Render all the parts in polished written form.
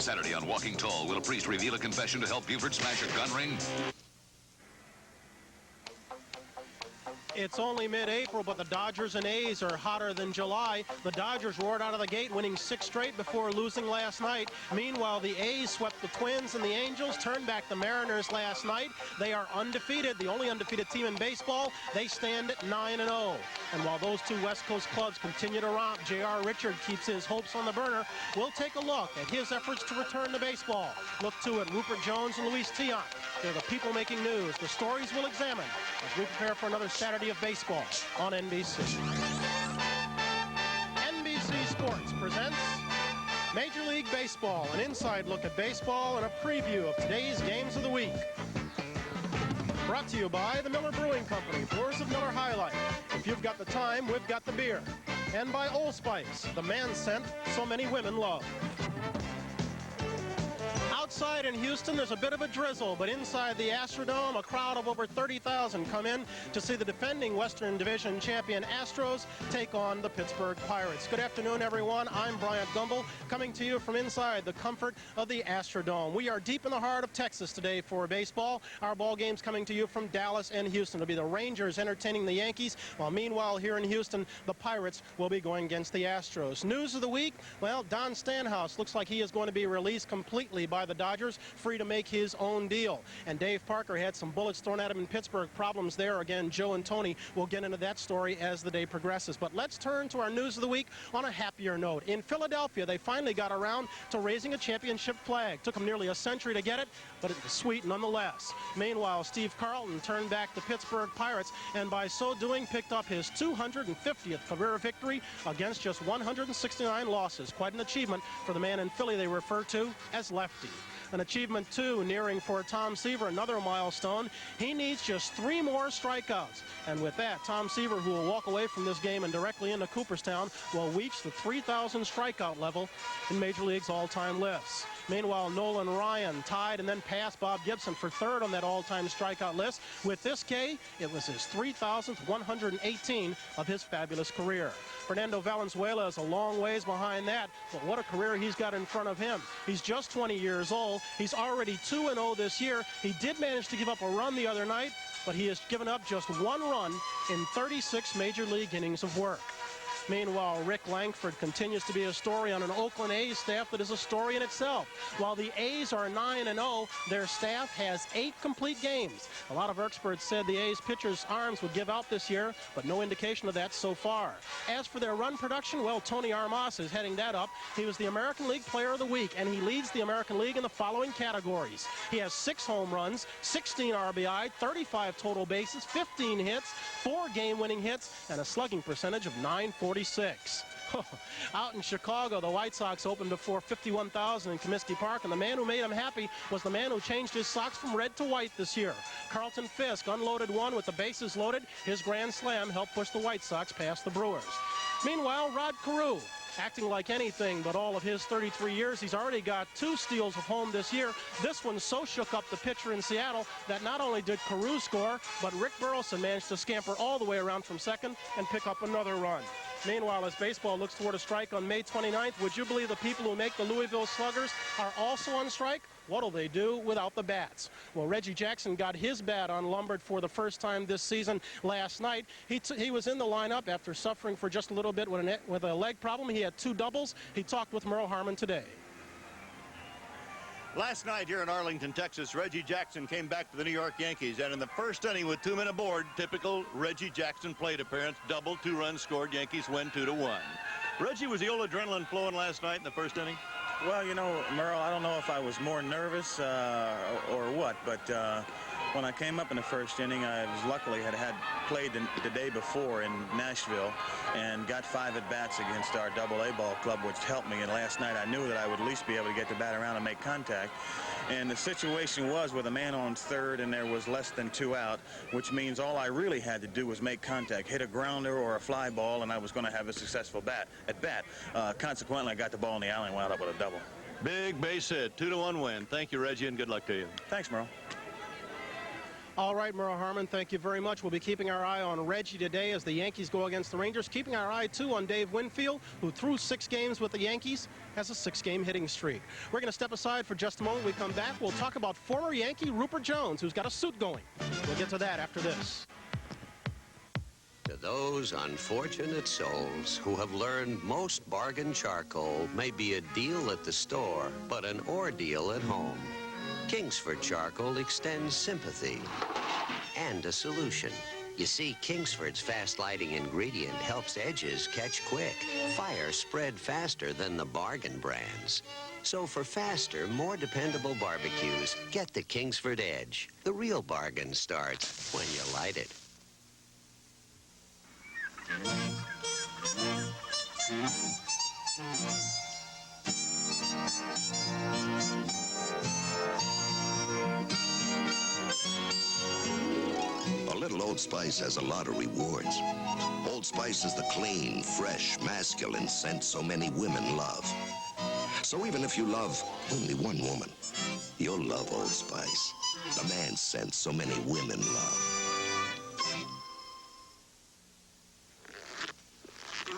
Saturday on Walking Tall, will a priest reveal a confession to help Buford smash a gun ring? It's only mid-April, but the Dodgers and A's are hotter than July. The Dodgers roared out of the gate, winning 6 straight before losing last night. Meanwhile, the A's swept the Twins, and the Angels turned back the Mariners last night. They are undefeated, the only undefeated team in baseball. They stand at 9-0. And while those two West Coast clubs continue to romp, J.R. Richard keeps his hopes on the burner. We'll take a look at his efforts to return to baseball. Look to it, Rupert Jones and Luis Tiant. They're the people making news. The stories we'll examine as we prepare for another Saturday of baseball on NBC. NBC Sports presents Major League Baseball, an inside look at baseball and a preview of today's games of the week. Brought to you by the Miller Brewing Company, Brewers of Miller High Life. If you've got the time, we've got the beer. And by Old Spice, the man scent so many women love. Outside in Houston, there's a bit of a drizzle, but inside the Astrodome, a crowd of over 30,000 come in to see the defending Western Division champion Astros take on the Pittsburgh Pirates. Good afternoon, everyone. I'm Bryant Gumbel, coming to you from inside the comfort of the Astrodome. We are deep in the heart of Texas today for baseball. Our ball game's coming to you from Dallas and Houston. It'll be the Rangers entertaining the Yankees, while meanwhile here in Houston, the Pirates will be going against the Astros. News of the week, well, Don Stanhouse looks like he is going to be released completely by the Dodgers, free to make his own deal. And Dave Parker had some bullets thrown at him in Pittsburgh. Problems there. Again, Joe and Tony will get into that story as the day progresses. But let's turn to our news of the week on a happier note. In Philadelphia, they finally got around to raising a championship flag. Took them nearly a century to get it, but it was sweet nonetheless. Meanwhile, Steve Carlton turned back the Pittsburgh Pirates, and by so doing picked up his 250th career victory against just 169 losses. Quite an achievement for the man in Philly they refer to as Lefty. An achievement, too, nearing for Tom Seaver, another milestone. He needs just 3 more strikeouts. And with that, Tom Seaver, who will walk away from this game and directly into Cooperstown, will reach the 3,000 strikeout level in Major League's all-time lists. Meanwhile, Nolan Ryan tied and then passed Bob Gibson for 3rd on that all-time strikeout list. With this K, it was his 3,118 of his fabulous career. Fernando Valenzuela is a long ways behind that, but what a career he's got in front of him. He's just 20 years old. He's already 2-0 this year. He did manage to give up a run the other night, but he has given up just 1 run in 36 Major League innings of work. Meanwhile, Rick Langford continues to be a story on an Oakland A's staff that is a story in itself. While the A's are 9-0, their staff has 8 complete games. A lot of experts said the A's pitchers' arms would give out this year, but no indication of that so far. As for their run production, well, Tony Armas is heading that up. He was the American League Player of the Week, and he leads the American League in the following categories. He has 6 home runs, 16 RBI, 35 total bases, 15 hits, 4 game-winning hits, and a slugging percentage of .946. Out in Chicago, the White Sox opened before 51,000 in Comiskey Park, and the man who made them happy was the man who changed his socks from red to white this year. Carlton Fisk unloaded one with the bases loaded. His grand slam helped push the White Sox past the Brewers. Meanwhile, Rod Carew, acting like anything but all of his 33 years. He's already got 2 steals of home this year. This one so shook up the pitcher in Seattle that not only did Carew score, but Rick Burleson managed to scamper all the way around from second and pick up another run. Meanwhile, as baseball looks toward a strike on May 29th, would you believe the people who make the Louisville Sluggers are also on strike? What'll they do without the bats? Well, Reggie Jackson got his bat unlumbered for the first time this season last night. He was in the lineup after suffering for just a little bit with a leg problem. He had 2 doubles. He talked with Merle Harmon today. Last night here in Arlington, Texas, Reggie Jackson came back to the New York Yankees, and in the first inning with 2 men aboard, typical Reggie Jackson plate appearance, double, 2 runs scored, Yankees win 2-1. Reggie, was the old adrenaline flowing last night in the first inning? Well, you know, Merle, I don't know if I was more nervous or what, but when I came up in the first inning, I was luckily had played the day before in Nashville and got 5 at-bats against our AA ball club, which helped me. And last night I knew that I would at least be able to get the bat around and make contact. And the situation was with a man on third and there was less than 2 out, which means all I really had to do was make contact, hit a grounder or a fly ball, and I was going to have a successful at-bat. Consequently, I got the ball in the alley and wound up with a double. Big base hit, 2-1 win. Thank you, Reggie, and good luck to you. Thanks, Merle. All right, Merle Harmon, thank you very much. We'll be keeping our eye on Reggie today as the Yankees go against the Rangers. Keeping our eye, too, on Dave Winfield, who threw 6 games with the Yankees, has a 6-game hitting streak. We're going to step aside for just a moment. When we come back, we'll talk about former Yankee Rupert Jones, who's got a suit going. We'll get to that after this. To those unfortunate souls who have learned most bargain charcoal may be a deal at the store, but an ordeal at home. Kingsford Charcoal extends sympathy and a solution. You see, Kingsford's fast lighting ingredient helps edges catch quick, fire spread faster than the bargain brands. So for faster, more dependable barbecues, get the Kingsford Edge. The real bargain starts when you light it. A little Old Spice has a lot of rewards. Old Spice is the clean, fresh, masculine scent so many women love. So even if you love only one woman, you'll love Old Spice, the man scent so many women love.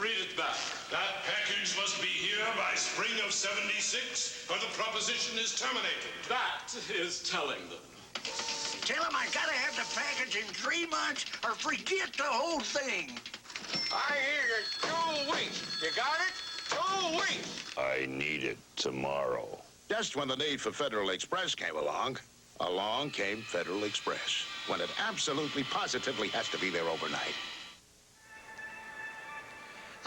Read it back. That package must be here by spring of '76, or the proposition is terminated. That is telling them. Tell him I gotta have the package in 3 months or forget the whole thing. I hear you 2 weeks. You got it? 2 weeks. I need it tomorrow. Just when the need for Federal Express came along came Federal Express, when it absolutely, positively has to be there overnight.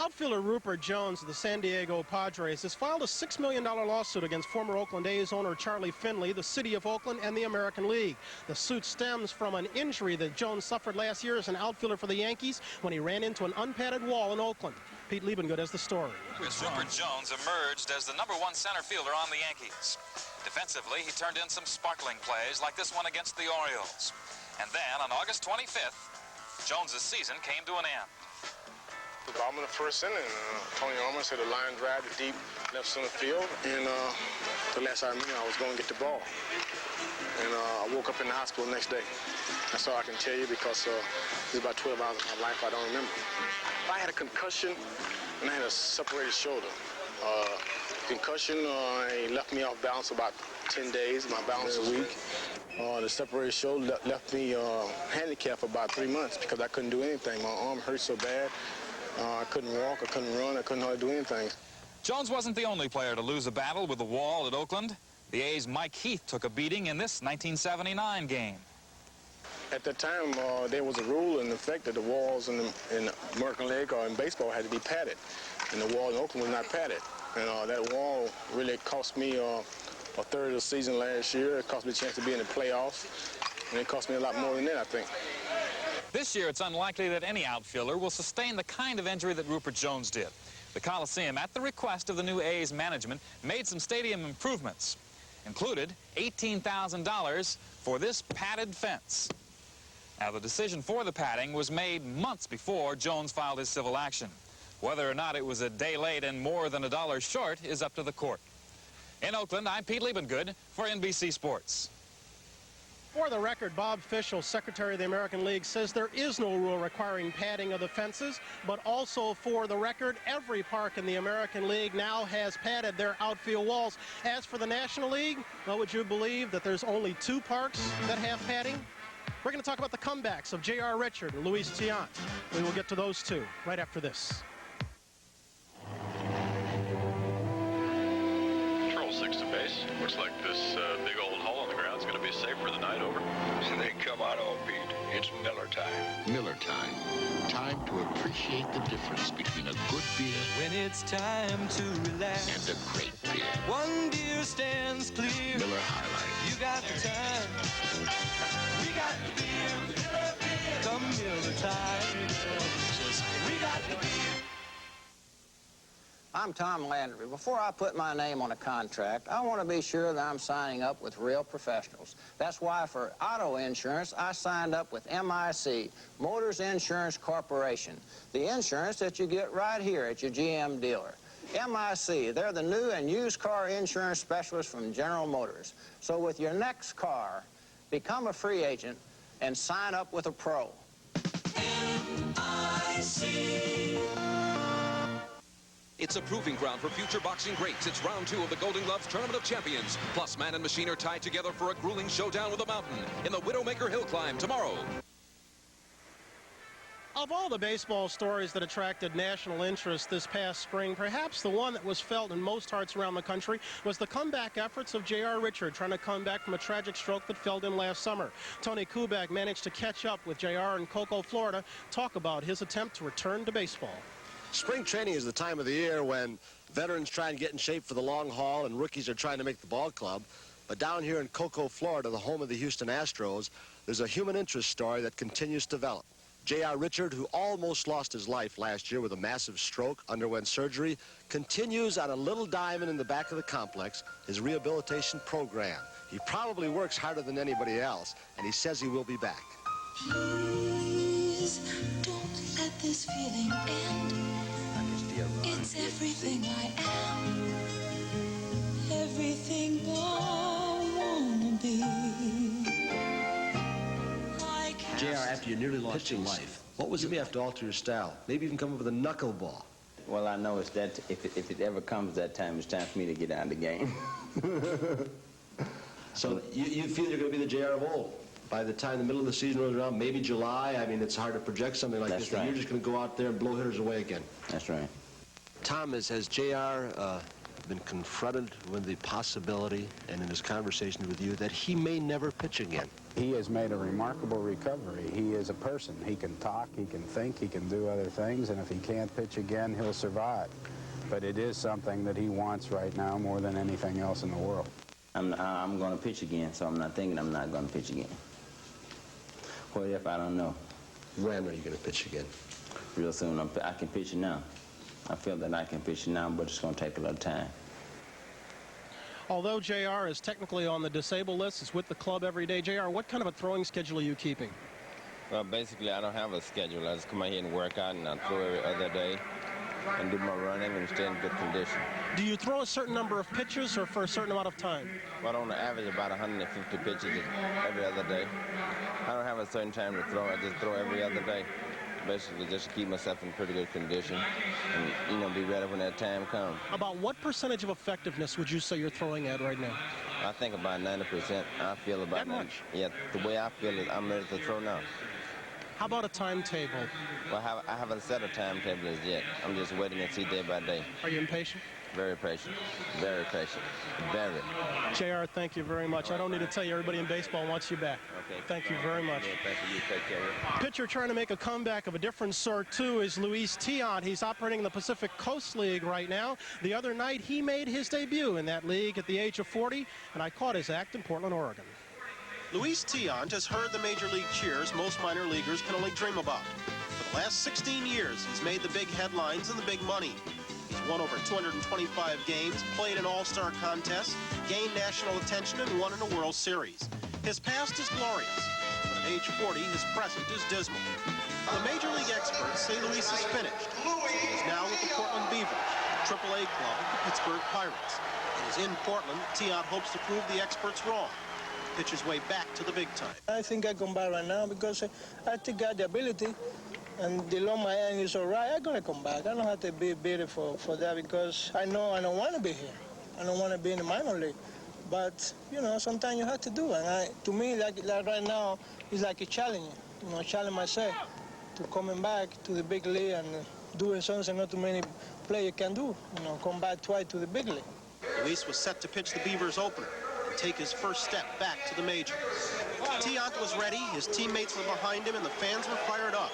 Outfielder Rupert Jones of the San Diego Padres has filed a $6 million lawsuit against former Oakland A's owner Charlie Finley, the City of Oakland, and the American League. The suit stems from an injury that Jones suffered last year as an outfielder for the Yankees when he ran into an unpadded wall in Oakland. Pete Liebengood has the story. Rupert Jones emerged as the #1 center fielder on the Yankees. Defensively, he turned in some sparkling plays like this one against the Orioles. And then, on August 25th, Jones's season came to an end. The bottom of the first inning, Tony Romo said a line drive to deep left center field, and the last I knew, I was going to get the ball. And I woke up in the hospital the next day. That's all I can tell you because this is about 12 hours of my life I don't remember. I had a concussion, and I had a separated shoulder. Concussion it left me off balance about 10 days. My balance was weak. The separated shoulder left me handicapped for about 3 months because I couldn't do anything. My arm hurt so bad. I couldn't walk, I couldn't run, I couldn't hardly do anything. Jones wasn't the only player to lose a battle with the wall at Oakland. The A's' Mike Heath took a beating in this 1979 game. At that time, there was a rule in effect that the walls in the American League or in baseball had to be padded, and the wall in Oakland was not padded. And that wall really cost me a third of the season last year. It cost me a chance to be in the playoffs, and it cost me a lot more than that, I think. This year, it's unlikely that any outfielder will sustain the kind of injury that Rupert Jones did. The Coliseum, at the request of the new A's management, made some stadium improvements. Included $18,000 for this padded fence. Now, the decision for the padding was made months before Jones filed his civil action. Whether or not it was a day late and more than $1 short is up to the court. In Oakland, I'm Pete Liebengood for NBC Sports. For the record, Bob Fischel, Secretary of the American League, says there is no rule requiring padding of the fences, but also for the record, every park in the American League now has padded their outfield walls. As for the National League, well, would you believe that there's only 2 parks that have padding? We're going to talk about the comebacks of J.R. Richard and Luis Tiant. We will get to those 2 right after this. Control 6 to base. Looks like this big old hole on the ground is going to be safe for the night. Over. They come on all beat. It's Miller time. Miller time. Time to appreciate the difference between a good beer when it's time to relax and a great beer. One beer stands clear. Miller High Life. You got the time. We got the beer. Miller beer. Come Miller time. We got the beer. I'm Tom Landry. Before I put my name on a contract, I want to be sure that I'm signing up with real professionals. That's why for auto insurance, I signed up with MIC, Motors Insurance Corporation, the insurance that you get right here at your GM dealer. MIC, they're the new and used car insurance specialists from General Motors. So with your next car, become a free agent, and sign up with a pro. It's a proving ground for future boxing greats. It's round 2 of the Golden Gloves Tournament of Champions. Plus, man and machine are tied together for a grueling showdown with a mountain in the Widowmaker Hill Climb tomorrow. Of all the baseball stories that attracted national interest this past spring, perhaps the one that was felt in most hearts around the country was the comeback efforts of J.R. Richard, trying to come back from a tragic stroke that felled him last summer. Tony Kubek managed to catch up with J.R. in Cocoa, Florida, talk about his attempt to return to baseball. Spring training is the time of the year when veterans try and get in shape for the long haul and rookies are trying to make the ball club. But down here in Cocoa, Florida, the home of the Houston Astros, there's a human interest story that continues to develop. J.R. Richard, who almost lost his life last year with a massive stroke, underwent surgery, continues on a little diamond in the back of the complex, his rehabilitation program. He probably works harder than anybody else, and he says he will be back. Please don't let this feeling end. It's everything I am, everything I wanna be. J.R., after you nearly lost your life, what was it you have to alter your style? Maybe even come up with a knuckleball. Well, I know it's that if it ever comes that time, it's time for me to get out of the game. So you feel you're going to be the J.R. of old? By the time the middle of the season rolls around, maybe July, I mean, it's hard to project something like this. Right. You're just going to go out there and blow hitters away again. That's right. Tom, has J.R. been confronted with the possibility, and in his conversation with you, that he may never pitch again? He has made a remarkable recovery. He is a person. He can talk, he can think, he can do other things, and if he can't pitch again, he'll survive. But it is something that he wants right now more than anything else in the world. I'm going to pitch again, so I'm not thinking I'm not going to pitch again. What if? I don't know. When are you going to pitch again? Real soon. I can pitch it now. I feel that I can pitch it now, but it's going to take a little time. Although J.R. is technically on the disabled list, is with the club every day. J.R., what kind of a throwing schedule are you keeping? Well, basically, I don't have a schedule. I just come out here and work out, and I throw every other day and do my running and stay in good condition. Do you throw a certain number of pitches or for a certain amount of time? Well, on the average, about 150 pitches every other day. I don't have a certain time to throw. I just throw every other day. Basically, just to keep myself in pretty good condition and, you know, be ready when that time comes. About what percentage of effectiveness would you say you're throwing at right now? I think about 90%. I feel about that much? Yeah, the way I feel it, I'm ready to throw now. How about a timetable? Well, I haven't set a timetable as yet. I'm just waiting to see day by day. Are you impatient? Very patient. Very patient. Very. J.R., thank you very much. I don't need to tell you, everybody in baseball wants you back. Okay. Thank you very much. Thank you. Take care. Pitcher trying to make a comeback of a different sort, too, is Luis Tiant. He's operating in the Pacific Coast League right now. The other night, he made his debut in that league at the age of 40, and I caught his act in Portland, Oregon. Luis Tiant has heard the major league cheers most minor leaguers can only dream about. For the last 16 years, he's made the big headlines and the big money. He's won over 225 games, played in all-star contests, gained national attention, and won in a World Series. His past is glorious, but at age 40, his present is dismal. The major league experts say Luis is finished. He is now with the Portland Beavers, AAA club of the Pittsburgh Pirates. It is in Portland, Tiant hopes to prove the experts wrong. Pitch his way back to the big time. I think I come back right now because I think I got the ability, and the long my end is all right. I'm going to come back. I don't have to be bitter for that because I know I don't want to be here. I don't want to be in the minor league. But, you know, sometimes you have to do it. And to me, like right now, it's like a challenge. You know, challenge myself to coming back to the big league and doing something not too many players can do. You know, come back twice to the big league. Luis was set to pitch the Beavers opener and take his first step back to the majors. Tiant was ready, his teammates were behind him, and the fans were fired up.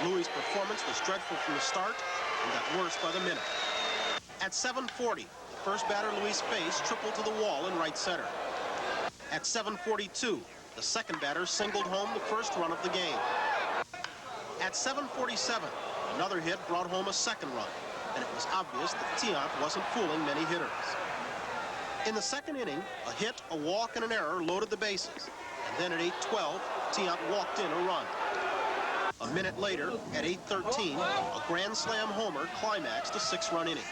But Luis' performance was dreadful from the start and got worse by the minute. At 7:40, the first batter Luis faced tripled to the wall in right center. At 7:42, the second batter singled home the first run of the game. At 7:47, another hit brought home a second run, and it was obvious that Tiant wasn't fooling many hitters. In the second inning, a hit, a walk, and an error loaded the bases. And then at 8:12, Tiant walked in a run. A minute later, at 8:13, a grand slam homer climaxed a 6-run inning.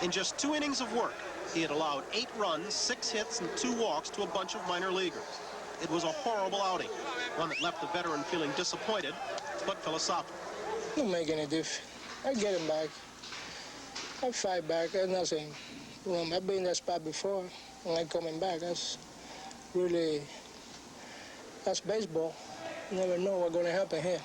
In just 2 innings of work, he had allowed 8 runs, 6 hits, and 2 walks to a bunch of minor leaguers. it was a horrible outing, one that left the veteran feeling disappointed but philosophical. Don't make any difference. I get him back. I fight back. There's nothing wrong. I've been in that spot before, and I'm coming back. That's baseball. You never know what's going to happen here.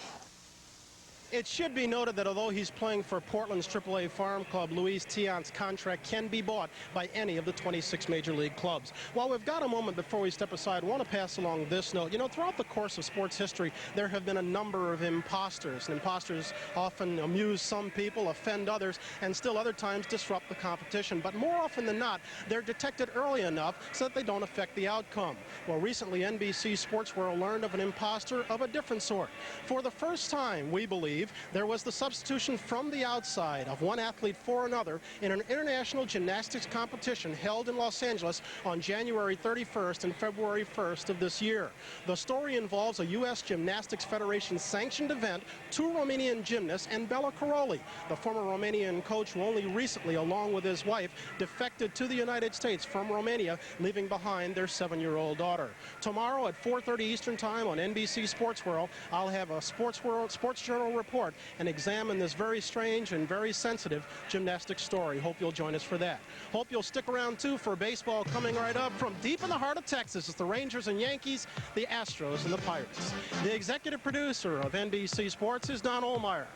It should be noted that although he's playing for Portland's AAA farm club, Luis Tion's contract can be bought by any of the 26 major league clubs. While we've got a moment before we step aside, I want to pass along this note. You know, throughout the course of sports history, there have been a number of imposters. And imposters often amuse some people, offend others, and still other times disrupt the competition. But more often than not, they're detected early enough so that they don't affect the outcome. Well, recently, NBC Sports World learned of an imposter of a different sort. For the first time, we believe, there was the substitution from the outside of one athlete for another in an international gymnastics competition held in Los Angeles on January 31st and February 1st of this year. The story involves a U.S. Gymnastics Federation sanctioned event, two Romanian gymnasts, and Bella Caroli, the former Romanian coach who only recently, along with his wife, defected to the United States from Romania, leaving behind their 7-year-old daughter. Tomorrow at 4:30 Eastern Time on NBC Sports World, I'll have a Sports Journal report and examine this very strange and very sensitive gymnastics story. Hope you'll join us for that. Hope you'll stick around, too, for baseball coming right up from deep in the heart of Texas. It's the Rangers and Yankees, the Astros and the Pirates. The executive producer of NBC Sports is Don Ohlmeyer.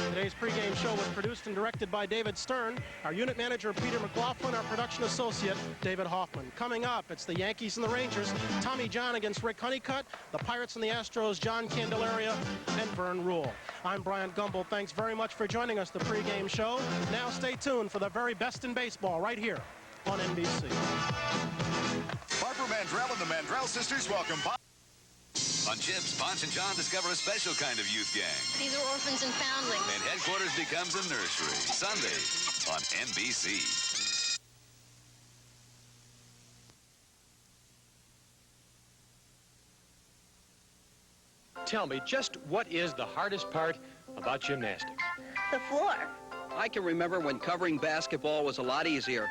Today's pregame show was produced and directed by David Stern. Our unit manager, Peter McLaughlin, our production associate, David Hoffman. Coming up, it's the Yankees and the Rangers, Tommy John against Rick Honeycutt, the Pirates and the Astros, John Candelaria and Vern Rule. I'm Brian Gumbel. Thanks very much for joining us, the pregame show. Now stay tuned for the very best in baseball right here on NBC. Barbara Mandrell and the Mandrell sisters welcome Bob. On Chips, Ponch and John discover a special kind of youth gang. These are orphans and foundlings. And headquarters becomes a nursery. Sunday on NBC. Tell me, just what is the hardest part about gymnastics? The floor. I can remember when covering basketball was a lot easier.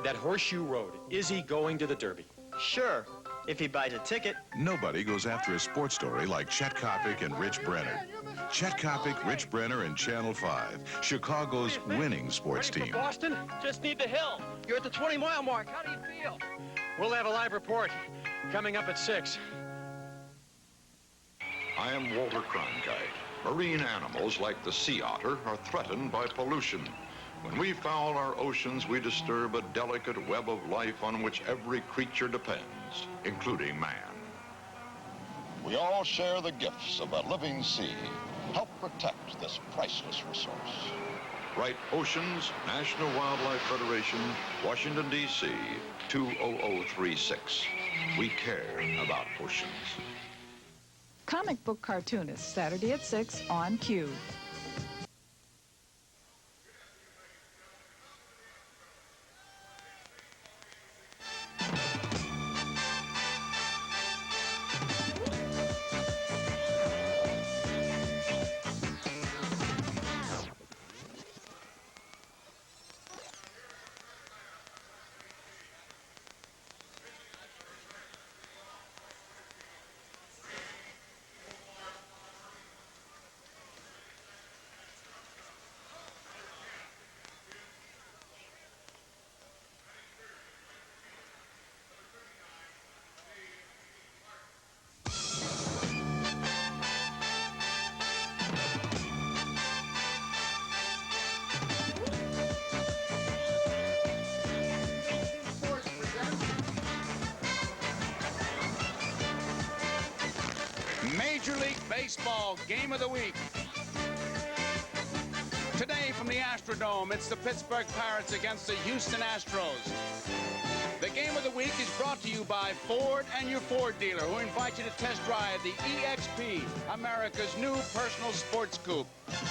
That horseshoe road, is he going to the Derby? Sure, if he buys a ticket. Nobody goes after a sports story like Chet Kopic and Rich Brenner. Chet Kopic, Rich Brenner, and Channel 5, Chicago's winning sports team. Boston? Just need the hill. You're at the 20-mile mark. How do you feel? We'll have a live report coming up at 6. I am Walter Cronkite. Marine animals like the sea otter are threatened by pollution. When we foul our oceans, we disturb a delicate web of life on which every creature depends, including man. We all share the gifts of a living sea. Help protect this priceless resource. Write Oceans, National Wildlife Federation, Washington, D.C., 20036. We care about oceans. Comic Book Cartoonist, Saturday at 6 on Q. Major League Baseball Game of the Week. Today from the Astrodome, it's the Pittsburgh Pirates against the Houston Astros. The Game of the Week is brought to you by Ford and your Ford dealer, who invite you to test drive the EXP, America's new personal sports coupe.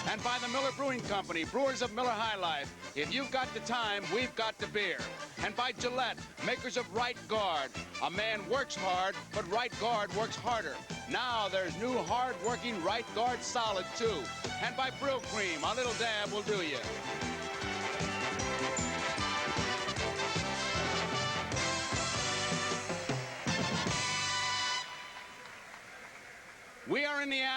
And by the Miller Brewing Company, brewers of Miller High Life. If you've got the time, we've got the beer. And by Gillette, makers of Right Guard. A man works hard, but Right Guard works harder. Now there's new hard-working Right Guard Solid, too. And by Brill Cream, a little dab will do you.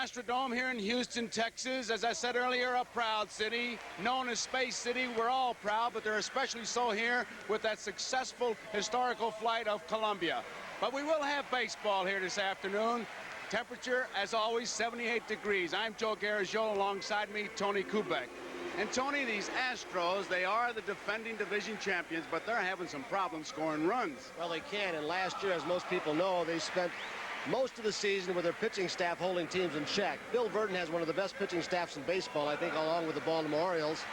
Astrodome here in Houston, Texas. As I said earlier, a proud city, known as Space City. We're all proud, but they're especially so here with that successful historical flight of Columbia. But we will have baseball here this afternoon. Temperature, as always, 78 degrees. I'm Joe Garagiola, alongside me, Tony Kubek. And Tony, these Astros, they are the defending division champions, but they're having some problems scoring runs. Well, they can, and last year, as most people know, they spent most of the season with their pitching staff holding teams in check. Bill Verdon has one of the best pitching staffs in baseball, I think, along with the Baltimore Orioles.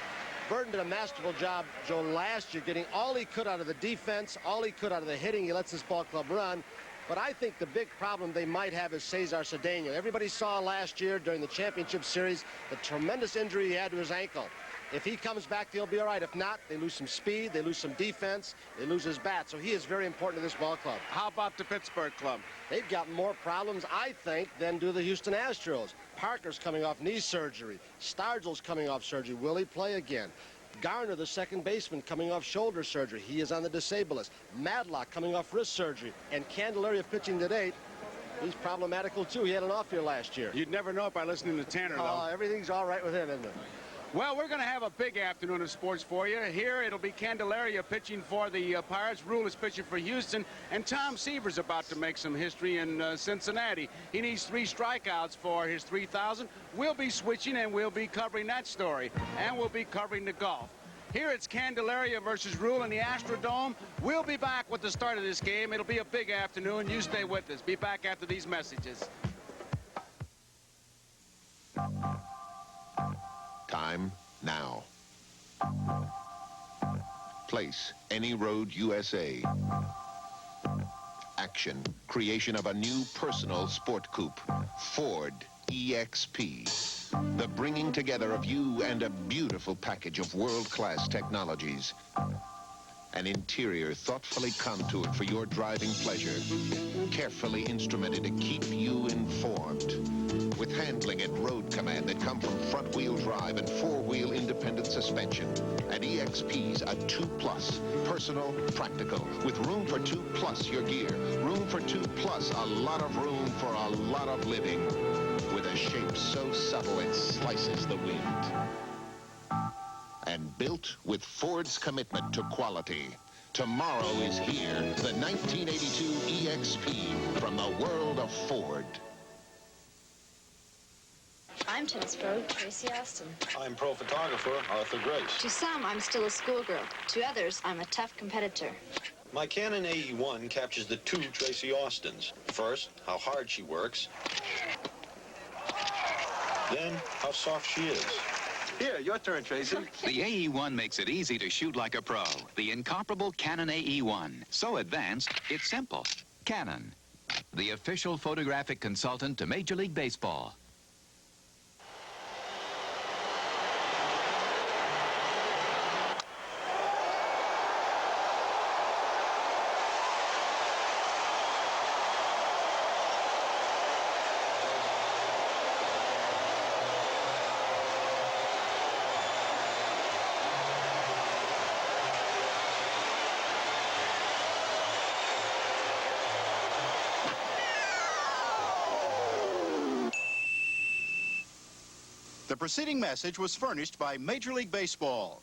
Verdon did a masterful job, Joe, last year, getting all he could out of the defense, all he could out of the hitting. He lets this ball club run. But I think the big problem they might have is Cesar Cedeno. Everybody saw last year during the championship series the tremendous injury he had to his ankle. If he comes back, they'll be all right. If not, they lose some speed, they lose some defense, they lose his bat. So he is very important to this ball club. How about the Pittsburgh club? They've got more problems, I think, than do the Houston Astros. Parker's coming off knee surgery. Stargell's coming off surgery. Will he play again? Garner, the second baseman, coming off shoulder surgery. He is on the disabled list. Madlock coming off wrist surgery. And Candelaria pitching to date. He's problematical, too. He had an off year last year. You'd never know it by listening to Tanner, though. Oh, everything's all right with him, isn't it? Well, we're going to have a big afternoon of sports for you. Here, it'll be Candelaria pitching for the Pirates. Rule is pitching for Houston. And Tom Seaver's about to make some history in Cincinnati. He needs 3 strikeouts for his 3,000. We'll be switching, and we'll be covering that story. And we'll be covering the golf. Here it's Candelaria versus Rule in the Astrodome. We'll be back with the start of this game. It'll be a big afternoon. You stay with us. Be back after these messages. Time now. Place, any road, USA. Action, creation of a new personal sport coupe, Ford EXP. The bringing together of you and a beautiful package of world-class technologies. An interior thoughtfully contoured for your driving pleasure, carefully instrumented to keep you informed. With handling and road command that come from front-wheel drive and four-wheel independent suspension. And EXP's a 2+, personal, practical, with room for 2+ your gear, room for 2+, a lot of room for a lot of living, with a shape so subtle it slices the wind. And built with Ford's commitment to quality. Tomorrow is here, the 1982 EXP from the world of Ford. I'm tennis pro Tracy Austin. I'm pro photographer Arthur Grace. To some, I'm still a schoolgirl. To others, I'm a tough competitor. My Canon AE1 captures the 2 Tracy Austins. First, how hard she works. Then, how soft she is. Here, your turn, Tracy. The AE1 makes it easy to shoot like a pro. The incomparable Canon AE1. So advanced, it's simple. Canon, the official photographic consultant to Major League Baseball. The preceding message was furnished by Major League Baseball.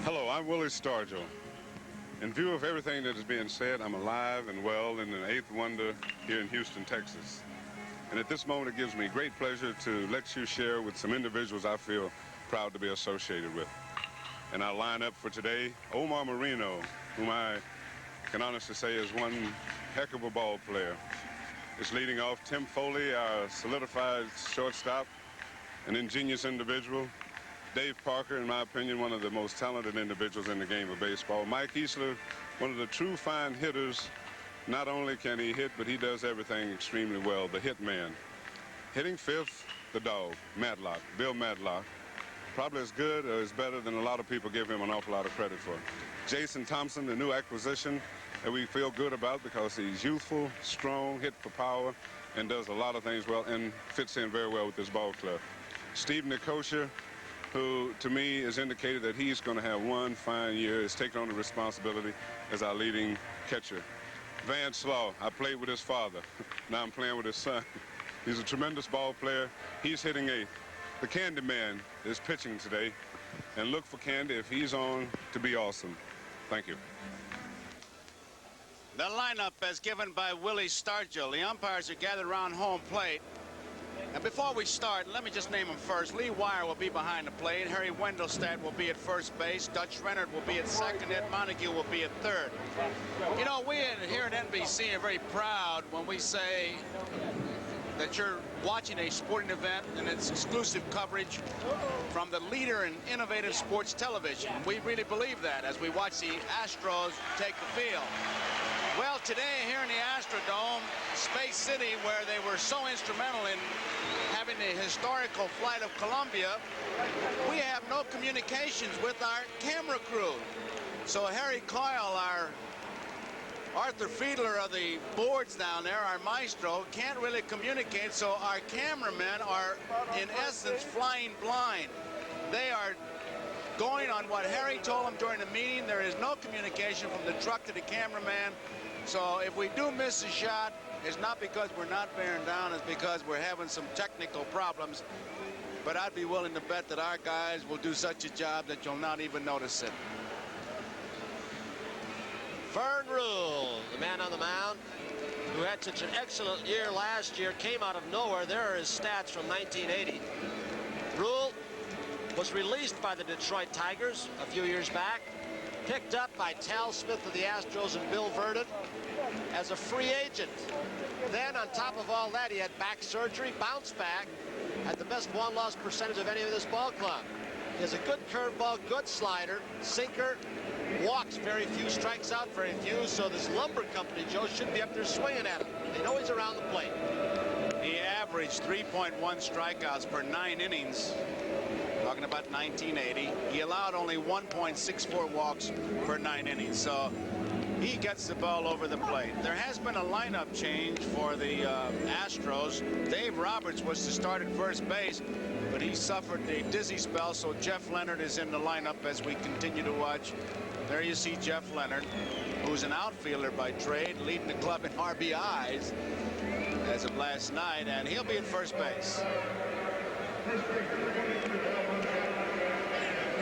Hello, I'm Willie Stargell. In view of everything that is being said, I'm alive and well in an 8th wonder here in Houston, Texas. And at this moment, it gives me great pleasure to let you share with some individuals I feel proud to be associated with. And our lineup for today, Omar Marino, whom I can honestly say is one heck of a ball player. Is leading off Tim Foley, our solidified shortstop, an ingenious individual. Dave Parker, in my opinion, one of the most talented individuals in the game of baseball. Mike Easler, one of the true fine hitters. Not only can he hit, but he does everything extremely well, the hit man. Hitting 5th, the dog, Madlock, Bill Madlock. Probably as good or as better than a lot of people give him an awful lot of credit for. Jason Thompson, the new acquisition that we feel good about because he's youthful, strong, hit for power, and does a lot of things well and fits in very well with this ball club. Steve Nicosia, who to me has indicated that he's going to have one fine year, is taking on the responsibility as our leading catcher. Van Slaw, I played with his father. Now I'm playing with his son. He's a tremendous ball player. He's hitting eighth. The Candy Man is pitching today. And look for Candy if he's on to be awesome. Thank you. The lineup as given by Willie Stargell. The umpires are gathered around home plate. And before we start, let me just name them first. Lee Wire will be behind the plate. Harry Wendelstedt will be at first base. Dutch Rennert will be at second. Ed Montague will be at third. You know, we here at NBC are very proud when we say that you're watching a sporting event and it's exclusive coverage from the leader in innovative sports television. We really believe that as we watch the Astros take the field. Well, today here in the Astrodome, Space City, where they were so instrumental in having the historical flight of Columbia, we have no communications with our camera crew. So Harry Coyle, our Arthur Fiedler of the boards down there, our maestro, can't really communicate, so our cameramen are, in essence, flying blind. They are going on what Harry told them during the meeting. There is no communication from the truck to the cameraman. So if we do miss a shot, it's not because we're not bearing down, it's because we're having some technical problems. But I'd be willing to bet that our guys will do such a job that you'll not even notice it. Vern Rule, the man on the mound, who had such an excellent year last year, came out of nowhere. There are his stats from 1980. Rule was released by the Detroit Tigers a few years back, picked up by Tal Smith of the Astros and Bill Verdon as a free agent. Then on top of all that, he had back surgery, bounced back, had the best one-loss percentage of any of this ball club. He has a good curveball, good slider, sinker, walks very few, strikes out very few, so this lumber company, Joe, should be up there swinging at him. They know he's around the plate. He averaged 3.1 strikeouts per 9 innings. Talking about 1980. He allowed only 1.64 walks per 9 innings. So he gets the ball over the plate. There has been a lineup change for the Astros. Dave Roberts was to start at first base, but he suffered a dizzy spell, so Jeff Leonard is in the lineup as we continue to watch. There you see Jeff Leonard, who's an outfielder by trade, leading the club in RBIs as of last night, and he'll be at first base.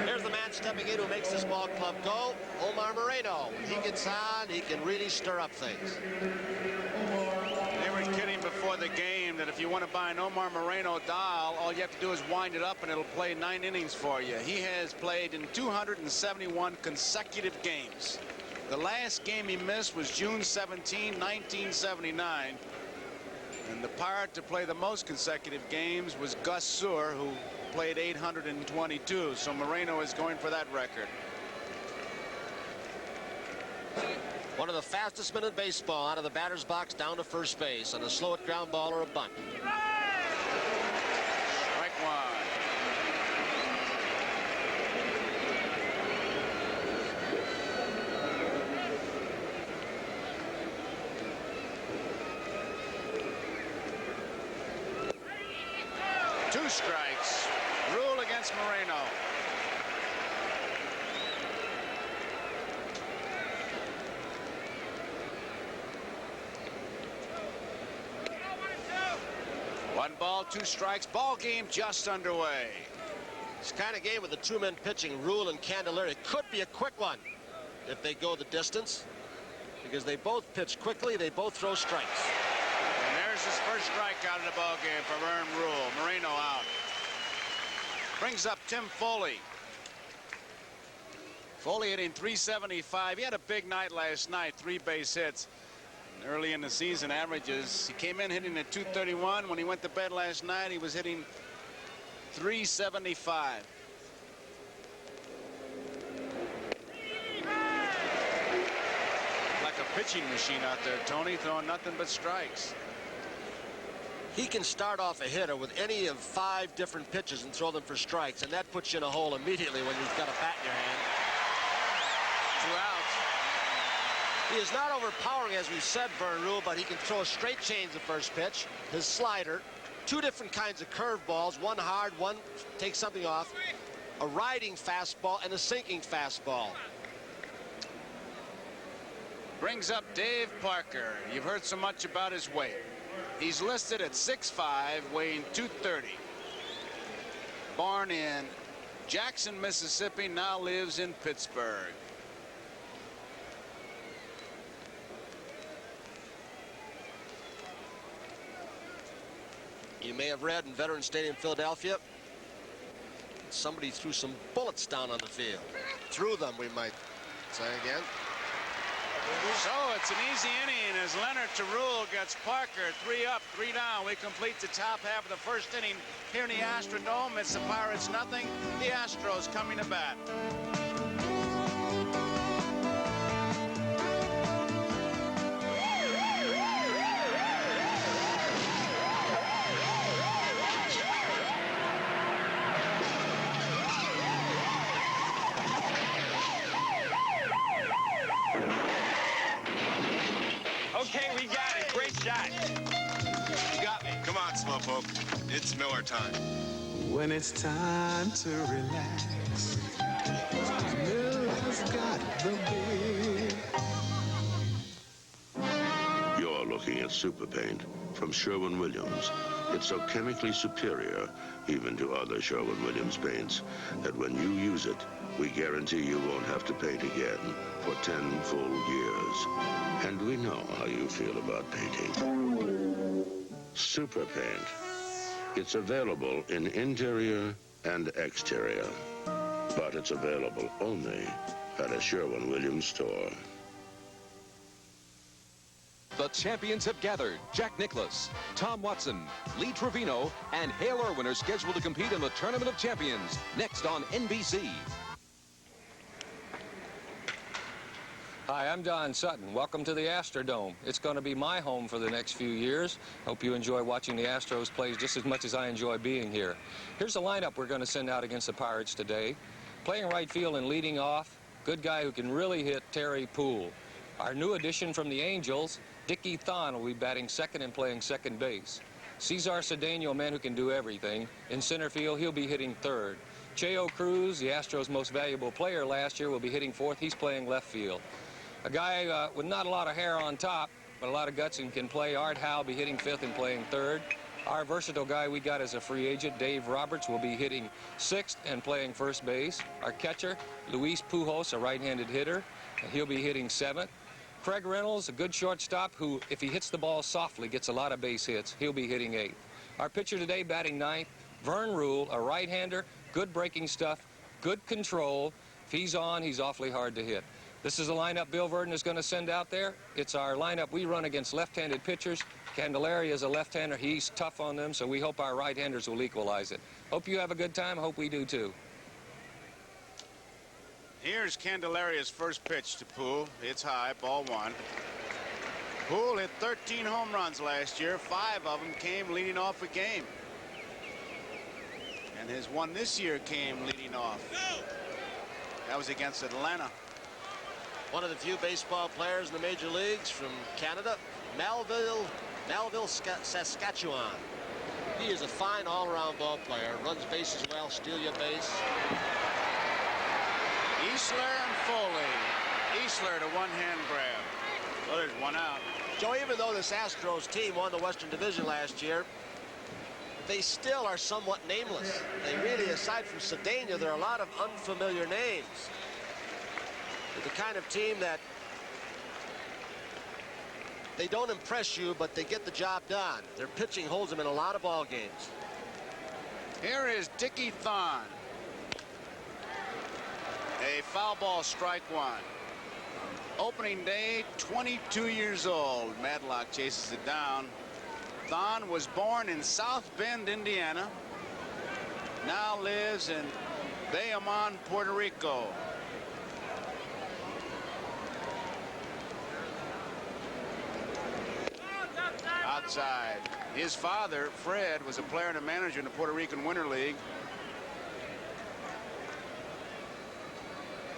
Here's the man stepping in who makes this ball club go, Omar Moreno. When he gets on, he can really stir up things. They were kidding before the game that if you want to buy an Omar Moreno doll, all you have to do is wind it up and it'll play 9 innings for you. He has played in 271 consecutive games. The last game he missed was June 17, 1979. And the Pirate to play the most consecutive games was Gus Seward, who played 822. So Moreno is going for that record. One of the fastest men in baseball out of the batter's box down to first base on a slow at ground ball or a bunt. Strike one. Two strikes. Rule against Moreno. One ball, 2 strikes. Ball game just underway. This kind of game with the 2 men pitching, Rule and Candelaria, it could be a quick one if they go the distance, because they both pitch quickly, they both throw strikes. And there's his first strikeout in the ball game for Vern Rule. Moreno out. Brings up Tim Foley. Foley hitting .375. He had a big night last night, 3 base hits. Early in the season averages. He came in hitting at .231. When he went to bed last night, he was hitting .375. Like a pitching machine out there, Tony, throwing nothing but strikes. He can start off a hitter with any of 5 different pitches and throw them for strikes, and that puts you in a hole immediately when you've got a bat in your hand. 2 outs. He is not overpowering, as we said, Vern Rule, but he can throw a straight change the first pitch, his slider, 2 different kinds of curveballs, one hard, one takes something off, a riding fastball and a sinking fastball. Brings up Dave Parker. You've heard so much about his weight. He's listed at 6'5", weighing 230. Born in Jackson, Mississippi, now lives in Pittsburgh. You may have read in Veterans Stadium, Philadelphia, somebody threw some bullets down on the field. Threw them, we might say again. So it's an easy inning as Leonard Terrell gets Parker 3 up, 3 down. We complete the top half of the first inning here in the Astrodome. It's the Pirates nothing, the Astros coming to bat. Okay, we got it. Great shot. You got me. Come on, Slowpoke. It's Miller time. When it's time to relax, Miller's got the beer. You're looking at Super Paint from Sherwin-Williams. It's so chemically superior, even to other Sherwin-Williams paints, that when you use it, we guarantee you won't have to paint again for 10 full years. And we know how you feel about painting. Super Paint. It's available in interior and exterior, but it's available only at a Sherwin-Williams store. The champions have gathered. Jack Nicklaus, Tom Watson, Lee Trevino, and Hale Irwin are scheduled to compete in the Tournament of Champions, next on NBC. Hi, I'm Don Sutton. Welcome to the Astrodome. It's going to be my home for the next few years. Hope you enjoy watching the Astros play just as much as I enjoy being here. Here's the lineup we're going to send out against the Pirates today. Playing right field and leading off, good guy who can really hit, Terry Poole. Our new addition from the Angels, Dickie Thon, will be batting second and playing second base. Cesar Cedeno, a man who can do everything. In center field, he'll be hitting third. Cheo Cruz, the Astros' most valuable player last year, will be hitting fourth. He's playing left field. A guy with not a lot of hair on top, but a lot of guts and can play, Art Howe, will be hitting fifth and playing third. Our versatile guy we got as a free agent, Dave Roberts, will be hitting sixth and playing first base. Our catcher, Luis Pujols, a right-handed hitter, and he'll be hitting seventh. Craig Reynolds, a good shortstop who, if he hits the ball softly, gets a lot of base hits. He'll be hitting eighth. Our pitcher today batting ninth, Vern Rule, a right-hander, good breaking stuff, good control. If he's on, he's awfully hard to hit. This is the lineup Bill Verdon is going to send out there. It's our lineup we run against left-handed pitchers. Candelaria is a left-hander. He's tough on them, so we hope our right-handers will equalize it. Hope you have a good time. Hope we do, too. Here's Candelaria's first pitch to Poole. It's high, ball one. Poole hit 13 home runs last year. 5 of them came leading off a game. And his one this year came leading off. That was against Atlanta. One of the few baseball players in the major leagues from Canada, Melville, Saskatchewan. He is a fine all-around ball player. Runs bases well, steal your base. Easler and Foley. Easler to one-hand grab. Well, there's one out. Joe, even though this Astros team won the Western Division last year, they still are somewhat nameless. They really, aside from Cedeno, there are a lot of unfamiliar names. They're the kind of team that they don't impress you, but they get the job done. Their pitching holds them in a lot of ball games. Here is Dickie Thon. A foul ball, strike one. Opening day, 22 years old. Madlock chases it down. Thon was born in South Bend, Indiana. Now lives in Bayamon, Puerto Rico. Outside. His father, Fred, was a player and a manager in the Puerto Rican Winter League.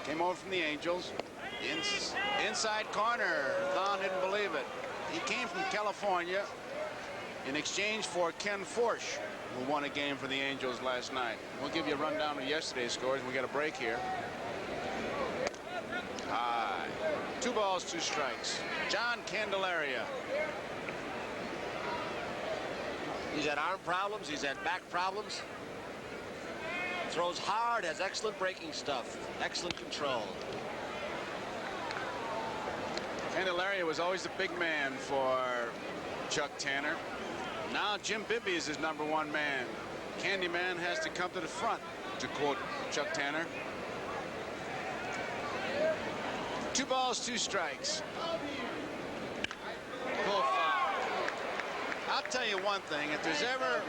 Came over from the Angels. Inside corner. Thon didn't believe it. He came from California in exchange for Ken Forsch, who won a game for the Angels last night. We'll give you a rundown of yesterday's scores. We got a break here. High. 2 balls, 2 strikes. John Candelaria. He's had arm problems. He's had back problems. Throws hard, has excellent breaking stuff, excellent control. Candelaria was always the big man for Chuck Tanner. Now Jim Bibby is his #1 man. Candyman has to come to the front, to quote Chuck Tanner. 2 balls, 2 strikes. Pull foul. I'll tell you one thing, if there's ever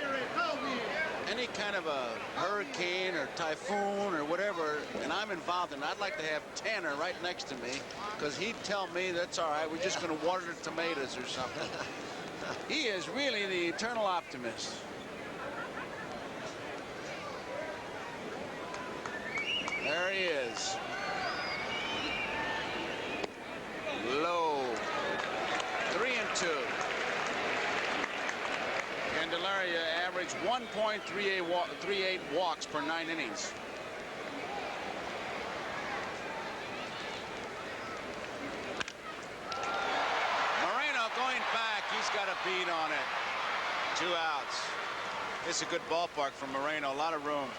any kind of a hurricane or typhoon or whatever, and I'm involved in it, I'd like to have Tanner right next to me, because he'd tell me that's all right, we're just going to water the tomatoes or something. He is really the eternal optimist. There he is. Low. 3-2. Candelaria averaged 1.38 walks per 9 innings. Moreno going back. He's got a beat on it. 2 outs. It's a good ballpark for Moreno. A lot of room.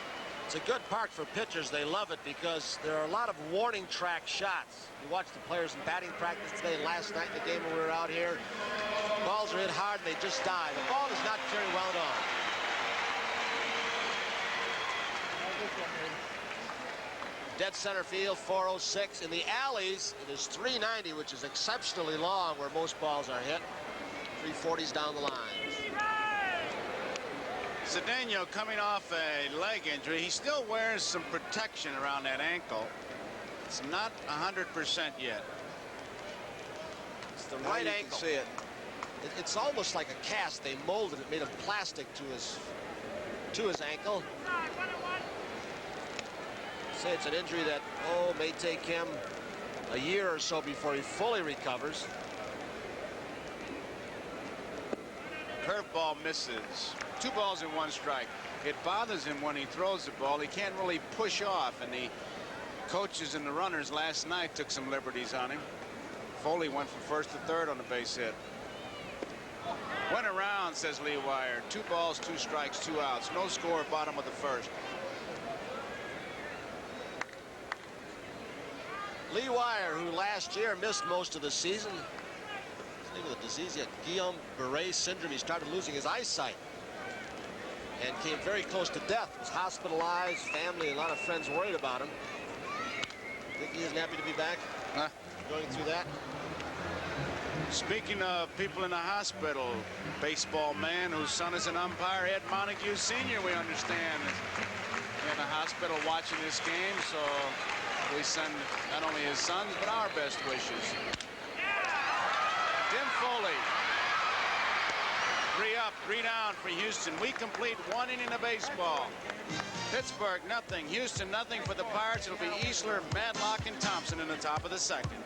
It's a good park for pitchers. They love it because there are a lot of warning track shots. You watch the players in batting practice today and last night in the game when we were out here. Balls are hit hard and they just die. The ball is not very well at all. Dead center field, 406. In the alleys, it is 390, which is exceptionally long where most balls are hit. 340s down the line. Cedeno coming off a leg injury. He still wears some protection around that ankle. It's not 100% yet. It's the right ankle. You can see it. It's almost like a cast. They molded it, made of plastic to his ankle. Say it's an injury that, may take him a year or so before he fully recovers. Curveball misses. 2 balls and 1 strike. It bothers him when he throws the ball. He can't really push off, and the coaches and the runners last night took some liberties on him. Foley went from first to third on the base hit. Went around, says Lee Wire. 2 balls, 2 strikes, 2 outs. No score, bottom of the first. Lee Wire, who last year missed most of the season. With a disease, he had Guillain-Barré syndrome. He started losing his eyesight and came very close to death. Was hospitalized, family, a lot of friends worried about him. Think he isn't happy to be back? Going through that? Speaking of people in the hospital, baseball man whose son is an umpire, Ed Montague Sr., we understand, is in the hospital watching this game, so we send not only his sons, but our best wishes. Tim Foley. 3 up, 3 down for Houston. We complete 1 inning of baseball. Pittsburgh, nothing. Houston, nothing for the Pirates. It'll be Easler, Madlock, and Thompson in the top of the second.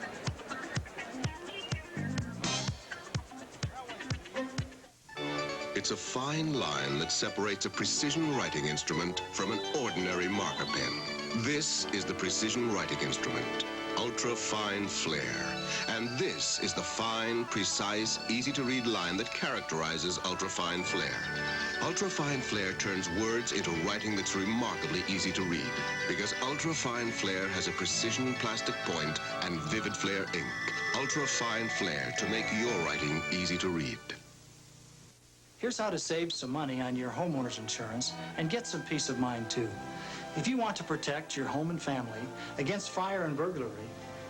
It's a fine line that separates a precision writing instrument from an ordinary marker pen. This is the precision writing instrument, ultra-fine flare. And this is the fine, precise, easy-to-read line that characterizes ultra-fine flare. Ultra-fine flare turns words into writing that's remarkably easy to read, because ultra-fine flare has a precision plastic point and vivid flare ink. Ultra-fine flare to make your writing easy to read. Here's how to save some money on your homeowner's insurance and get some peace of mind, too. If you want to protect your home and family against fire and burglary,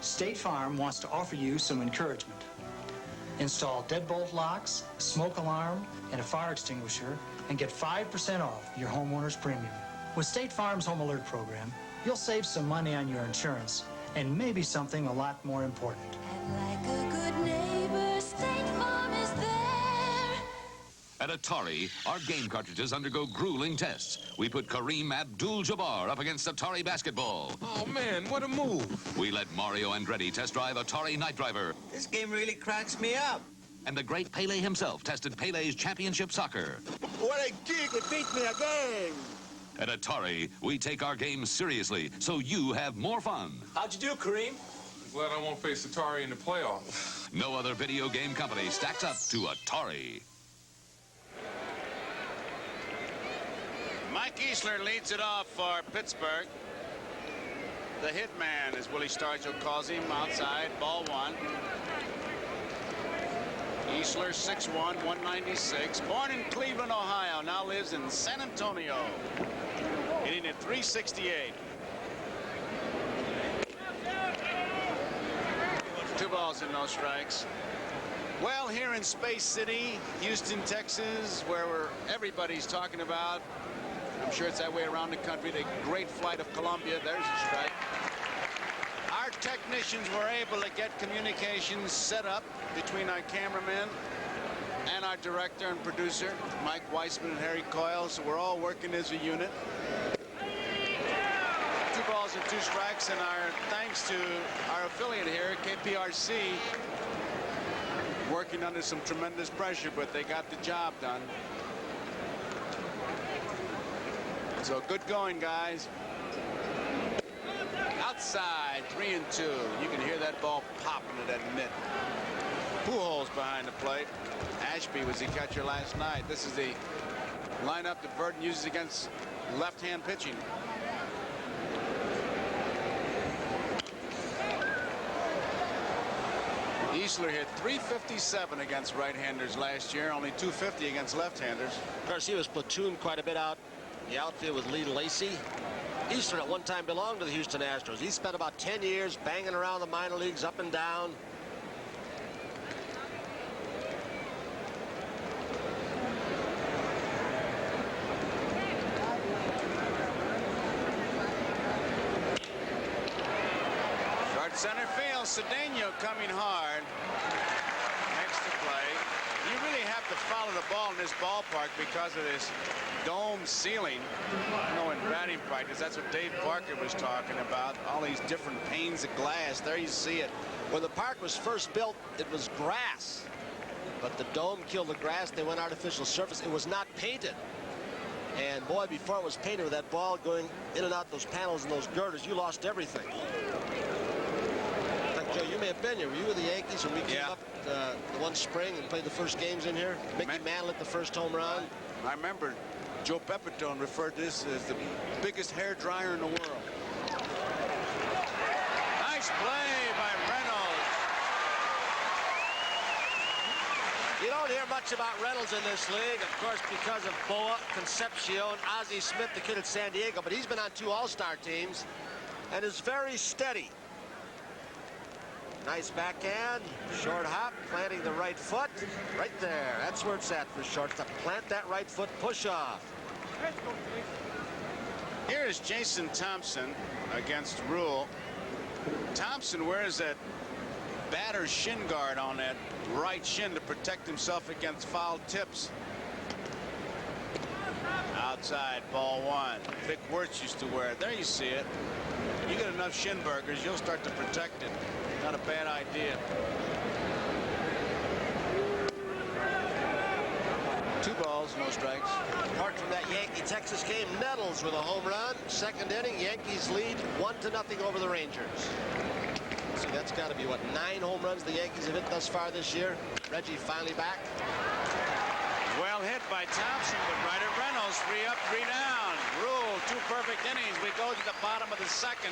State Farm wants to offer you some encouragement. Install deadbolt locks, smoke alarm, and a fire extinguisher, and get 5% off your homeowner's premium. With State Farm's Home Alert program, you'll save some money on your insurance, and maybe something a lot more important. And like a good neighbor, State Farm is there. At Atari, our game cartridges undergo grueling tests. We put Kareem Abdul-Jabbar up against Atari basketball. Oh, man, what a move. We let Mario Andretti test drive Atari Night Driver. This game really cracks me up. And the great Pele himself tested Pele's championship soccer. What a gig, it beat me again. At Atari, we take our games seriously, so you have more fun. How'd you do, Kareem? I'm glad I won't face Atari in the playoffs. No other video game company stacks up to Atari. Mike Easler leads it off for Pittsburgh. The hitman, as Willie Stargell calls him, outside, ball one. Easler, 6'1", 196. Born in Cleveland, Ohio, now lives in San Antonio. Hitting at .368. 2 balls and no strikes. Well, here in Space City, Houston, Texas, where everybody's talking about, I'm sure it's that way around the country, the great flight of Columbia. There's a strike. Our technicians were able to get communications set up between our cameramen and our director and producer, Mike Weissman and Harry Coyle, so we're all working as a unit. 2 balls and 2 strikes, and our thanks to our affiliate here, KPRC, working under some tremendous pressure, but they got the job done. So good going, guys. Outside, 3-2. You can hear that ball popping to that mitt. Pujols behind the plate. Ashby was the catcher last night. This is the lineup that Burton uses against left-hand pitching. Easler hit .357 against right-handers last year, only .250 against left-handers. Of course, he was platooned quite a bit out in the outfield with Lee Lacy. Easler at one time belonged to the Houston Astros. He spent about 10 years banging around the minor leagues up and down. Short center field, Cedeno coming hard. Next to play. You really have to follow the ball in this ballpark because of this dome ceiling. You know, in batting practice, that's what Dave Parker was talking about. All these different panes of glass. There you see it. When the park was first built, it was grass. But the dome killed the grass. They went artificial surface. It was not painted. And boy, before it was painted, with that ball going in and out those panels and those girders, you lost everything. In fact, Joe, you may have been here. Were you with the Yankees when we came up the one spring and played the first games in here? Mickey Mantle hit the first home run. I remember Joe Pepitone referred to this as the biggest hair dryer in the world. Nice play by Reynolds. You don't hear much about Reynolds in this league, of course, because of Boa, Concepcion, Ozzie Smith, the kid at San Diego, but he's been on 2 All-Star teams and is very steady. Nice backhand, short hop, planting the right foot. Right there, that's where it's at for shortstop. Plant that right foot, push off. Here is Jason Thompson against Rule. Thompson wears that batter's shin guard on that right shin to protect himself against foul tips. Outside, ball one. Vic Wirtz used to wear it. There you see it. You get enough shin burgers, you'll start to protect it. Not a bad idea. 2 balls, no strikes. Apart from that Yankee-Texas game, Nettles with a home run. Second inning, Yankees lead 1-0 over the Rangers. So that's got to be, what, 9 home runs the Yankees have hit thus far this year. Reggie finally back. Well hit by Thompson, but Ryder Reynolds, 3 up, 3 down. Rule, 2 perfect innings. We go to the bottom of the second.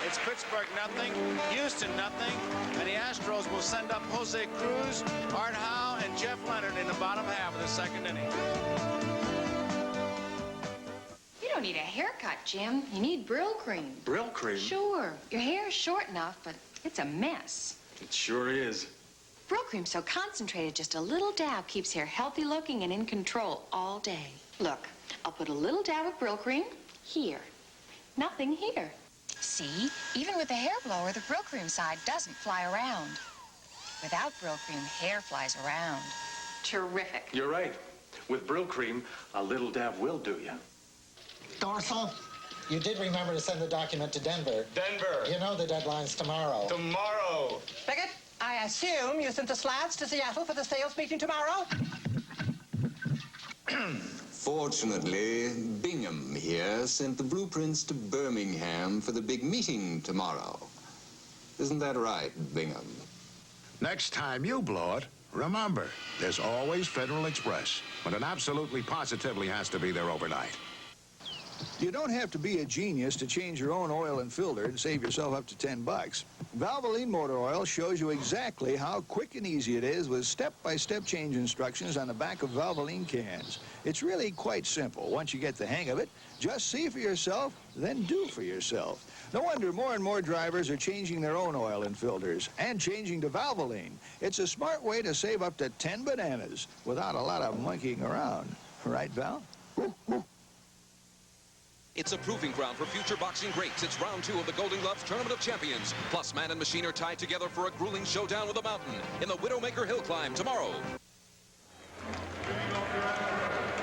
It's Pittsburgh nothing, Houston nothing, and the Astros will send up Jose Cruz, Art Howe, and Jeff Leonard in the bottom half of the second inning. You don't need a haircut, Jim. You need Brill Cream. Brill Cream? Sure. Your hair is short enough, but it's a mess. It sure is. Brill Cream's so concentrated, just a little dab keeps hair healthy looking and in control all day. Look, I'll put a little dab of Brill Cream here. Nothing here. See? Even with the hair blower, the Brill Cream side doesn't fly around. Without Brill Cream, hair flies around. Terrific. You're right. With Brill Cream, a little dab will do you. Dorsal, you did remember to send the document to Denver. Denver. You know the deadline's tomorrow. Tomorrow. Bigot, I assume you sent the slides to Seattle for the sales meeting tomorrow? Fortunately, Bingham here sent the blueprints to Birmingham for the big meeting tomorrow. Isn't that right, Bingham? Next time you blow it, remember, there's always Federal Express, but it absolutely positively has to be there overnight. You don't have to be a genius to change your own oil and filter and save yourself up to $10. Valvoline Motor Oil shows you exactly how quick and easy it is with step-by-step change instructions on the back of Valvoline cans. It's really quite simple. Once you get the hang of it, just see for yourself, then do for yourself. No wonder more and more drivers are changing their own oil and filters and changing to Valvoline. It's a smart way to save up to 10 bananas without a lot of monkeying around. Right, Val? It's a proving ground for future boxing greats. It's round 2 of the Golden Gloves Tournament of Champions. Plus, man and machine are tied together for a grueling showdown with a mountain in the Widowmaker Hill Climb tomorrow.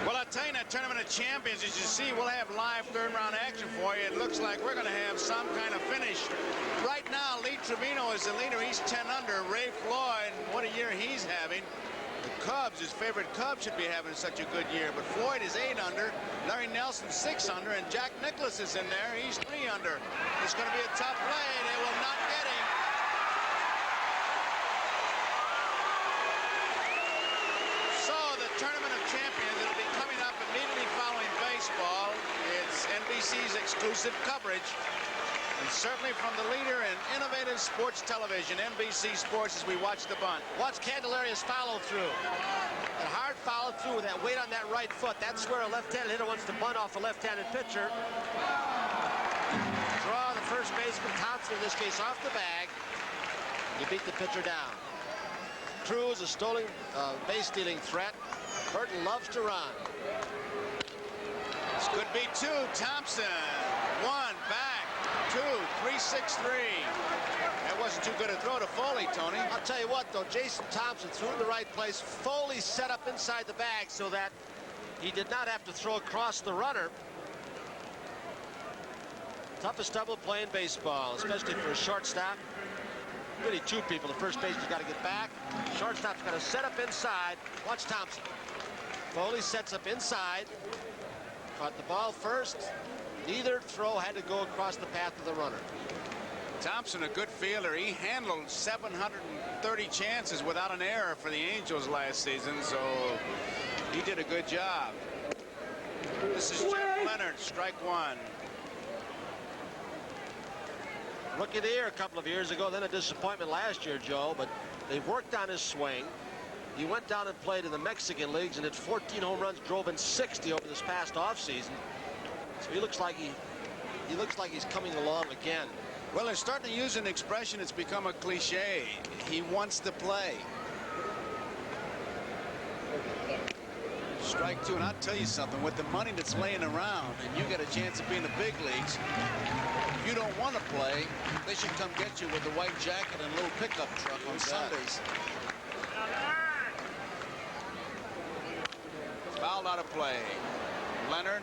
Well, I'll tell you, that Tournament of Champions, as you see, we'll have live third-round action for you. It looks like we're going to have some kind of finish. Right now, Lee Trevino is the leader. He's 10 under. Ray Floyd, what a year he's having. The Cubs, his favorite Cubs, should be having such a good year. But Floyd is 8 under. Larry Nelson 6 under. And Jack Nicklaus is in there. He's 3 under. It's going to be a tough play. They will not get him. So the Tournament of Champions, it'll be coming up immediately following baseball. It's NBC's exclusive coverage. And certainly from the leader in innovative sports television, NBC Sports, as we watch the bunt. Watch Candelaria's follow-through. A hard follow-through with that weight on that right foot. That's where a left-handed hitter wants to bunt off a left-handed pitcher. Draw the first baseman, Thompson in this case, off the bag. You beat the pitcher down. Cruz, a stolen base-stealing threat. Burton loves to run. This could be 2. Thompson, 1, back. 2, 3-6-3. That wasn't too good a throw to Foley, Tony. I'll tell you what, though, Jason Thompson threw in the right place. Foley set up inside the bag so that he did not have to throw across the runner. Toughest double play in baseball, especially for a shortstop. Really 2 people. The first baseman's got to get back. Shortstop's got to set up inside. Watch Thompson. Foley sets up inside. Caught the ball first. Neither throw had to go across the path of the runner. Thompson, a good fielder. He handled 730 chances without an error for the Angels last season, so he did a good job. This is Jeff Leonard, strike 1. Rookie of the year a couple of years ago, then a disappointment last year, Joe, but they've worked on his swing. He went down and played in the Mexican leagues and hit 14 home runs, drove in 60 over this past offseason. So he looks like he's coming along again. Well, they're starting to use an expression that's become a cliche. He wants to play. Strike 2, and I'll tell you something, with the money that's laying around and you get a chance to be in the big leagues, if you don't want to play, they should come get you with the white jacket and a little pickup truck on Sundays. Fouled out of play. Leonard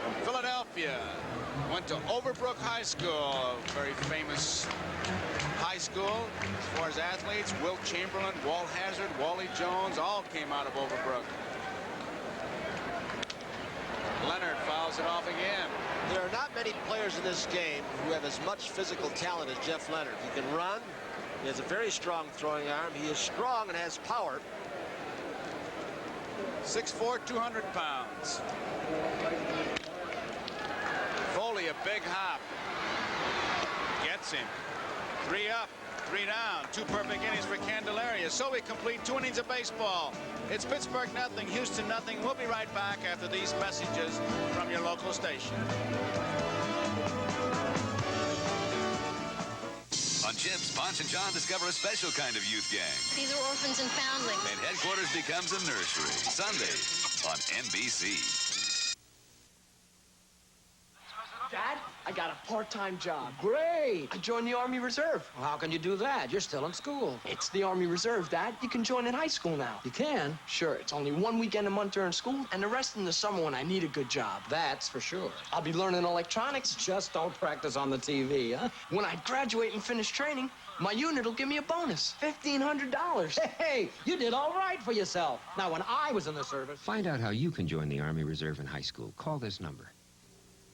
from Philadelphia went to Overbrook High School, a very famous high school as far as athletes. Wilt Chamberlain, Walt Hazard, Wally Jones all came out of Overbrook. Leonard fouls it off again. There are not many players in this game who have as much physical talent as Jeff Leonard. He can run. He has a very strong throwing arm. He is strong and has power. 6'4", 200 pounds. Foley, a big hop. Gets him. 3 up, 3 down. 2 perfect innings for Candelaria. So we complete 2 innings of baseball. It's Pittsburgh nothing, Houston nothing. We'll be right back after these messages from your local station. On Chips, Ponch and John discover a special kind of youth gang. These are orphans and foundlings. And headquarters becomes a nursery. Sundays on NBC. Dad, I got a part-time job. Great. I joined the Army Reserve. Well, how can you do that? You're still in school. It's the Army Reserve, Dad. You can join in high school now. You can? Sure. It's only 1 weekend a month during school, and the rest in the summer when I need a good job. That's for sure. I'll be learning electronics. Just don't practice on the TV, huh? When I graduate and finish training, my unit will give me a bonus, $1,500. Hey, you did all right for yourself. Now, when I was in the service... Find out how you can join the Army Reserve in high school. Call this number.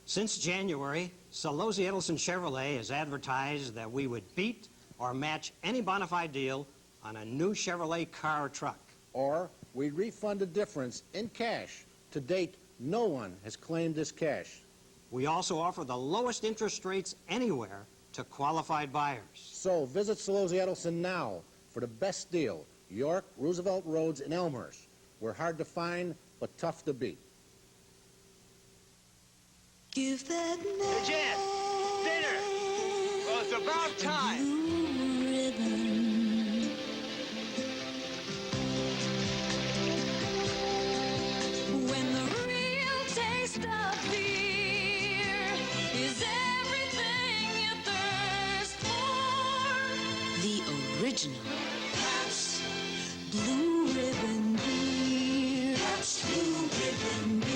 Since January, Salosi Edelson Chevrolet has advertised that we would beat or match any bona fide deal on a new Chevrolet car or truck. Or we'd refund the difference in cash. To date, No one has claimed this cash. We also offer the lowest interest rates anywhere to qualified buyers. So visit Solozzi Edelson now for the best deal. York, Roosevelt Roads, and Elmhurst. We're hard to find, but tough to beat. Give that man Jen, dinner! Well, it's about time! blue ribbon. When the real taste of beer is everything you thirst for, the original Pabst Blue Ribbon Beer. Pabst Blue Ribbon Beer.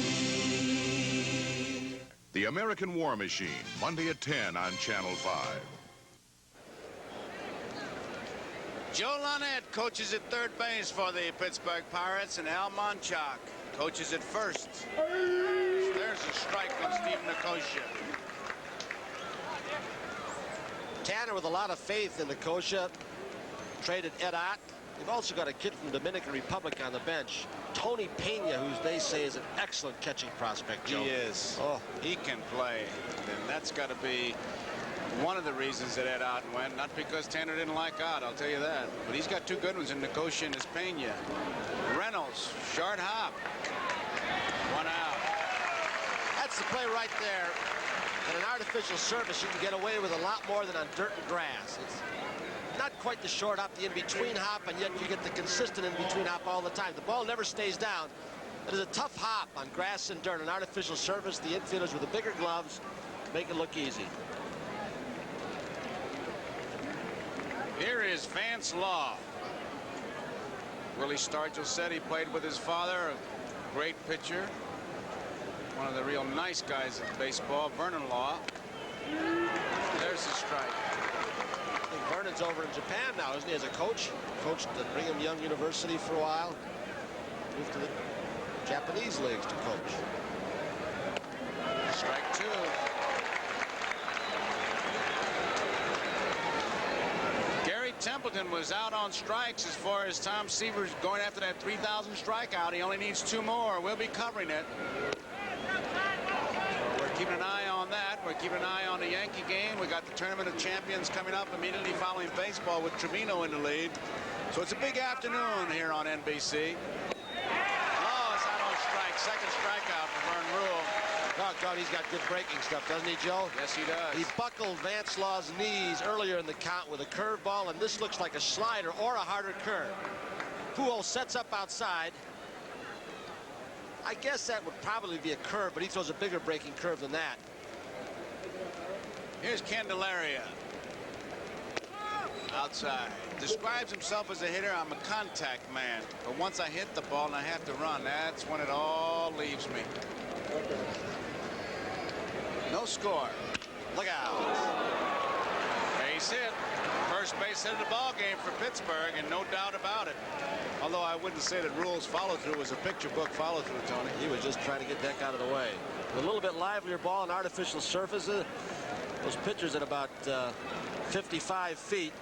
The American War Machine, Monday at 10 on Channel 5. Joe Lonette coaches at third base for the Pittsburgh Pirates, and Al Monchak coaches at first. There's a strike on Steve Nicosia. Tanner with a lot of faith in Nicosia. Traded Ed Ott. They've also got a kid from Dominican Republic on the bench, Tony Pena, who they say is an excellent catching prospect, Joe. He is. Oh, he can play. And that's got to be one of the reasons that Ed Ott went. Not because Tanner didn't like Ott, I'll tell you that. But he's got two good ones in Nicosia and Pena. Reynolds, short hop. One out. that's the play right there. At an artificial surface, you can get away with a lot more than on dirt and grass. It's not quite the short hop, the in-between hop, and yet you get the consistent in-between hop all the time. The ball never stays down. It is a tough hop on grass and dirt. An artificial surface, the infielders with the bigger gloves make it look easy. Here is Vance Law. Willie Stargell said he played with his father, a great pitcher. One of the real nice guys at baseball, Vernon Law. There's the strike. I think Vernon's over in Japan now, isn't he, as a coach? Coached at Brigham Young University for a while. Moved to the Japanese leagues to coach. Strike two. Gary Templeton was out on strikes as far as Tom Seaver's going after that 3,000 strikeout. He only needs 2 more. We'll be covering it. We're keeping an eye on that. We're keeping an eye on the Yankee game. We got the Tournament of Champions coming up immediately following baseball with Trevino in the lead. So it's a big afternoon here on NBC. Law is out on strike. Second strikeout for Vern Rule. Doggone, he's got good breaking stuff, doesn't he, Joe? Yes, he does. He buckled Vance Law's knees earlier in the count with a curveball, and this looks like a slider or a harder curve. Pujols sets up outside. I guess that would probably be a curve, but he throws a bigger breaking curve than that. Here's Candelaria. Outside. Describes himself as a hitter. I'm a contact man. But once I hit the ball and I have to run, that's when it all leaves me. No score. Look out. Base hit. First base hit of the ball game for Pittsburgh, and no doubt about it. Although I wouldn't say that Rule's follow-through was a picture book follow-through, Tony. He was just trying to get Deck out of the way. A little bit livelier ball on artificial surfaces. Those pitchers at about 55 feet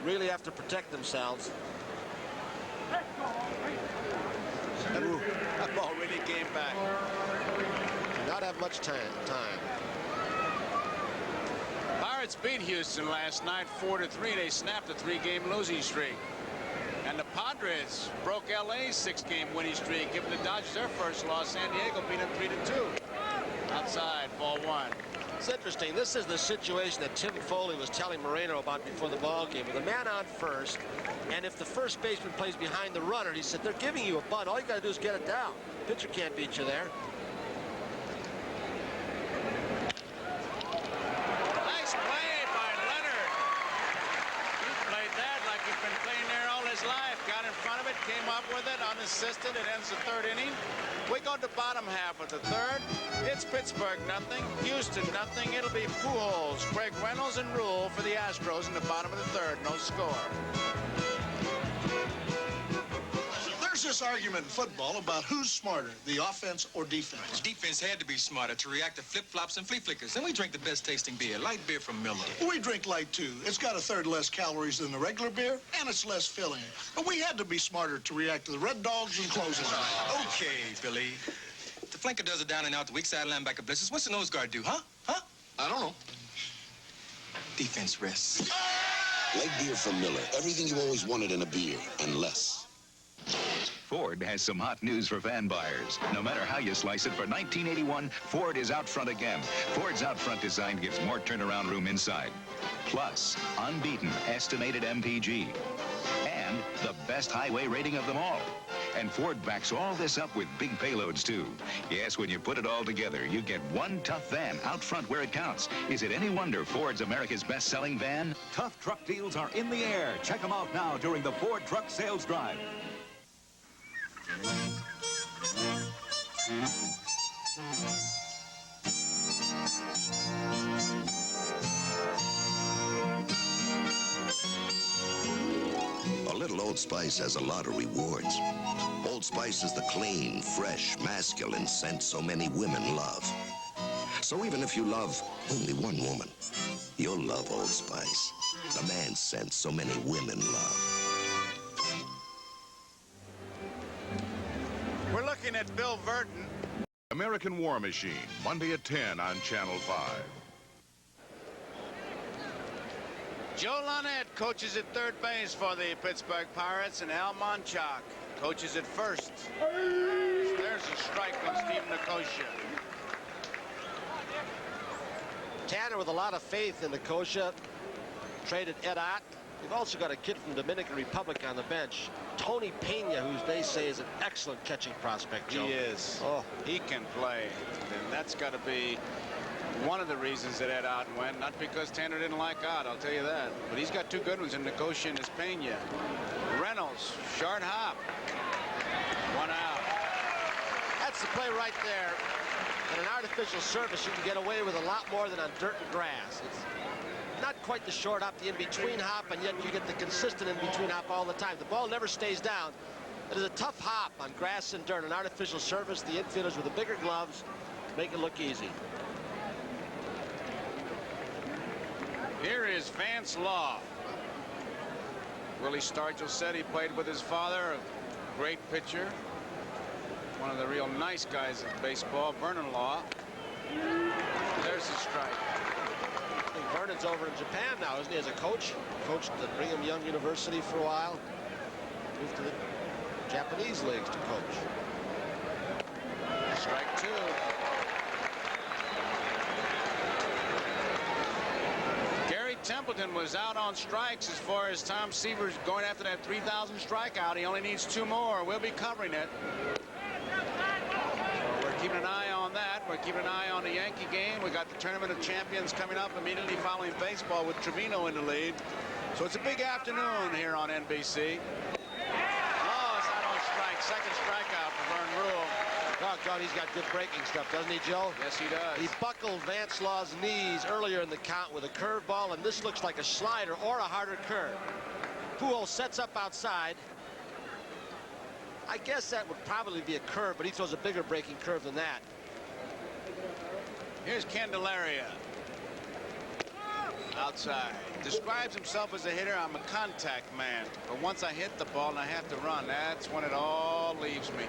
really have to protect themselves. Ooh, that ball really came back. Do not have much time. Pirates beat Houston last night 4-3. They snapped a 3-game losing streak. And the Padres broke LA's 6-game winning streak, giving the Dodgers their first loss. San Diego beat them 3-2. Outside, ball 1. It's interesting. This is the situation that Tim Foley was telling Moreno about before the ball game. With a man on first, and if the first baseman plays behind the runner, he said, they're giving you a bunt. All you got to do is get it down. Pitcher can't beat you there. Nice play by Leonard. He played that like he'd been playing there all his life. Got in front of it, came up with it, unassisted. It ends the 3rd inning. We go to bottom half of the 3rd. It's Pittsburgh nothing, Houston nothing. It'll be Pujols, Craig Reynolds, and Rule for the Astros in the bottom of the 3rd. No score. There's this argument in football about who's smarter, the offense or defense. Defense had to be smarter to react to flip-flops and flea flickers. And we drink the best tasting beer, light beer from Miller. We drink light too. It's got 1/3 less calories than the regular beer, and it's less filling. But we had to be smarter to react to the Red Dogs and closes. Okay, Billy. the flanker does it down and out, the weak side linebacker blitzes, what's the nose guard do, huh? Huh? I don't know. Defense rests. Light beer from Miller. Everything you always wanted in a beer, and less. Ford has some hot news for fan buyers. No matter how you slice it, for 1981, Ford is out front again. Ford's out front design gives more turnaround room inside. Plus, unbeaten estimated MPG. And the best highway rating of them all. And Ford backs all this up with big payloads, too. Yes, when you put it all together, you get one tough van out front where it counts. Is it any wonder Ford's America's best-selling van? Tough truck deals are in the air. Check them out now during the Ford Truck Sales Drive. A little Old Spice has a lot of rewards. Old Spice is the clean, fresh, masculine scent so many women love. So even if you love only one woman, you'll love Old Spice, the man scent so many women love. We're looking at Bill Burton. American War Machine, Monday at 10 on Channel 5. Joe Lonette coaches at third base for the Pittsburgh Pirates, and Al Monchak coaches at first. There's a strike on Steve Nicosia. Tanner with a lot of faith in Nicosia. Traded Ed Ott. We've also got a kid from Dominican Republic on the bench, Tony Pena, who they say is an excellent catching prospect, Joe. He is. Oh, he can play. And that's got to be one of the reasons that Ed Ott went. Not because Tanner didn't like Ott, I'll tell you that. But he's got two good ones in Nicosia and Pena. Reynolds, short hop. One out. That's the play right there. In an artificial surface, you can get away with a lot more than on dirt and grass. It's not quite the short hop, the in-between hop, and yet you get the consistent in-between hop all the time. The ball never stays down. It is a tough hop on grass and dirt. An artificial surface, the infielders with the bigger gloves make it look easy. Here is Vance Law. Willie Stargell said he played with his father, a great pitcher. One of the real nice guys in baseball, Vernon Law. There's the strike. I think Vernon's over in Japan now, isn't he, as a coach? Coached at Brigham Young University for a while. Moved to the Japanese leagues to coach. Strike two. Gary Templeton was out on strikes as far as Tom Seaver's going after that 3,000 strikeout. He only needs two more. We'll be covering it. So we're keeping an eye on that. We're keeping an eye on the Yankee game. We got the Tournament of Champions coming up immediately following baseball with Trevino in the lead. So it's a big afternoon here on NBC. Law is out on strike. Second strikeout for Vern Rule. Doggone, he's got good breaking stuff, doesn't he, Joe? Yes, he does. He buckled Vance Law's knees earlier in the count with a curveball, and this looks like a slider or a harder curve. Pujols sets up outside. I guess that would probably be a curve, but he throws a bigger breaking curve than that. Here's Candelaria. Outside. Describes himself as a hitter. I'm a contact man. But once I hit the ball and I have to run, that's when it all leaves me.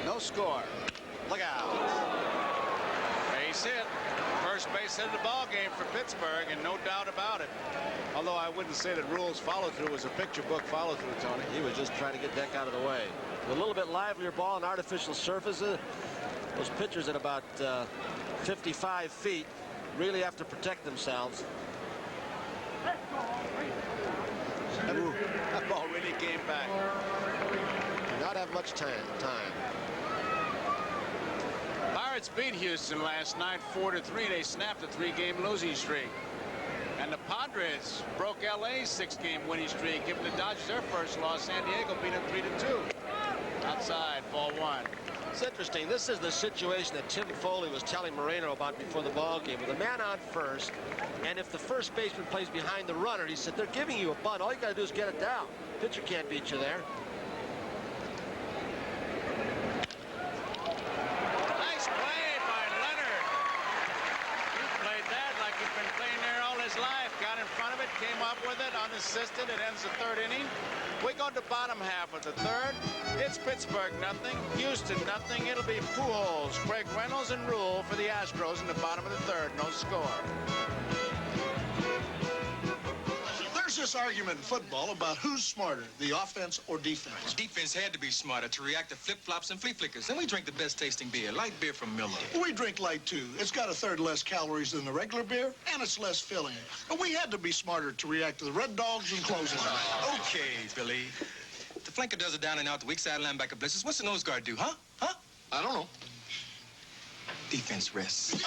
No score. Look out. Base hit. First base hit of the ball game for Pittsburgh, and no doubt about it. Although I wouldn't say that Rule's follow-through was a picture book follow-through, Tony. He was just trying to get Deck out of the way. With a little bit livelier ball and artificial surfaces, those pitchers at about 55 feet really have to protect themselves. That ball really came back. Do not have much time. Pirates beat Houston last night 4-3. They snapped a 3-game losing streak. And the Padres broke LA's 6-game winning streak, giving the Dodgers their first loss. San Diego beat them 3-2. Outside, ball one. It's interesting. This is the situation that Tim Foley was telling Moreno about before the ball game. With a man on first, and if the first baseman plays behind the runner, he said, they're giving you a bunt. All you got to do is get it down. Pitcher can't beat you there. Nice play by Leonard. He played that like he's been playing there all his life. Got in front of it, came up with it, unassisted. It ends the third inning. We go to bottom half of the third. It's Pittsburgh nothing, Houston nothing. It'll be Pujols, Craig Reynolds, and Rule for the Astros in the bottom of the third. No score. There's this argument in football about who's smarter, the offense or defense. Defense had to be smarter to react to flip-flops and flea-flickers. Then we drink the best tasting beer, light beer from Miller. We drink light, too. It's got a third less calories than the regular beer, and it's less filling. But we had to be smarter to react to the Red Dogs and closing time. Okay, Billy. The flanker does it down and out. The weak side linebacker blitzes. What's the nose guard do, huh? Huh? I don't know. Defense rests.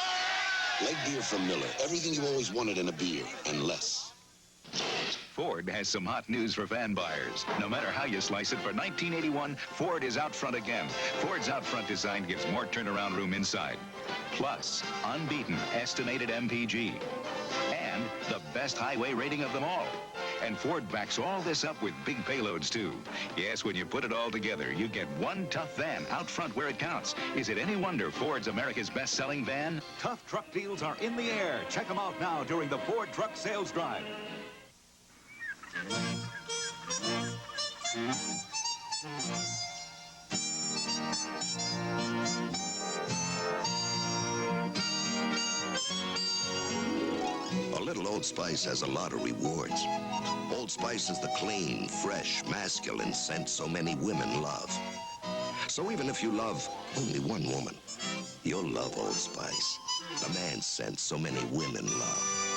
Light beer from Miller. Everything you always wanted in a beer, and less. Ford has some hot news for fan buyers. No matter how you slice it, for 1981, Ford is out front again. Ford's out front design gives more turnaround room inside. Plus, unbeaten estimated MPG. And the best highway rating of them all. And Ford backs all this up with big payloads, too. Yes, when you put it all together, you get one tough van out front where it counts. Is it any wonder Ford's America's best-selling van? Tough truck deals are in the air. Check them out now during the Ford Truck Sales Drive. A little Old Spice has a lot of rewards. Old Spice is the clean, fresh, masculine scent so many women love. So even if you love only one woman, you'll love Old Spice, the man scent so many women love.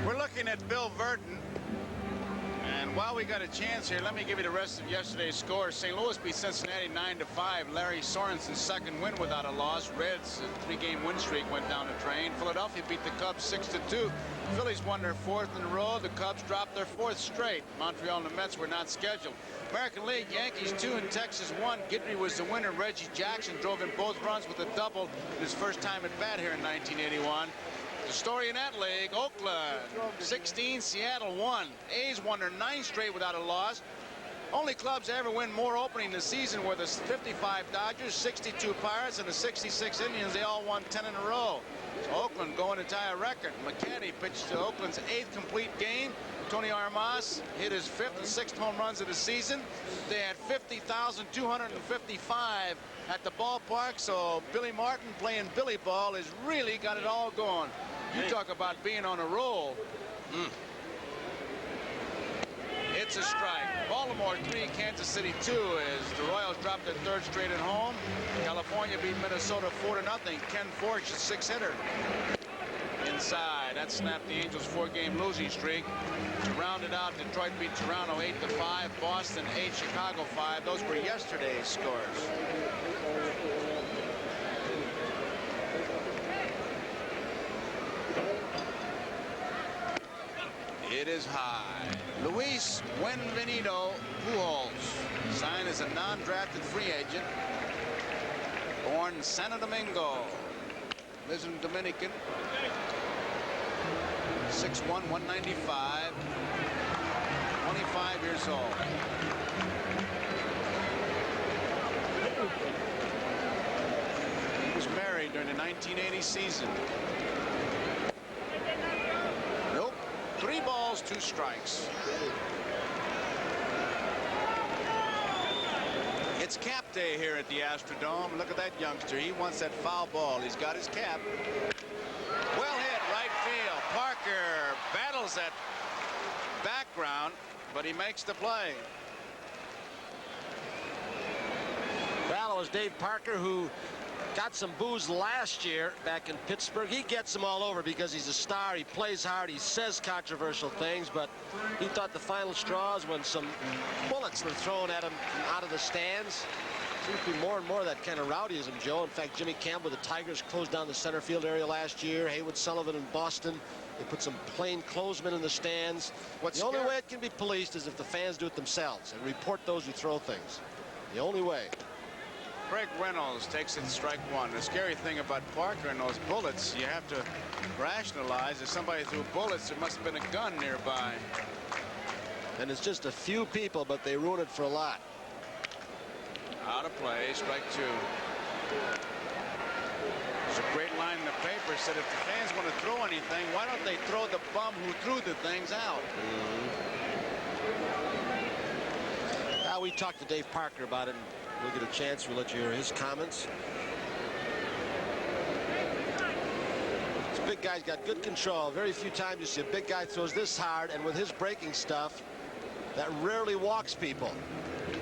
We're looking at Bill Verdon. And while we got a chance here, let me give you the rest of yesterday's scores. St. Louis beat Cincinnati 9-5. Larry Sorensen's second win without a loss. Reds' three-game win streak went down the drain. Philadelphia beat the Cubs 6-2. Phillies won their fourth in a row. The Cubs dropped their fourth straight. Montreal and the Mets were not scheduled. American League, Yankees 2 and Texas 1. Guidry was the winner. Reggie Jackson drove in both runs with a double in his first time at bat here in 1981. The story in that league, Oakland 16, Seattle 1. A's won their 9th straight without a loss. Only clubs to ever win more opening this season were the 55 Dodgers, 62 Pirates, and the 66 Indians. They all won 10 in a row. So Oakland going to tie a record. McCarty pitched to Oakland's 8th complete game. Tony Armas hit his 5th and 6th home runs of the season. They had 50,255 at the ballpark, so Billy Martin playing Billy ball has really got it all going. You talk about being on a roll. It's a strike. Baltimore 3, Kansas City 2 as the Royals dropped their 3rd straight at home. California beat Minnesota 4-0. Ken Forsch, a 6-hitter. Inside. That snapped the Angels' 4-game losing streak. To round it out, Detroit beat Toronto 8-5. Boston 8, Chicago 5. Those were yesterday's scores. It is high. Luis Buenvenido Pujols, signed as a non-drafted free agent. Born Santo Domingo. Lives in Dominican. 6'1", 195. 25 years old. He was married during the 1980 season. Nope. 3 balls, 2 strikes. It's cap day here at the Astrodome. Look at that youngster. He wants that foul ball. He's got his cap. Well hit, right field. Parker battles that background, but he makes the play. Well, it was Dave Parker who got some boos last year back in Pittsburgh. He gets them all over because he's a star. He plays hard. He says controversial things, but he thought the final straws when some bullets were thrown at him out of the stands. Seems to be more and more of that kind of rowdyism, Joe. In fact, Jimmy Campbell, the Tigers, closed down the center field area last year. Haywood Sullivan in Boston. They put some plainclothesmen in the stands. The only way it can be policed is if the fans do it themselves and report those who throw things. The only way. Craig Reynolds takes it strike 1. The scary thing about Parker and those bullets, you have to rationalize. If somebody threw bullets, there must have been a gun nearby. And it's just a few people, but they ruin it for a lot. Out of play, strike 2. There's a great line in the paper said if the fans want to throw anything, why don't they throw the bum who threw the things out? We talked to Dave Parker about it, and we'll get a chance. We'll let you hear his comments. This big guy's got good control. Very few times you see a big guy throws this hard, and with his breaking stuff, that rarely walks people.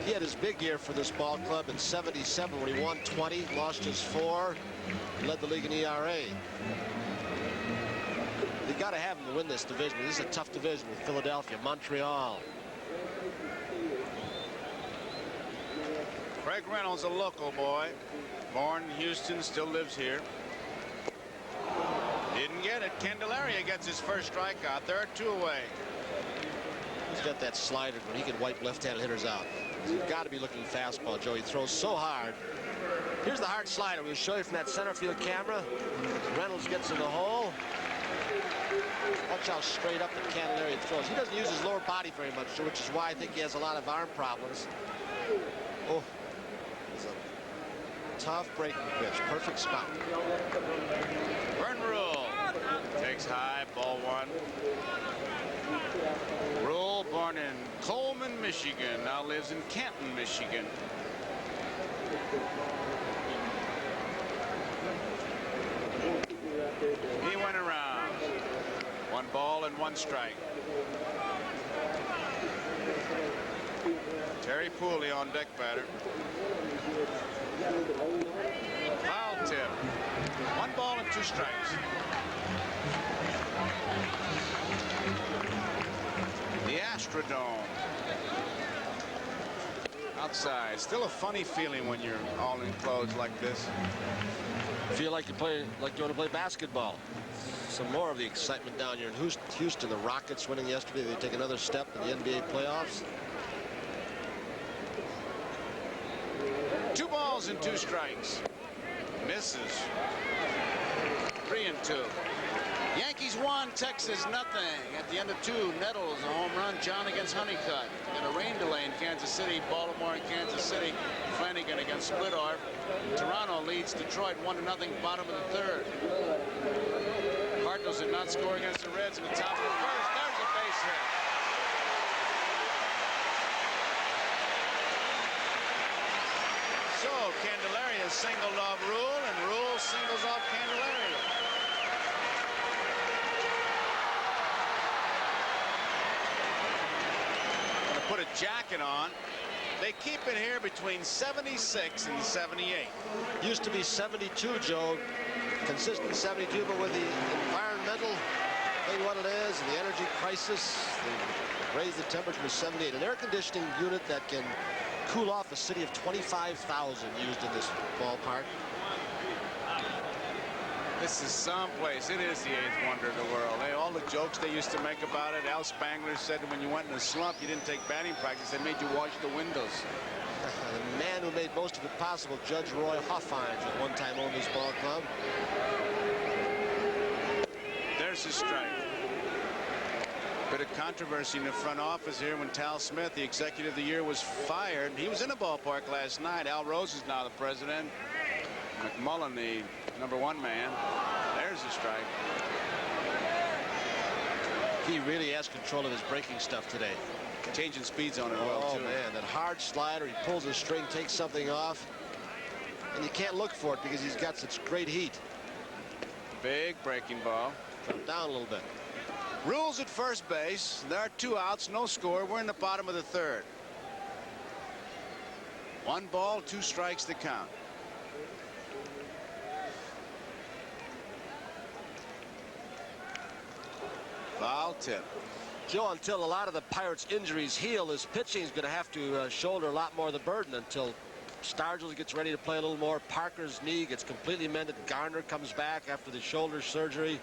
He had his big year for this ball club in '77 when he won 20, lost his 4, and led the league in ERA. You got to have him to win this division. This is a tough division with Philadelphia, Montreal. Craig Reynolds, a local boy, born in Houston, still lives here. Didn't get it. Candelaria gets his first strikeout. There are 2 away. He's got that slider when he can wipe left-handed hitters out. He's got to be looking fastball, Joe. He throws so hard. Here's the hard slider. We'll show you from that center field camera. Reynolds gets in the hole. Watch how straight up the Candelaria throws. He doesn't use his lower body very much, which is why I think he has a lot of arm problems. Oh, it's a tough breaking pitch. Perfect spot. Vern Rule takes high, ball 1. Rule, born in Coleman, Michigan, now lives in Canton, Michigan. He went around. 1 ball and 1 strike. Terry Pooley on deck batter. Foul tip. 1 ball and 2 strikes. The Astrodome. Outside. Still a funny feeling when you're all enclosed like this. Feel like you want to play basketball. Some more of the excitement down here in Houston. The Rockets winning yesterday. They take another step in the NBA playoffs. 2 balls and 2 strikes. Misses. 3-2. Yankees 1, Texas nothing. At the end of 2, Nettles a home run. John against Honeycutt. And a rain delay in Kansas City. Baltimore and Kansas City. Flanagan against Splittorf. Toronto leads Detroit 1-0. Bottom of the 3rd. Cardinals did not score against the Reds in the top of the 1st. There's a base hit. So Candelaria singled off Rule, and Rule singles off Candelaria. Gonna put a jacket on. They keep it here between 76 and 78. Used to be 72, Joe. Consistent 72, but with the environmental thing, what it is, and the energy crisis, they raised the temperature to 78. An air conditioning unit that can cool off a city of 25,000 used in this ballpark. This is someplace. It is the 8th wonder of the world. All the jokes they used to make about it. Al Spangler said that when you went in a slump, you didn't take batting practice. They made you wash the windows. The man who made most of it possible, Judge Roy Hoffines, at one time owned this ball club. There's his strike. Bit of controversy in the front office here when Tal Smith, the executive of the year, was fired. He was in the ballpark last night. Al Rose is now the president. McMullen, the #1 man. There's the strike. He really has control of his breaking stuff today. Changing speeds on it well, too. Oh, man, that hard slider. He pulls the string, takes something off, and you can't look for it because he's got such great heat. Big breaking ball. Come down a little bit. Rules at first base. There are 2 outs, no score. We're in the bottom of the 3rd. 1 ball, 2 strikes to count. Foul tip. Joe, until a lot of the Pirates' injuries heal, his pitching is going to have to shoulder a lot more of the burden until Stargell gets ready to play a little more. Parker's knee gets completely mended. Garner comes back after the shoulder surgery.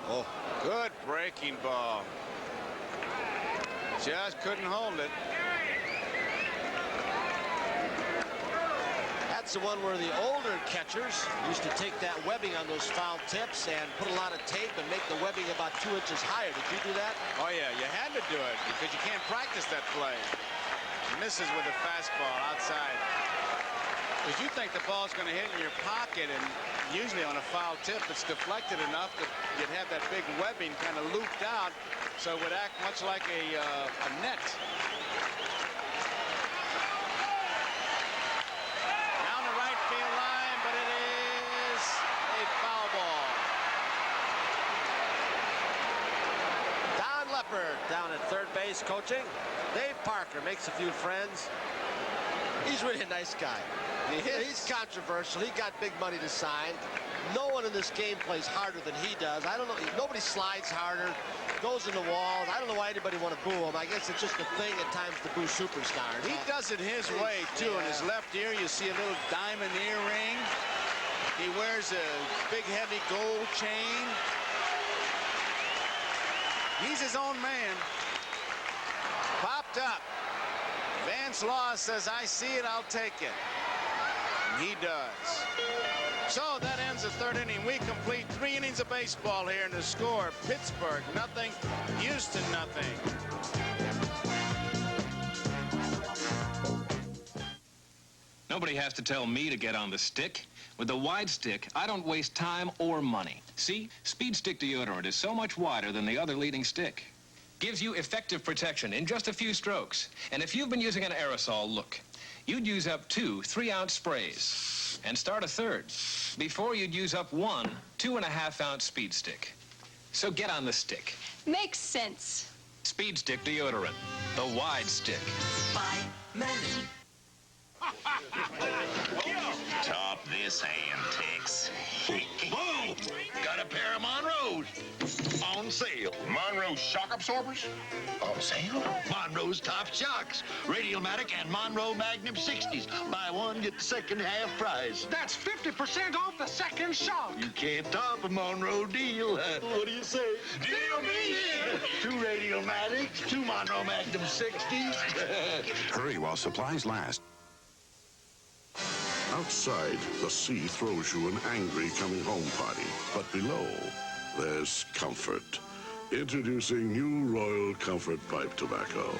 Oh, good breaking ball. Just couldn't hold it. That's the one where the older catchers used to take that webbing on those foul tips and put a lot of tape and make the webbing about 2 inches higher. Did you do that? Oh, yeah, you had to do it because you can't practice that play. Misses with a fastball outside. Because you think the ball's going to hit in your pocket, and usually on a foul tip, it's deflected enough that you'd have that big webbing kind of looped out, so it would act much like a net. Down the right field line, but it is a foul ball. Don Leopard down at third base coaching. Dave Parker makes a few friends. He's really a nice guy. He's controversial. He got big money to sign. No one in this game plays harder than he does. I don't know. Nobody slides harder, goes in the walls. I don't know why anybody want to boo him. I guess it's just a thing at times to boo superstars. He does it his way, too. In his left ear, you see a little diamond earring. He wears a big, heavy gold chain. He's his own man. Popped up. Vance Law says, I see it, I'll take it. And he does. So that ends the third inning. We complete 3 innings of baseball here, and the score, Pittsburgh nothing, Houston nothing. Nobody has to tell me to get on the stick. With the wide stick, I don't waste time or money. See, Speed Stick deodorant is so much wider than the other leading stick. Gives you effective protection in just a few strokes. And if you've been using an aerosol, look, you'd use up 2 3-ounce sprays and start a third before you'd use up 1 2.5-ounce Speed Stick. So get on the stick. Makes sense. Speed Stick deodorant, the wide stick. By men. Top this antics. Boom! Got a pair of Monroes on sale. Monroe shock absorbers on sale. Monroe's top shocks, Radiomatic and Monroe Magnum 60s. Buy one, get the second half price. That's 50% off the second shock. You can't top a Monroe deal. What do you say? Deal me in. 2 Radiomatics, 2 Monroe Magnum 60s. Hurry while supplies last. Outside, the sea throws you an angry coming home party. But below, there's comfort. Introducing new Royal Comfort Pipe Tobacco.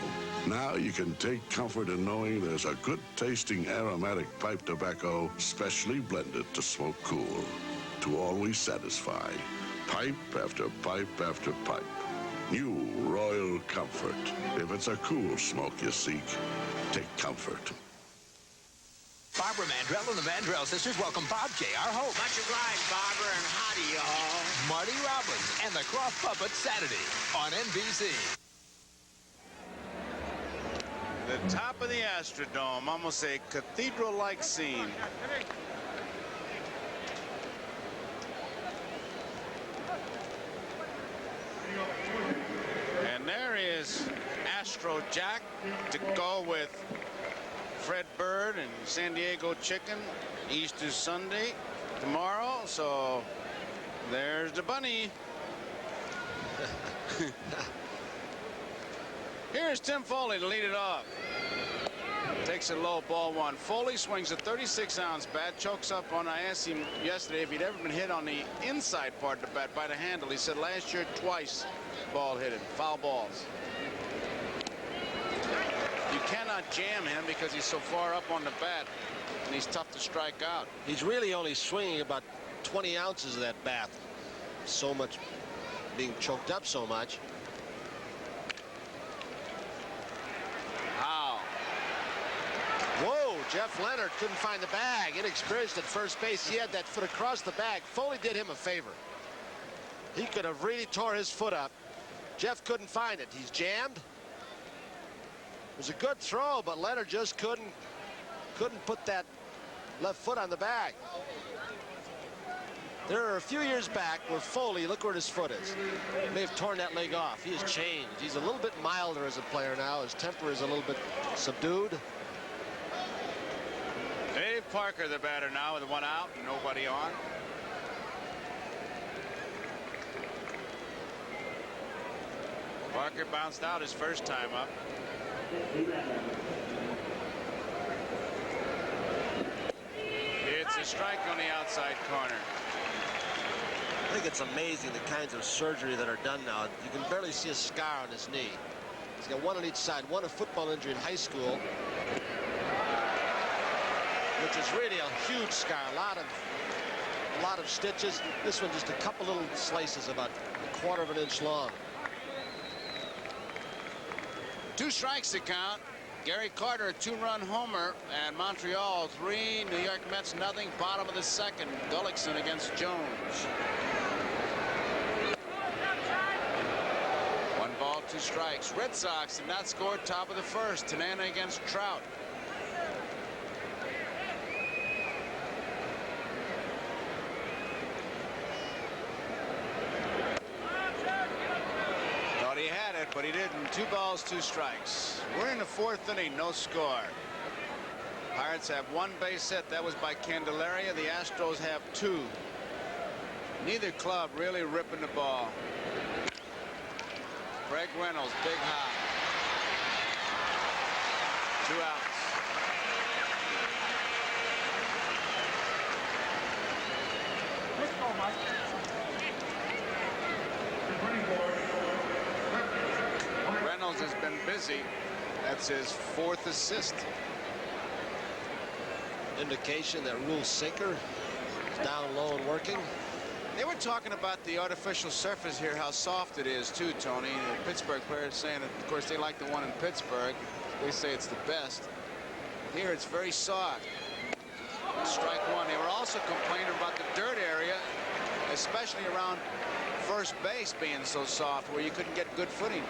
Now you can take comfort in knowing there's a good-tasting aromatic pipe tobacco specially blended to smoke cool, to always satisfy. Pipe after pipe after pipe. New Royal Comfort. If it's a cool smoke you seek, take comfort. Barbara Mandrell and the Mandrell sisters welcome Bob J.R. Hope. Much obliged, Barbara, and howdy, y'all. Marty Robbins and the Croft Puppets Saturday on NBC. The top of the Astrodome, almost a cathedral-like scene. And there is Astro Jack to go with Fred Bird and San Diego Chicken. Easter Sunday tomorrow, so there's the bunny. Here's Tim Foley to lead it off. Takes a low, ball 1. Foley swings a 36-ounce bat, chokes up on. I asked him yesterday if he'd ever been hit on the inside part of the bat by the handle. He said last year twice ball hit him. Foul balls. You cannot jam him because he's so far up on the bat, and he's tough to strike out. He's really only swinging about 20 ounces of that bat. So much being choked up so much. How? Whoa, Jeff Leonard couldn't find the bag. Inexperienced at first base. He had that foot across the bag. Foley did him a favor. He could have really tore his foot up. Jeff couldn't find it. He's jammed. It was a good throw, but Leonard just couldn't put that left foot on the bag. There are a few years back where Foley, look where his foot is. He may have torn that leg off. He has changed. He's a little bit milder as a player now. His temper is a little bit subdued. Dave Parker, the batter now, with 1 out and nobody on. Parker bounced out his first time up. It's a strike on the outside corner. I think it's amazing the kinds of surgery that are done now. You can barely see a scar on his knee. He's got one on each side. One a football injury in high school. which is really a huge scar. A lot of stitches. This one just a couple little slices about a quarter of an inch long. 2 strikes to count. Gary Carter, a 2-run homer, and Montreal 3, New York Mets nothing. Bottom of the second. Gullickson against Jones. 1 ball, 2 strikes. Red Sox did not score. Top of the first. Tanana against Trout. Thought he had it, but he didn't. 2 balls, 2 strikes. We're in the 4th inning, no score. Pirates have 1 base hit. That was by Candelaria. The Astros have 2. Neither club really ripping the ball. Greg Reynolds, big hop. 2 outs. Reynolds has been busy. That's his 4th assist. Indication that Rule's sinker is down low and working. They were talking about the artificial surface here, how soft it is too, Tony. The Pittsburgh players saying that, of course, they like the one in Pittsburgh. They say it's the best. Here it's very soft. Strike 1. They were also complaining about the dirt area, especially around first base being so soft where you couldn't get good footing.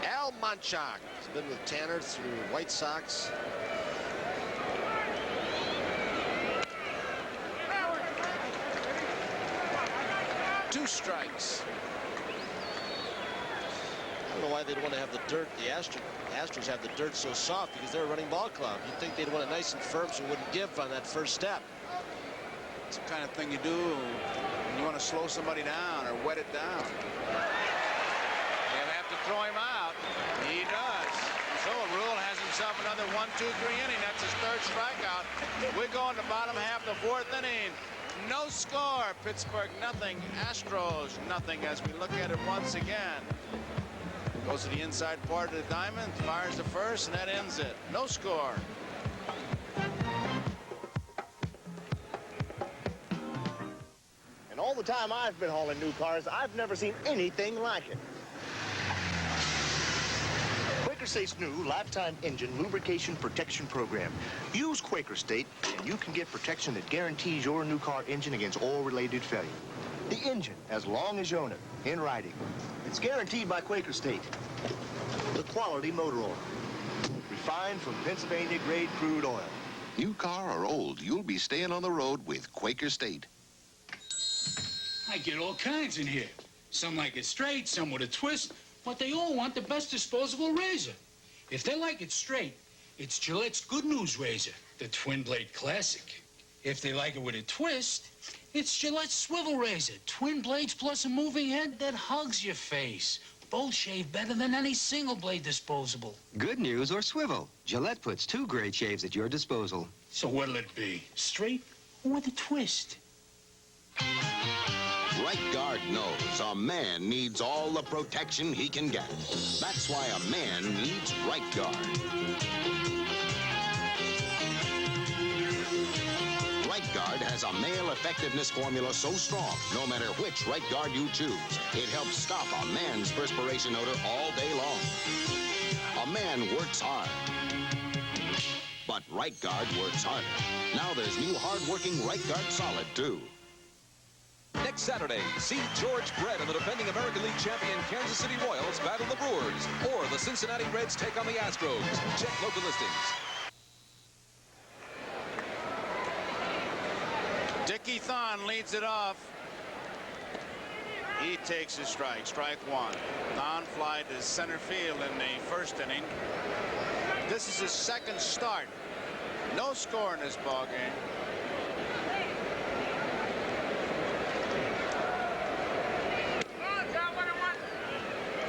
Al Monchak has been with Tanner through White Sox. Two strikes. I don't know why they'd want to have the dirt. The Astros have the dirt so soft because they're a running ball club. You'd think they'd want it nice and firm so it wouldn't give on that first step. It's the kind of thing you do when you want to slow somebody down or wet it down. They'll have to throw him out. He does. So Rule has himself another 1-2-3 inning. That's his 3rd strikeout. We go in the bottom half of the 4th inning. No score. Pittsburgh nothing. Astros nothing as we look at it once again. Goes to the inside part of the diamond, fires the first, and that ends it. No score. And all the time I've been hauling new cars, I've never seen anything like it. Quaker State's new lifetime engine lubrication protection program. Use Quaker State, and you can get protection that guarantees your new car engine against oil-related failure. The engine, as long as you own it, in writing. It's guaranteed by Quaker State. The quality motor oil. Refined from Pennsylvania-grade crude oil. New car or old, you'll be staying on the road with Quaker State. I get all kinds in here. Some like it straight, some with a twist, but they all want the best disposable razor. If they like it straight, it's Gillette's Good News razor, the Twin Blade Classic. If they like it with a twist, it's Gillette's Swivel Razor, twin blades plus a moving head that hugs your face. Both shave better than any single blade disposable. Good news or swivel. Gillette puts 2 great shaves at your disposal. So what'll it be? Straight or with a twist? Right Guard knows a man needs all the protection he can get. That's why a man needs Right Guard. Right Guard has a male effectiveness formula so strong, no matter which Right Guard you choose, it helps stop a man's perspiration odor all day long. A man works hard, but Right Guard works harder. Now there's new hard-working Right Guard Solid, too. Next Saturday, see George Brett and the defending American League champion Kansas City Royals battle the Brewers, or the Cincinnati Reds take on the Astros. Check local listings. Dickie Thon leads it off. He takes his strike. Strike 1. Thon fly to center field in the 1st inning. This is his 2nd start. No score in this ball game.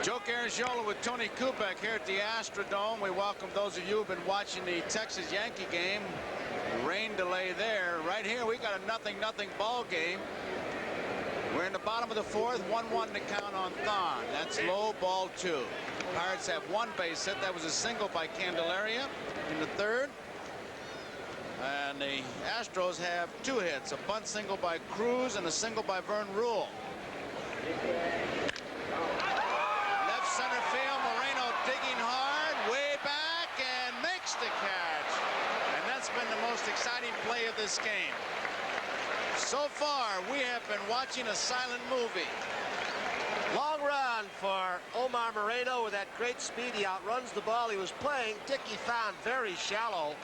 Joe Garagiola with Tony Kubek here at the Astrodome. We welcome those of you who have been watching the Texas Yankee game. Rain delay there. Right here, we got a 0-0 ball game. We're in the bottom of the fourth, 1-1 to count on Thon. That's low, ball 2. Pirates have one base hit. That was a single by Candelaria in the third. And the Astros have 2 hits, a bunt single by Cruz and a single by Vern Rule. Left center field, Moreno digging hard, way back, and makes the catch. And that's been the most exciting play of this game. So far, we have been watching a silent movie. Long run for Omar Moreno with that great speed. He outruns the ball he was playing. Dickey found very shallow.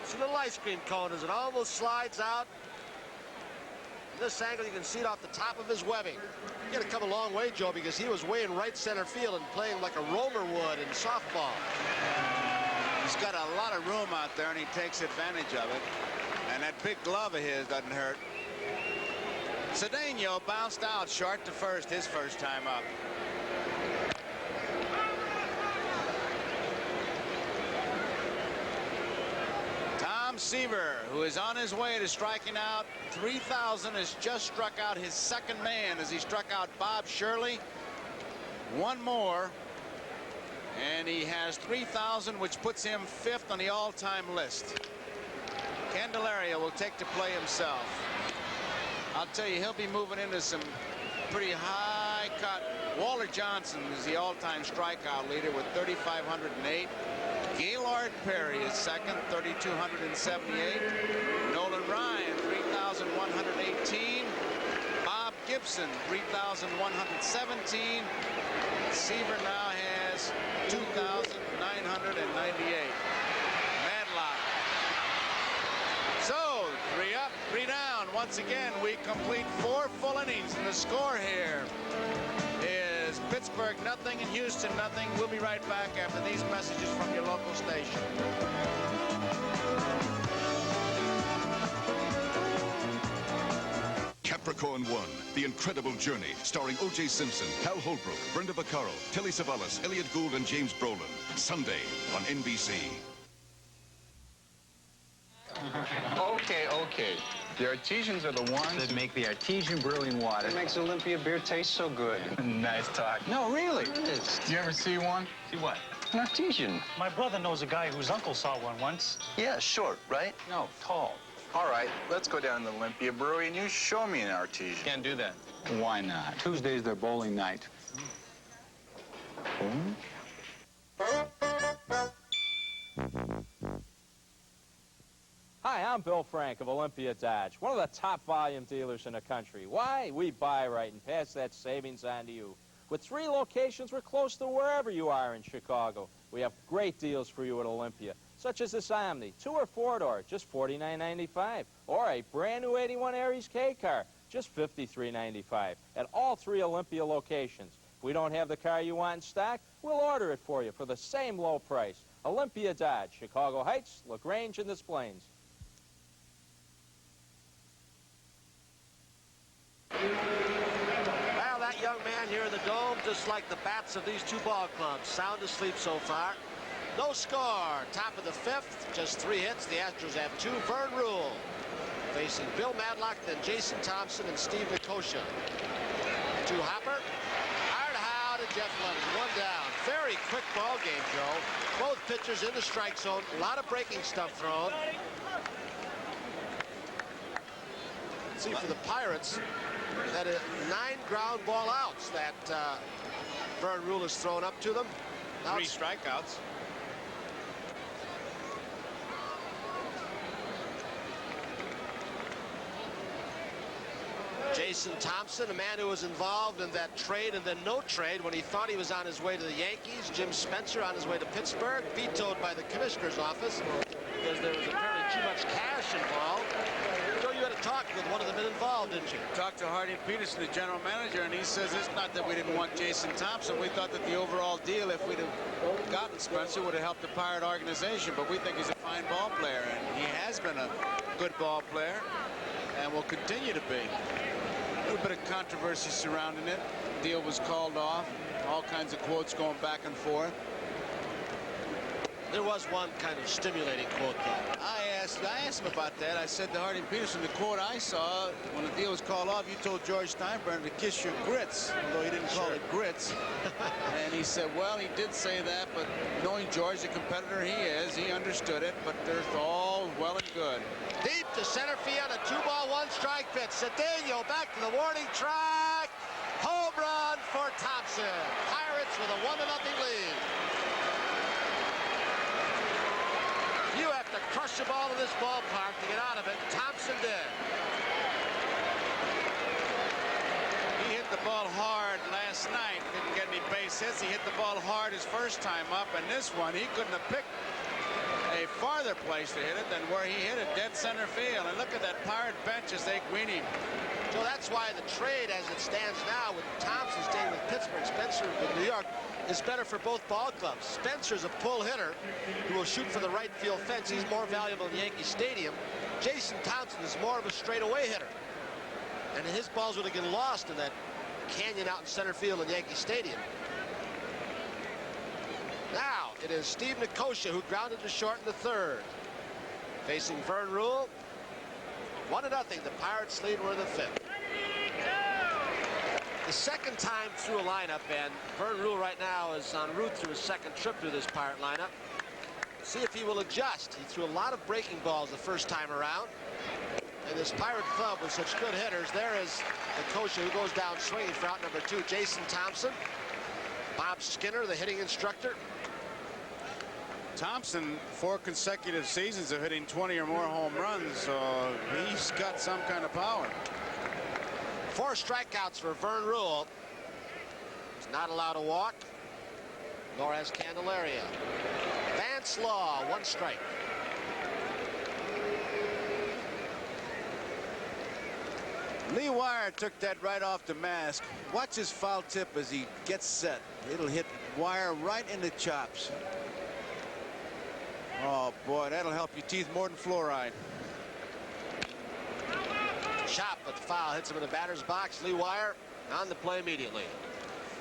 It's a little ice cream cone as it almost slides out. In this angle, you can see it off the top of his webbing. He had to come a long way, Joe, because he was way in right center field and playing like a roamer would in softball. He's got a lot of room out there, and he takes advantage of it. And that big glove of his doesn't hurt. Cedeno bounced out short to first, his first time up. Tom Seaver, who is on his way to striking out 3,000, has just struck out his second man as he struck out Bob Shirley. One more, and he has 3,000, which puts him 5th on the all-time list. Candelaria will take to play himself. I'll tell you, he'll be moving into some pretty high cut. Walter Johnson is the all-time strikeout leader with 3,508. Gaylord Perry is second, 3,278. Nolan Ryan, 3,118. Bob Gibson, 3,117. Seaver now has 2,998. Madlock. So, 3 up, 3 down. Once again, we complete 4 full innings, and the score here is Pittsburgh nothing and Houston nothing. We'll be right back after these messages from your local station. Capricorn 1, The Incredible Journey, starring O.J. Simpson, Hal Holbrook, Brenda Vaccaro, Telly Savalas, Elliot Gould, and James Brolin. Sunday on NBC. Okay. The artesians are the ones that make the artesian brewing water. It makes Olympia beer taste so good. Nice talk. No, really. Did you ever see one? See what? An artesian. My brother knows a guy whose uncle saw one once. Yeah, short, right? No, tall. All right, let's go down to the Olympia Brewery and you show me an artesian. Can't do that. Why not? Tuesday's their bowling night. Hi, I'm Bill Frank of Olympia Dodge, one of the top volume dealers in the country. Why? We buy right and pass that savings on to you. With 3 locations, we're close to wherever you are in Chicago. We have great deals for you at Olympia, such as this Omni, 2- or 4-door, just $49.95, or a brand new 81 Aries K car, just $53.95, at all 3 Olympia locations. If we don't have the car you want in stock, we'll order it for you for the same low price. Olympia Dodge, Chicago Heights, LaGrange, and Des Plaines. Well, that young man here in the dome, just like the bats of these 2 ball clubs, sound asleep so far. No score. Top of the 5th, just 3 hits. The Astros have 2. Vern Rule facing Bill Madlock, then Jason Thompson and Steve Nicosia. 2 Hopper. Hard how to Jeff Lennon. 1 down. Very quick ball game, Joe. Both pitchers in the strike zone. A lot of breaking stuff thrown. See, for the Pirates, that 9 ground ball outs that Vern Rule has thrown up to them. 3 strikeouts. Jason Thompson, a man who was involved in that trade and then no trade when he thought he was on his way to the Yankees. Jim Spencer on his way to Pittsburgh, vetoed by the commissioner's office because there was apparently too much cash involved. So you had a talk with one of the men involved, didn't you? Talked to Hardy Peterson, the general manager, and he says it's not that we didn't want Jason Thompson. We thought that the overall deal, if we'd have gotten Spencer, would have helped the Pirate organization. But we think he's a fine ball player, and he has been a good ball player and will continue to be. A little bit of controversy surrounding it. The deal was called off. All kinds of quotes going back and forth. There was one kind of stimulating quote, though. I asked him about that. I said to Harding Peterson, the quote I saw when the deal was called off, you told George Steinbrenner to kiss your grits, although he didn't call it grits. And he said, well, he did say that, but knowing George, the competitor he is, he understood it, but they're all well and good. Deep to center field, a 2-ball, 1-strike pitch. Cedeno back to the warning track. Home run for Thompson. Pirates with a 1-0 lead. You have to crush the ball in this ballpark to get out of it. Thompson did. He hit the ball hard last night. Didn't get any base hits. He hit the ball hard his first time up, and this one, he couldn't have picked a farther place to hit it than where he hit it, dead center field. And look at that Pirate bench as they greet him. So that's why the trade, as it stands now, with Thompson staying with Pittsburgh, Spencer with New York, is better for both ball clubs. Spencer's a pull hitter who will shoot for the right field fence. He's more valuable in Yankee Stadium. Jason Thompson is more of a straightaway hitter. And his balls would have been lost in that canyon out in center field in Yankee Stadium. Now, it is Steve Nicosia who grounded to short in the third. Facing Vern Rule. 1-0. The Pirates lead. We're in the fifth. The second time through a lineup, and Vern Rule right now is en route through his second trip through this Pirate lineup. See if he will adjust. He threw a lot of breaking balls the first time around. And this Pirate club with such good hitters, there is Nicosia who goes down swinging for out number 2, Jason Thompson. Bob Skinner, the hitting instructor. Thompson, 4 consecutive seasons of hitting 20 or more home runs, so he's got some kind of power. 4 strikeouts for Vern Rule. He's not allowed to walk, nor has Candelaria. Vance Law, 1 strike. Lee Wire took that right off the mask. Watch his foul tip as he gets set. It'll hit Wire right in the chops. Oh, boy, that'll help your teeth more than fluoride. Chop, but the foul hits him in the batter's box. Lee Wire on the play immediately.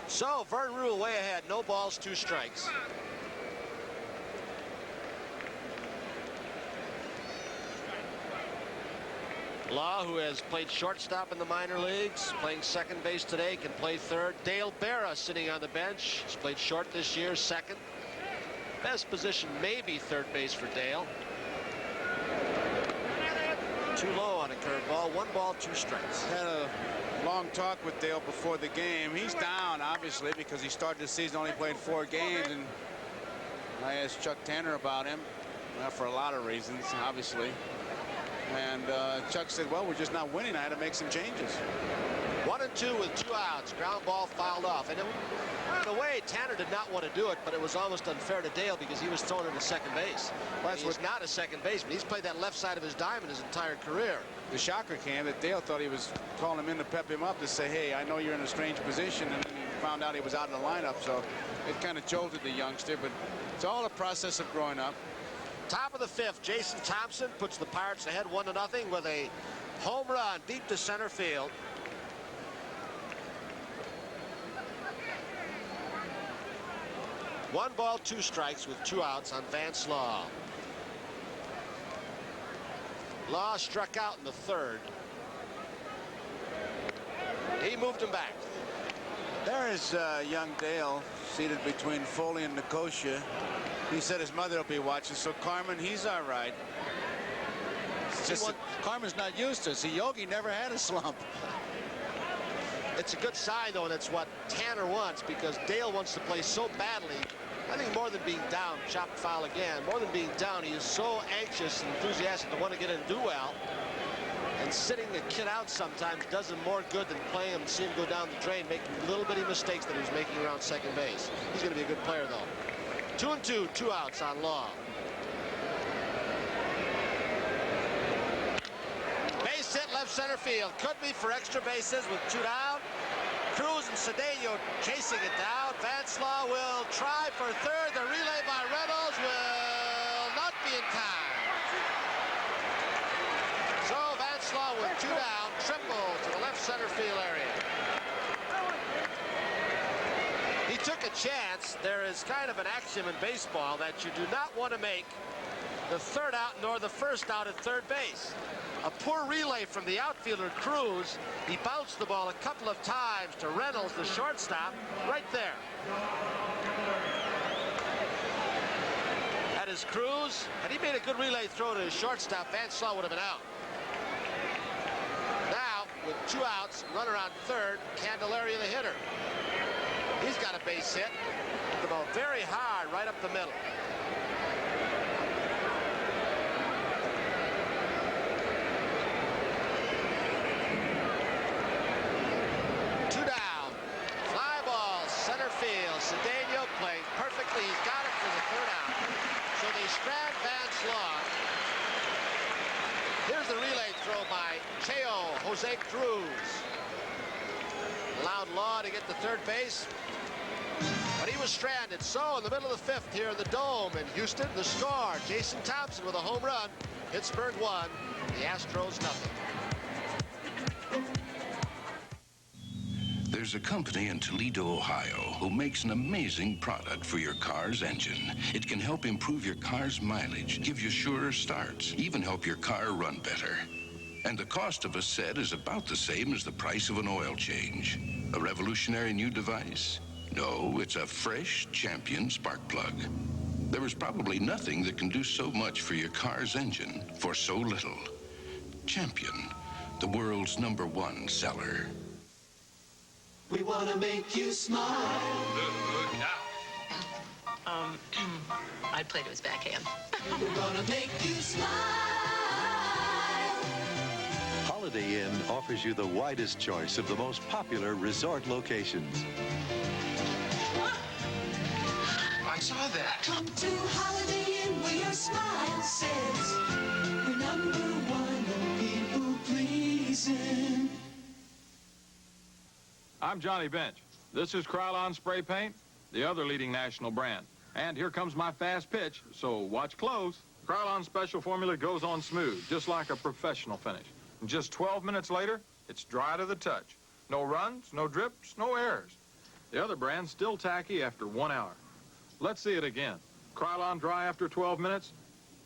So Vern Rule way ahead. No balls, 2 strikes. Law, who has played shortstop in the minor leagues, playing second base today, can play third. Dale Berra sitting on the bench. He's played short this year, second. Best position maybe third base for Dale. Too low on a curveball. 1 ball, 2 strikes. Had a long talk with Dale before the game. He's down, obviously, because he started the season, only played 4 games. And I asked Chuck Tanner about him for a lot of reasons, obviously. And Chuck said, well, we're just not winning. I had to make some changes. 1-2 with 2 outs. Ground ball fouled off. And in a way, Tanner did not want to do it, but it was almost unfair to Dale because he was thrown into second base. Well, he's not a second baseman. He's played that left side of his diamond his entire career. The shocker came that Dale thought he was calling him in to pep him up to say, hey, I know you're in a strange position, and then he found out he was out of the lineup, so it kind of jolted the youngster, but it's all a process of growing up. Top of the 5th, Jason Thompson puts the Pirates ahead 1-0 with a home run deep to center field. One ball, 2 strikes with 2 outs on Vance Law. Law struck out in the third. He moved him back. There is young Dale seated between Foley and Nicosia. He said his mother will be watching, so Carmen, he's all right. It's just that Carmen's not used to it. See, Yogi never had a slump. It's a good sign, though, and it's what Tanner wants, because Dale wants to play so badly. I think more than being down, chopped foul again, more than being down, he is so anxious and enthusiastic to want to get in and do well. And sitting a kid out sometimes does him more good than playing him and see him go down the drain, making little bitty mistakes that he was making around second base. He's going to be a good player, though. 2-2, 2 outs on Law. Base hit left center field. Could be for extra bases with 2 down. Cruz and Cedeno chasing it down. Vance Law will try for third. The relay by Reynolds will not be in time. So Vance Law with 2 down, triple to the left center field area. He took a chance. There is kind of an axiom in baseball that you do not want to make the third out nor the first out at third base. A poor relay from the outfielder, Cruz. He bounced the ball a couple of times to Reynolds, the shortstop, right there. That is Cruz. Had he made a good relay throw to his shortstop, Van Slaw would have been out. Now, with 2 outs, runner on third, Candelaria the hitter. He's got a base hit. The ball very hard right up the middle. Cedeno played perfectly. He's got it for the third out. So they strand Van Slaw. Here's the relay throw by Cheo Jose Cruz. Allowed Law to get to third base, but he was stranded. So in the middle of the 5th here in the Dome in Houston, the score, Jason Thompson with a home run. Pittsburgh 1, the Astros nothing. There's a company in Toledo, Ohio, who makes an amazing product for your car's engine. It can help improve your car's mileage, give you surer starts, even help your car run better. And the cost of a set is about the same as the price of an oil change. A revolutionary new device? No, it's a fresh Champion spark plug. There is probably nothing that can do so much for your car's engine for so little. Champion, the world's #1 seller. We want to make you smile. I'd play to his backhand. We're going to make you smile. Holiday Inn offers you the widest choice of the most popular resort locations. I saw that. Come to Holiday Inn where your smile says we're #1 of people pleasing. I'm Johnny Bench. This is Krylon Spray Paint, the other leading national brand. And here comes my fast pitch, so watch close. Krylon Special Formula goes on smooth, just like a professional finish. And just 12 minutes later, it's dry to the touch. No runs, no drips, no errors. The other brand's still tacky after 1 hour. Let's see it again. Krylon dry after 12 minutes,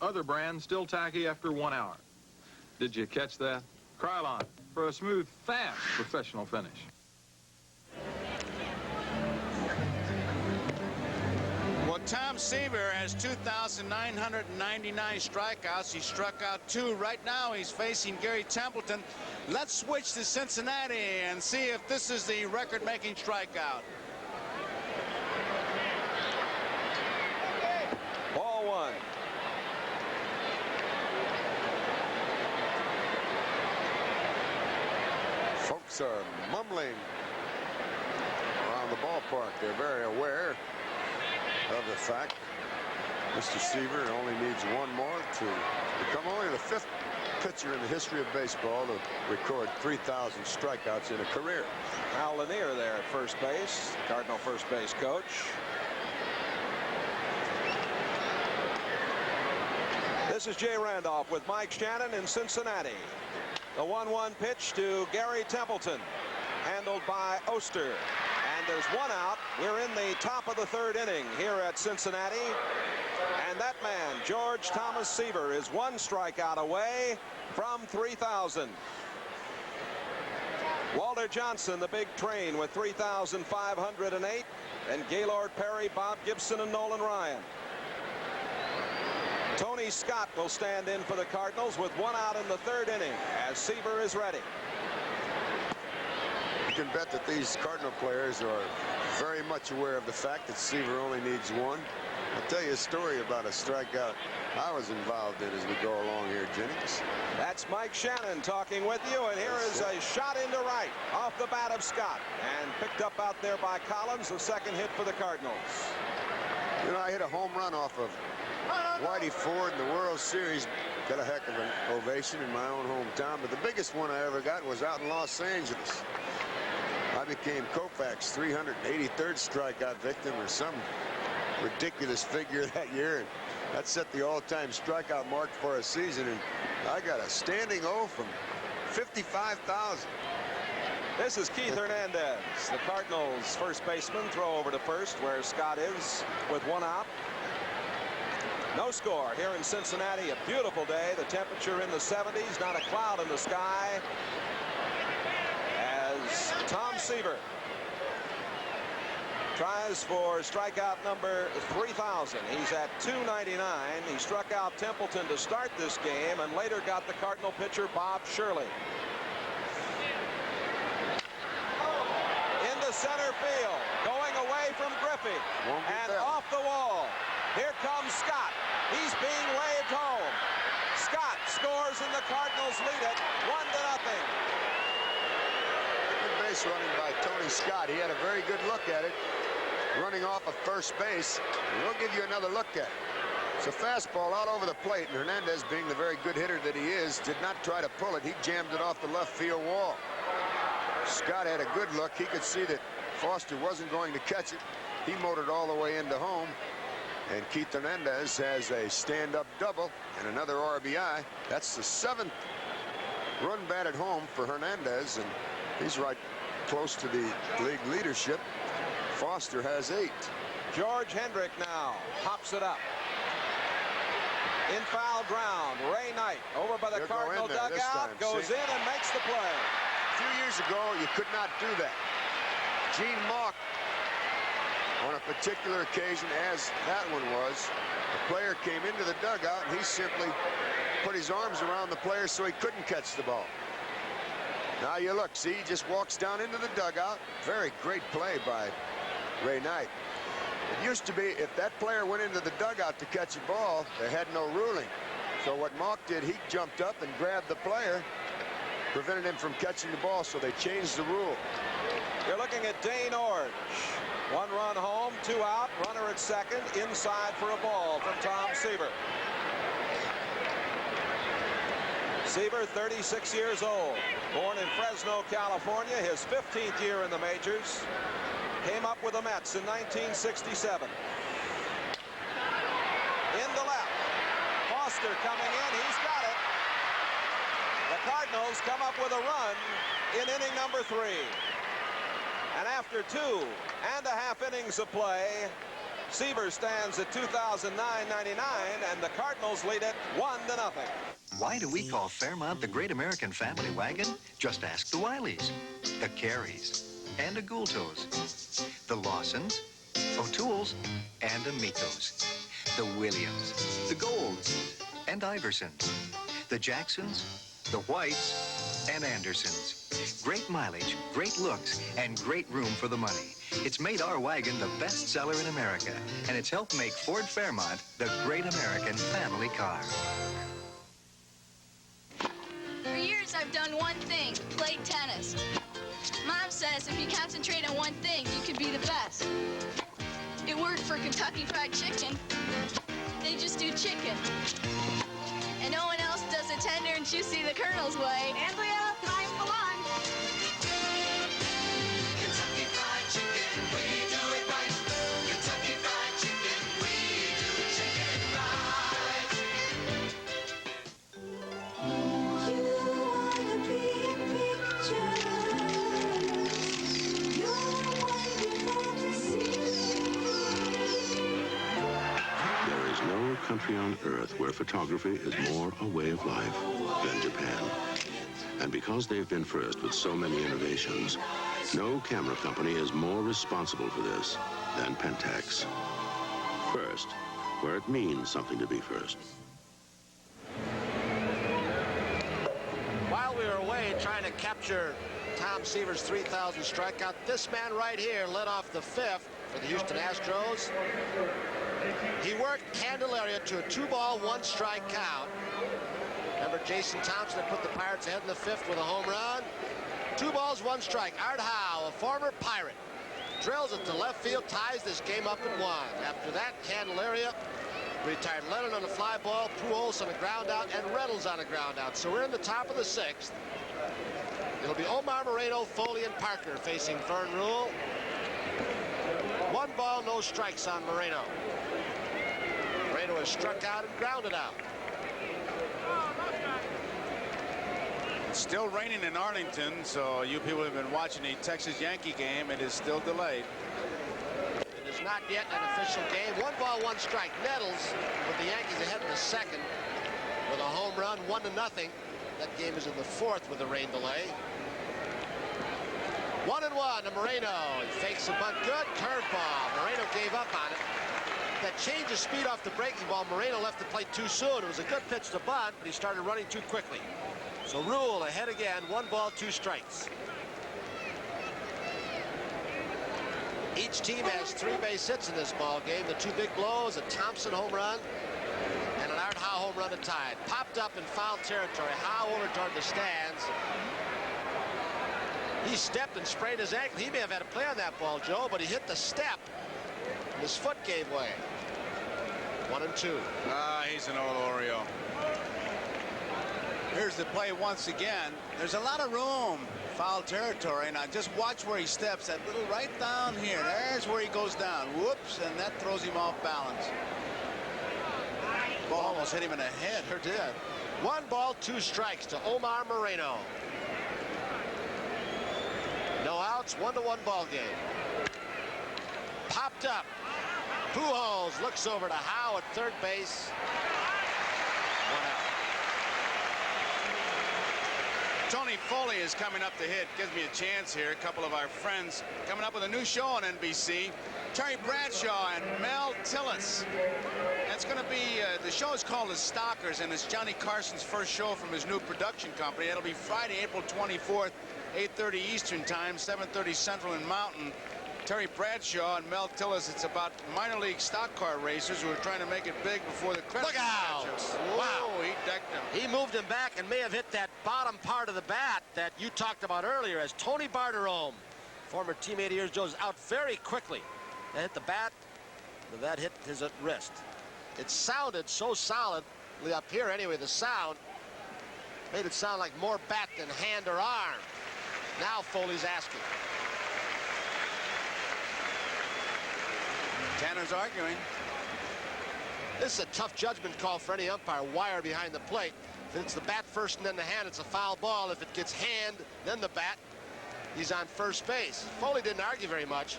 other brand still tacky after 1 hour. Did you catch that? Krylon, for a smooth, fast professional finish. Well, Tom Seaver has 2,999 strikeouts. He struck out 2. Right now, he's facing Gary Templeton. Let's switch to Cincinnati and see if this is the record-making strikeout. Ball 1. Folks are mumbling around the ballpark. They're very aware of the fact Mr. Seaver only needs 1 more to become only the 5th pitcher in the history of baseball to record 3,000 strikeouts in a career. Al Lanier there at first base, Cardinal first base coach. This is Jay Randolph with Mike Shannon in Cincinnati. The 1-1 pitch to Gary Templeton, handled by Oster. And there's 1 out. We're in the top of the 3rd inning here at Cincinnati. And that man, George Thomas Seaver, is 1 strikeout away from 3,000. Walter Johnson, the big train, with 3,508. And Gaylord Perry, Bob Gibson, and Nolan Ryan. Tony Scott will stand in for the Cardinals with 1 out in the 3rd inning as Seaver is ready. You can bet that these Cardinal players are very much aware of the fact that Seaver only needs 1. I'll tell you a story about a strikeout I was involved in as we go along here, Jennings. That's Mike Shannon talking with you, and here is a shot into right off the bat of Scott, and picked up out there by Collins, the 2nd hit for the Cardinals. You know, I hit a home run off of Whitey Ford in the World Series. Got a heck of an ovation in my own hometown, but the biggest one I ever got was out in Los Angeles. I became Koufax's 383rd strikeout victim or some ridiculous figure that year, and that set the all-time strikeout mark for a season, and I got a standing O from 55,000. This is Keith Hernandez, the Cardinals' first baseman. Throw over to first, where Scott is, with one out. No score here in Cincinnati. A beautiful day. The temperature in the 70s. Not a cloud in the sky. As Tom Seaver tries for strikeout number 3,000. He's at 299. He struck out Templeton to start this game and later got the Cardinal pitcher Bob Shirley. Into center field. Going away from Griffey. And off the wall. Here comes Scott. He's being waved home. Scott scores and the Cardinals lead it 1-0. Good base running by Tony Scott. He had a very good look at it, running off of first base. And we'll give you another look at it. It's a fastball out over the plate, and Hernandez, being the very good hitter that he is, did not try to pull it. He jammed it off the left field wall. Scott had a good look. He could see that Foster wasn't going to catch it. He motored all the way into home. And Keith Hernandez has a stand-up double and another RBI. That's the 7th run batted home for Hernandez, and he's right close to the league leadership. Foster has 8. George Hendrick now pops it up. In foul ground, Ray Knight over by the Cardinal dugout, goes in and makes the play. A few years ago, you could not do that. Gene Mauch, on a particular occasion, as that one was, the player came into the dugout and he simply put his arms around the player so he couldn't catch the ball. Now you look, see, he just walks down into the dugout. Very great play by Ray Knight. It used to be, if that player went into the dugout to catch a ball, they had no ruling. So what Mauch did, he jumped up and grabbed the player, prevented him from catching the ball, so they changed the rule. You're looking at Dane Orge. 1 run home, 2 out, runner at second, inside for a ball from Tom Seaver. Seaver, 36 years old, born in Fresno, California, his 15th year in the majors. Came up with the Mets in 1967. In the left, Foster coming in, he's got it. The Cardinals come up with a run in inning number 3. And after 2.5 innings of play, Seaver stands at 2,999, and the Cardinals lead it 1-0. Why do we call Fairmont the Great American Family Wagon? Just ask the Wileys, the Careys, and the Goultos, the Lawsons, O'Toole's, and the Mitos, the Williams, the Golds, and Iversons, the Jacksons, the Whites, and Andersons. Great mileage, great looks, and great room for the money. It's made our wagon the best seller in America, and it's helped make Ford Fairmont the Great American Family Car. For years, I've done one thing, played tennis. Mom says if you concentrate on one thing, you can be the best. It worked for Kentucky Fried Chicken. They just do chicken. And no one else does it tender and juicy the Colonel's way. Andrea, time for lunch. Kentucky Fried Chicken, we do it right. Kentucky Fried Chicken, we do chicken right. You wanna be in pictures. You're wonderful to see. There is no country on earth where photography is more a way of life than Japan. And because they've been first with so many innovations, no camera company is more responsible for this than Pentax. First, where it means something to be first. While we were away trying to capture Tom Seaver's 3,000 strikeout, this man right here led off the 5th for the Houston Astros. He worked Candelaria to a 2-ball, 1-strike count. Remember Jason Thompson that put the Pirates ahead in the 5th with a home run? 2 balls, 1 strike. Art Howe, a former Pirate, drills it to left field, ties this game up at 1. After that, Candelaria retired Lennon on a fly ball, Pujols on a ground out, and Reynolds on a ground out. So we're in the top of the 6th. It'll be Omar Moreno, Foley, and Parker facing Fern Rule. 1 ball, no strikes on Moreno. Moreno has struck out and grounded out. It's still raining in Arlington, so you people have been watching the Texas-Yankee game. It is still delayed. It is not yet an official game. 1 ball, 1 strike. Nettles with the Yankees ahead in the second with a home run, 1-0. That game is in the fourth with a rain delay. 1-1 to Moreno. He fakes a bunt. Good curveball. Moreno gave up on it. That change of speed off the breaking ball, Moreno left the plate too soon. It was a good pitch to bunt, but he started running too quickly. So Rule ahead again. 1 ball, 2 strikes. Each team has 3 base hits in this ball game. The 2 big blows, a Thompson home run and an Art Howe home run to tie it. Popped up in foul territory. Howe over toward the stands. He stepped and sprained his ankle. He may have had a play on that ball, Joe, but he hit the step. His foot gave way. 1-2. He's an old Oreo. Here's the play once again. There's a lot of room. Foul territory. Now just watch where he steps. That little right down here. There's where he goes down. Whoops, and that throws him off balance. Ball almost hit him in the head. Sure did. 1 ball, 2 strikes to Omar Moreno. No outs, 1-1 ball game. Popped up. Pujols looks over to Howe at third base. 1 out. Tony Foley is coming up to hit. Gives me a chance here. A couple of our friends coming up with a new show on NBC. Terry Bradshaw and Mel Tillis. That's going to be, the show is called The Stalkers, and it's Johnny Carson's first show from his new production company. It'll be Friday, April 24th, 8:30 Eastern Time, 7:30 Central and Mountain. Terry Bradshaw and Mel Tillis, it's about minor league stock car racers who are trying to make it big before the credits. Look out! Wow, he decked him. He moved him back and may have hit that bottom part of the bat that you talked about earlier as Tony Barterome, former teammate of yours, Joe's out very quickly. That hit the bat, but that hit his wrist. It sounded so solidly up here anyway, the sound made it sound like more bat than hand or arm. Now Foley's asking. Tanner's arguing. This is a tough judgment call for any umpire. Wire behind the plate. If it's the bat first and then the hand, it's a foul ball. If it gets hand, then the bat, he's on first base. Foley didn't argue very much,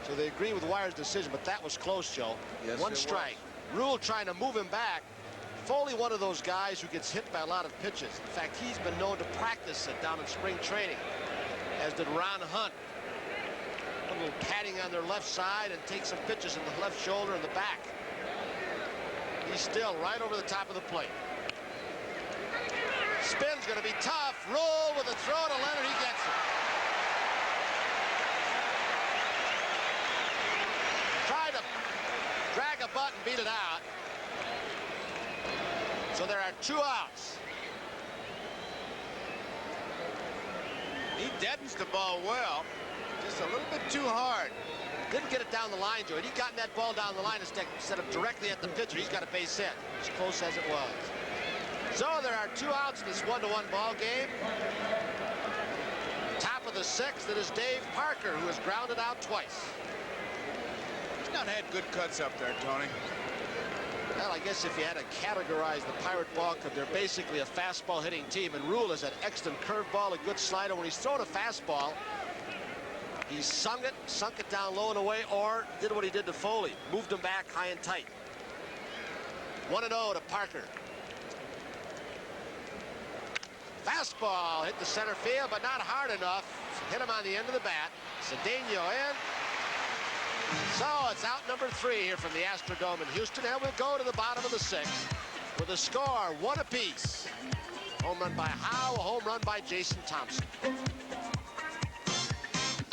so they agree with Wire's decision, but that was close, Joe. Yes, 1 strike. Rule trying to move him back. Foley, one of those guys who gets hit by a lot of pitches. In fact, he's been known to practice it down in spring training, as did Ron Hunt. A little padding on their left side and take some pitches in the left shoulder and the back. He's still right over the top of the plate. Spin's going to be tough. Rule with a throw to Leonard. He gets it. Tried to drag a butt and beat it out. So there are 2 outs. He deadens the ball well. Just a little bit too hard. Didn't get it down the line, Joe. Had he gotten that ball down the line instead of directly at the pitcher, he's got a base hit, as close as it was. So there are 2 outs in this 1-1 ball game. Top of the 6th, it is Dave Parker, who has grounded out twice. He's not had good cuts up there, Tony. Well, I guess if you had to categorize the Pirate ball club, they're basically a fastball hitting team, and Rule has an excellent curveball, a good slider. When he's thrown a fastball, he sunk it down low and away, or did what he did to Foley, moved him back high and tight. 1-0 to Parker. Fastball hit the center field, but not hard enough. Hit him on the end of the bat. Cedeno in. So it's out number 3 here from the Astrodome in Houston, and we'll go to the bottom of the 6th with a score 1 apiece. Home run by Howe, a home run by Jason Thompson.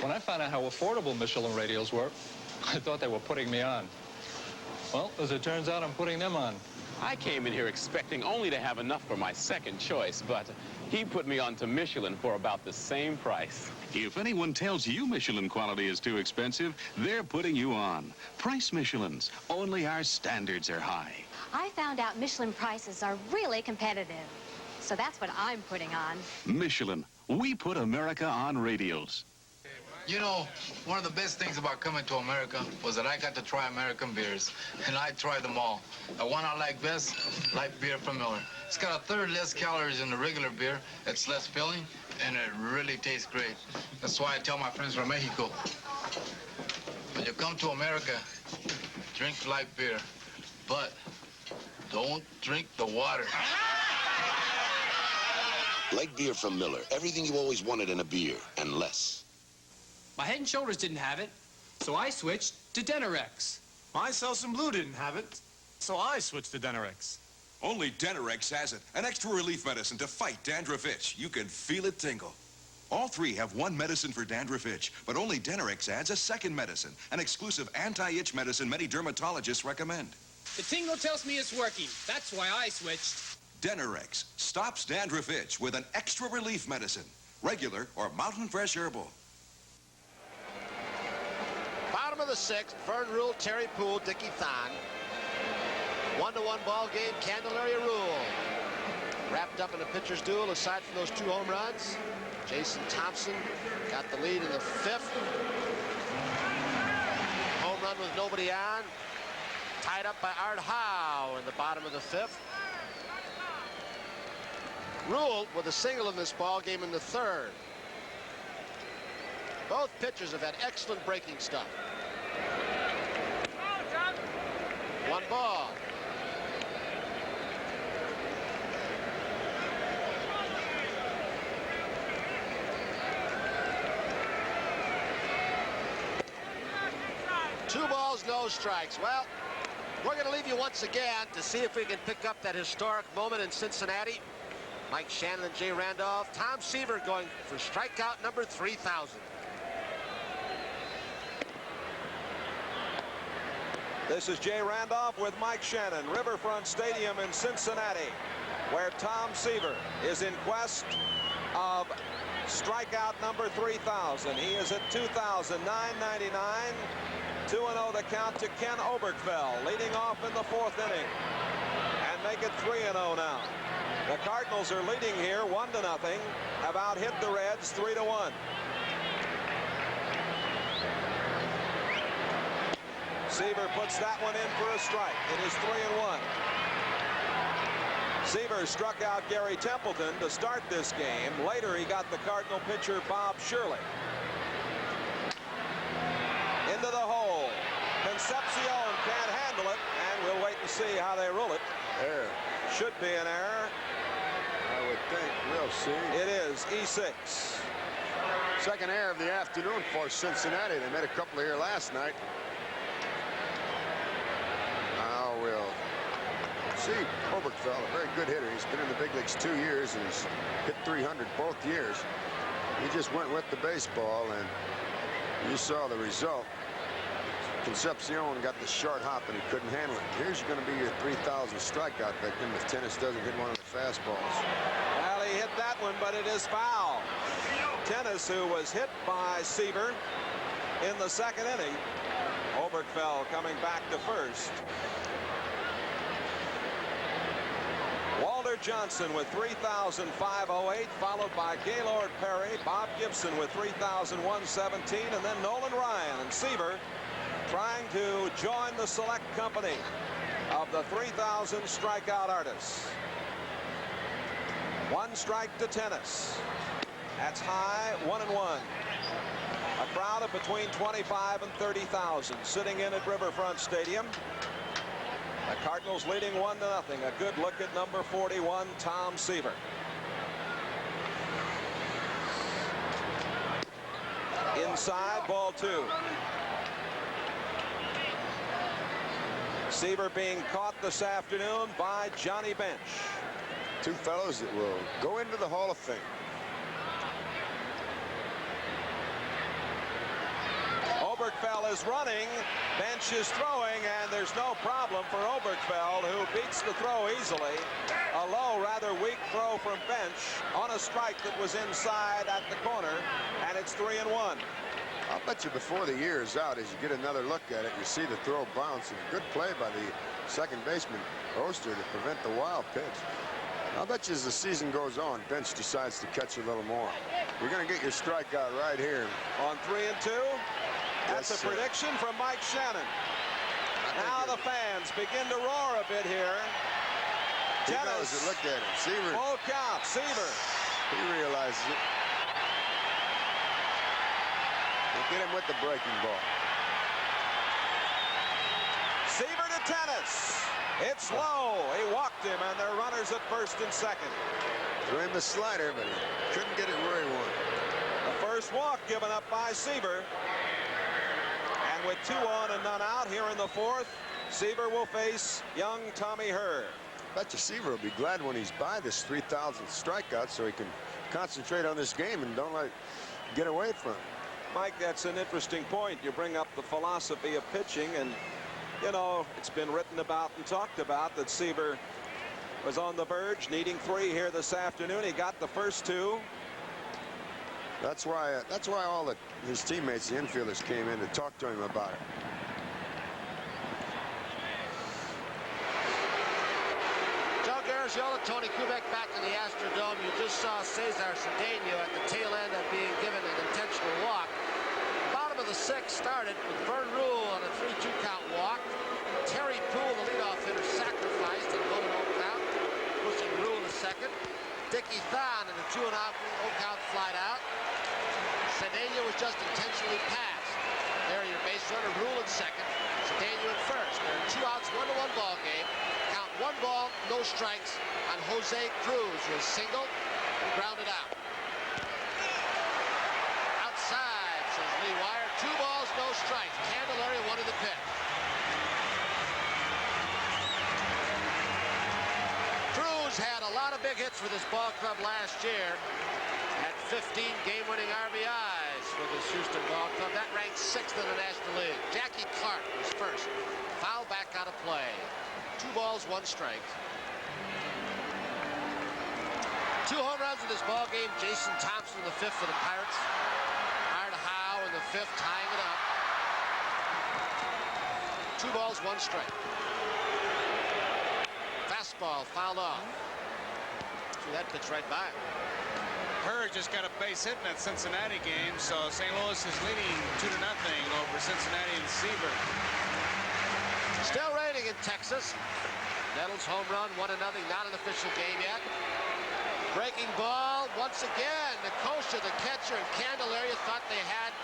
When I found out how affordable Michelin radios were, I thought they were putting me on. Well, as it turns out, I'm putting them on. I came in here expecting only to have enough for my second choice, but he put me on to Michelin for about the same price. If anyone tells you Michelin quality is too expensive, they're putting you on. Price Michelins. Only our standards are high. I found out Michelin prices are really competitive. So that's what I'm putting on. Michelin. We put America on radials. You know, one of the best things about coming to America was that I got to try American beers, and I tried them all. The one I like best, light beer from Miller. It's got a third less calories than the regular beer. It's less filling, and it really tastes great. That's why I tell my friends from Mexico, when you come to America, drink light beer, but don't drink the water. Light beer from Miller. Everything you always wanted in a beer, and less. My Head & Shoulders didn't have it, so I switched to Denorex. My Selsun Blue didn't have it, so I switched to Denorex. Only Denorex has it. An extra relief medicine to fight dandruff itch. You can feel it tingle. All three have one medicine for dandruff itch, but only Denorex adds a second medicine, an exclusive anti-itch medicine many dermatologists recommend. The tingle tells me it's working. That's why I switched. Denorex stops dandruff itch with an extra relief medicine, regular or Mountain Fresh Herbal. Bottom of the sixth, Vern Rule, Terry Poole, Dickie Thon. 1-1 ball game, Candelaria Rule. Wrapped up in a pitcher's duel aside from those 2 home runs. Jason Thompson got the lead in the 5th. Home run with nobody on. Tied up by Art Howe in the bottom of the 5th. Rule with a single in this ball game in the 3rd. Both pitchers have had excellent breaking stuff. 1 ball. Two balls, no strikes. Well, we're going to leave you once again to see if we can pick up that historic moment in Cincinnati. Mike Shannon and Jay Randolph. Tom Seaver going for strikeout number 3,000. This is Jay Randolph with Mike Shannon, Riverfront Stadium in Cincinnati, where Tom Seaver is in quest of strikeout number 3,000. He is at 2,999. 2-0 the count to Ken Oberkfell, leading off in the 4th inning, and make it 3-0 now. The Cardinals are leading here 1-0, have out-hit the Reds 3-1. Seaver puts that one in for a strike. It is 3-1. Seaver struck out Gary Templeton to start this game. Later, he got the Cardinal pitcher Bob Shirley. Into the hole. Concepcion can't handle it, and we'll wait and see how they rule it. Error. Should be an error. I would think. We'll see. It is E6. Second error of the afternoon for Cincinnati. They made a couple here last night. Now we'll see. Oberkfell, a very good hitter. He's been in the big leagues 2 years and he's hit 300 both years. He just went with the baseball, and you saw the result. Concepcion got the short hop and he couldn't handle it. Here's going to be your 3,000 strikeout victim if Tennis doesn't hit one of the fastballs. Well, he hit that one, but it is foul. Tennis, who was hit by Seaver in the 2nd inning. Oberkfell coming back to first. Walter Johnson with 3,508, followed by Gaylord Perry, Bob Gibson with 3,117, and then Nolan Ryan. And Seaver trying to join the select company of the 3,000 strikeout artists. 1 strike to Tennis. That's high, 1-1. A crowd of between 25 and 30,000 sitting in at Riverfront Stadium. The Cardinals leading 1-0. A good look at number 41, Tom Seaver. Inside, ball 2. Seaver being caught this afternoon by Johnny Bench. 2 fellows that will go into the Hall of Fame. Oberkfell is running, Bench is throwing, and there's no problem for Oberkfell, who beats the throw easily. A low, rather weak throw from Bench on a strike that was inside at the corner, and it's 3-1. I'll bet you before the year is out, as you get another look at it, you see the throw bounce. And good play by the second baseman, Oster, to prevent the wild pitch. I'll bet you as the season goes on, bench decides to catch a little more. You're going to get your strikeout right here. On 3 and 2. That's a prediction from Mike Shannon. Now the fans begin to roar a bit here. He knows it. Look at him. Seaver. Full count. Seaver. He realizes it. We'll get him with the breaking ball. Seaver to tennis. It's low. He walked him, and they're runners at first and second. Threw him the slider, but he couldn't get it where he wanted. The first walk given up by Seaver. And with 2 on and none out here in the 4th, Seaver will face young Tommy Herr. Bet you Seaver will be glad when he's by this 3,000th strikeout so he can concentrate on this game and don't let it get away from him. Mike, that's an interesting point. You bring up the philosophy of pitching, and you know, it's been written about and talked about that Seaver was on the verge, needing 3 here this afternoon. He got the first 2. That's why all his teammates, the infielders, came in to talk to him about it. Joe Garagiola, Tony Kubek back in the Astrodome. You just saw Cesar Cedeno at the tail end of being given an intentional walk. Bottom of the 6th started with Vern Rule on a 3-2 count walk. Terry Poole, the leadoff hitter, sacrificed and 1-0 count, pushing Rule to second. Dickie Thon in a 2-0 count flied out. Cedeno was just intentionally passed. There your base runner, Rule at second. Cedeno at first. There are 2 outs, 1-1 ball game. Count 1 ball, no strikes on Jose Cruz, who is single and grounded out. Outside, says Lee Wire. 2 balls, no strikes. Candelaria wanted the pitch. Cruz had a lot of big hits for this ball club last year. Had 15 game-winning RBIs for this Houston ball club. That ranks 6th in the National League. Jackie Clark was first. Foul back out of play. 2 balls, 1 strike. 2 home runs in this ball game. Jason Thompson in the 5th for the Pirates. Art Howe in the 5th, tying it up. 2 balls, 1 strike. Fastball fouled off. See that pitch right by him. Herr just got a base hit in that Cincinnati game, so St. Louis is leading 2-0 over Cincinnati and Seaver. Still raining in Texas. Nettles home run, 1-0, not an official game yet. Breaking ball once again. Nicosia, the catcher, and Candelaria thought they had.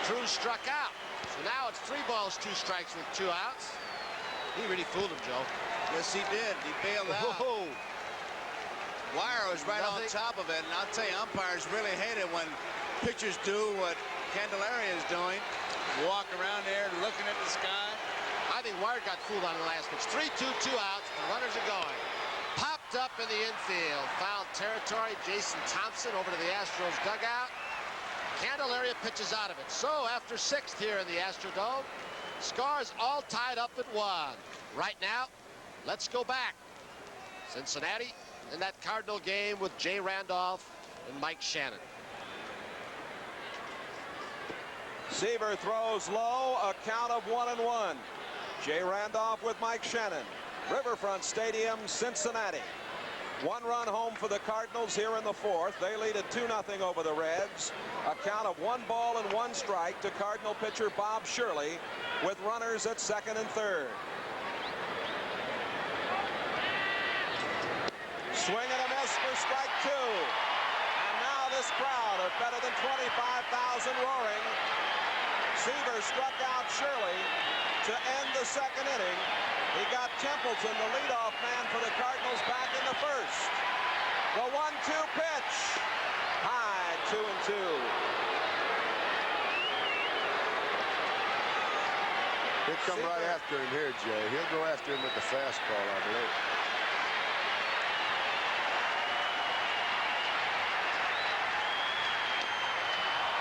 Cruz struck out. So now it's 3 balls, 2 strikes with 2 outs. He really fooled him, Joe. Yes, he did. He bailed out. Whoa. Wire was right on top of it, and I'll tell you, umpires really hate it when pitchers do what Candelaria is doing. Walk around there looking at the sky. I think Wire got fooled on the last pitch. 3-2, 2 outs. The runners are going. Popped up in the infield. Foul territory. Jason Thompson over to the Astros dugout. Candelaria pitches out of it. So after 6th here in the Astrodome, scores all tied up at 1. Right now, let's go back. Cincinnati in that Cardinal game with Jay Randolph and Mike Shannon. Seaver throws low, a count of 1-1. Jay Randolph with Mike Shannon. Riverfront Stadium, Cincinnati. 1 run home for the Cardinals here in the 4th. They lead at 2-0 over the Reds. A count of 1 ball and 1 strike to Cardinal pitcher Bob Shirley with runners at 2nd and 3rd. Swing and a miss for strike 2. And now this crowd of better than 25,000 roaring. Seaver struck out Shirley to end the 2nd inning. He got Templeton, the leadoff man for the Cardinals, back in the 1st. The 1-2 pitch. High, 2-2. He'll come right after him here, Jay. He'll go after him with the fastball, I believe.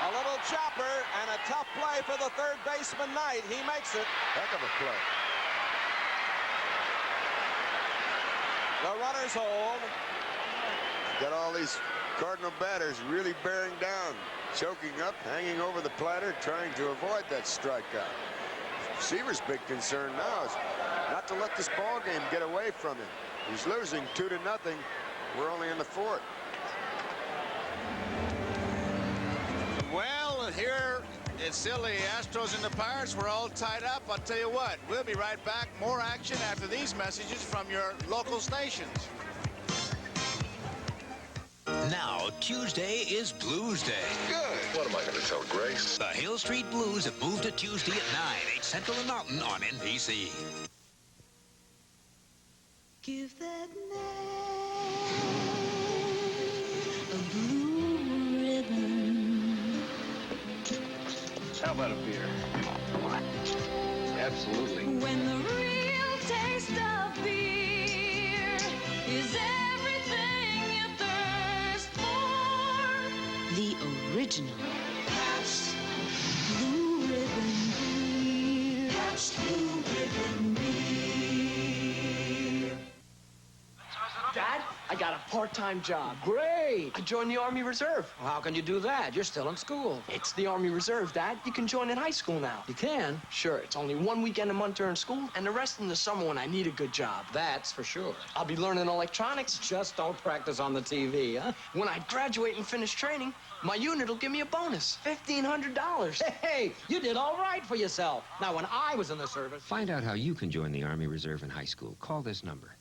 A little chopper and a tough play for the 3rd baseman, Knight. He makes it. Heck of a play. The runners hold. Got all these Cardinal batters really bearing down, choking up, hanging over the platter, trying to avoid that strikeout. Seaver's big concern now is not to let this ball game get away from him. He's losing 2-0. We're only in the fourth. Well, here it's still the Astros and the Pirates. We're all tied up. I'll tell you what, we'll be right back. More action after these messages from your local stations. Now, Tuesday is Blues Day. Good. What am I going to tell Grace? The Hill Street Blues have moved to Tuesday at 9, 8 Central and Mountain on NBC. Give that man a blue ribbon. How about a beer? Absolutely. When the real taste of beer is everything you thirst for. The original Pabst Blue Ribbon Beer. Pabst Blue Ribbon Beer. Dad, I got a part-time job. Great. I joined the Army Reserve. Well, how can you do that? You're still in school. It's the Army Reserve, Dad. You can join in high school now. You can? Sure, it's only 1 weekend a month during school, and the rest in the summer when I need a good job. That's for sure. I'll be learning electronics. Just don't practice on the TV, huh? When I graduate and finish training, my unit will give me a bonus, $1,500. Hey, you did all right for yourself. Now, when I was in the service... Find out how you can join the Army Reserve in high school. Call this number.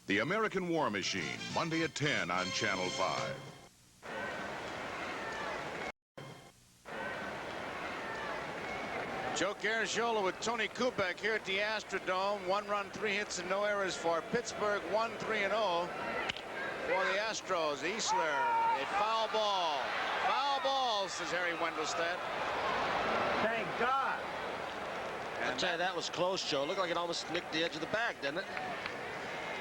The American War Machine, Monday at 10 on Channel 5. Joe Garagiola with Tony Kubek here at the Astrodome. 1 run, 3 hits, and no errors for Pittsburgh. 1-3-0 for the Astros. Easler, a foul ball. Foul ball, says Harry Wendelstedt. Thank God. I tell you, that was close, Joe. Looked like it almost nicked the edge of the bag, didn't it?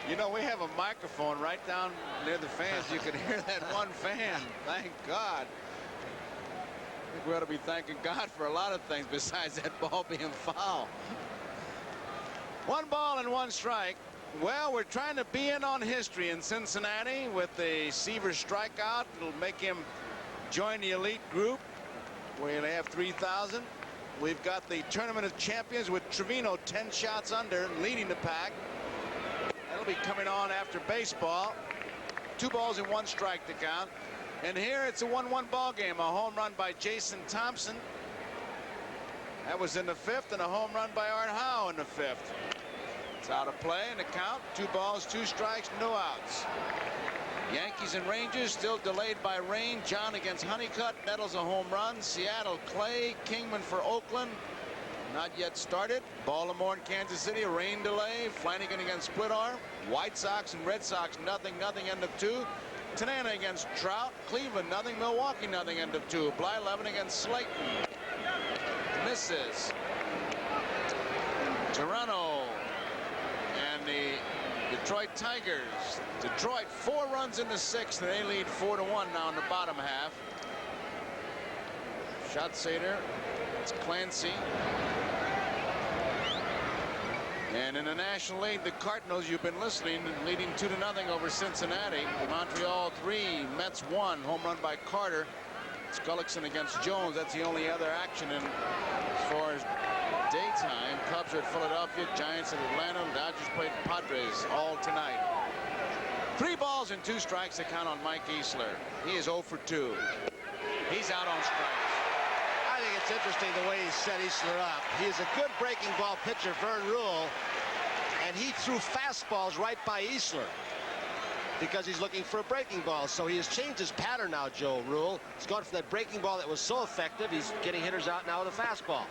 You know, we have a microphone right down near the fans. You can hear that one fan. Thank God. I think we ought to be thanking God for a lot of things besides that ball being foul. 1 ball and 1 strike. Well, we're trying to be in on history in Cincinnati with the Seaver strikeout. It'll make him join the elite group where they have 3,000. We've got the Tournament of Champions with Trevino 10 shots under, leading the pack. That'll be coming on after baseball. 2 balls and 1 strike to count. And here it's a 1-1 ball game. A home run by Jason Thompson. That was in the 5th, and a home run by Art Howe in the 5th. It's out of play in the count. 2 balls, 2 strikes, no outs. Yankees and Rangers still delayed by rain. John against Honeycutt. Nettles a home run. Seattle, Clay. Kingman for Oakland. Not yet started. Baltimore and Kansas City, a rain delay. Flanagan against Split Arm. White Sox and Red Sox, nothing, end of 2. Tanana against Trout. Cleveland, nothing. Milwaukee, nothing, end of 2. Blyleven against Slayton. Misses. Toronto and the Detroit Tigers. Detroit 4 runs in the 6th, and they lead 4-1 now in the bottom half. Schatzeder. It's Clancy. And in the National League, the Cardinals, you've been listening, leading 2-0 over Cincinnati. Montreal 3, Mets 1. Home run by Carter. Skullickson against Jones. That's the only other action in as far as daytime. Cubs are at Philadelphia, Giants at Atlanta, Dodgers played Padres all tonight. 3 balls and 2 strikes to count on Mike Easler. He is 0 for 2. He's out on strikes. I think it's interesting the way he set Easler up. He is a good breaking ball pitcher, Vern Rule, and he threw fastballs right by Easler because he's looking for a breaking ball. So he has changed his pattern now, Joe Rule. He's gone from that breaking ball that was so effective. He's getting hitters out now with a fastball.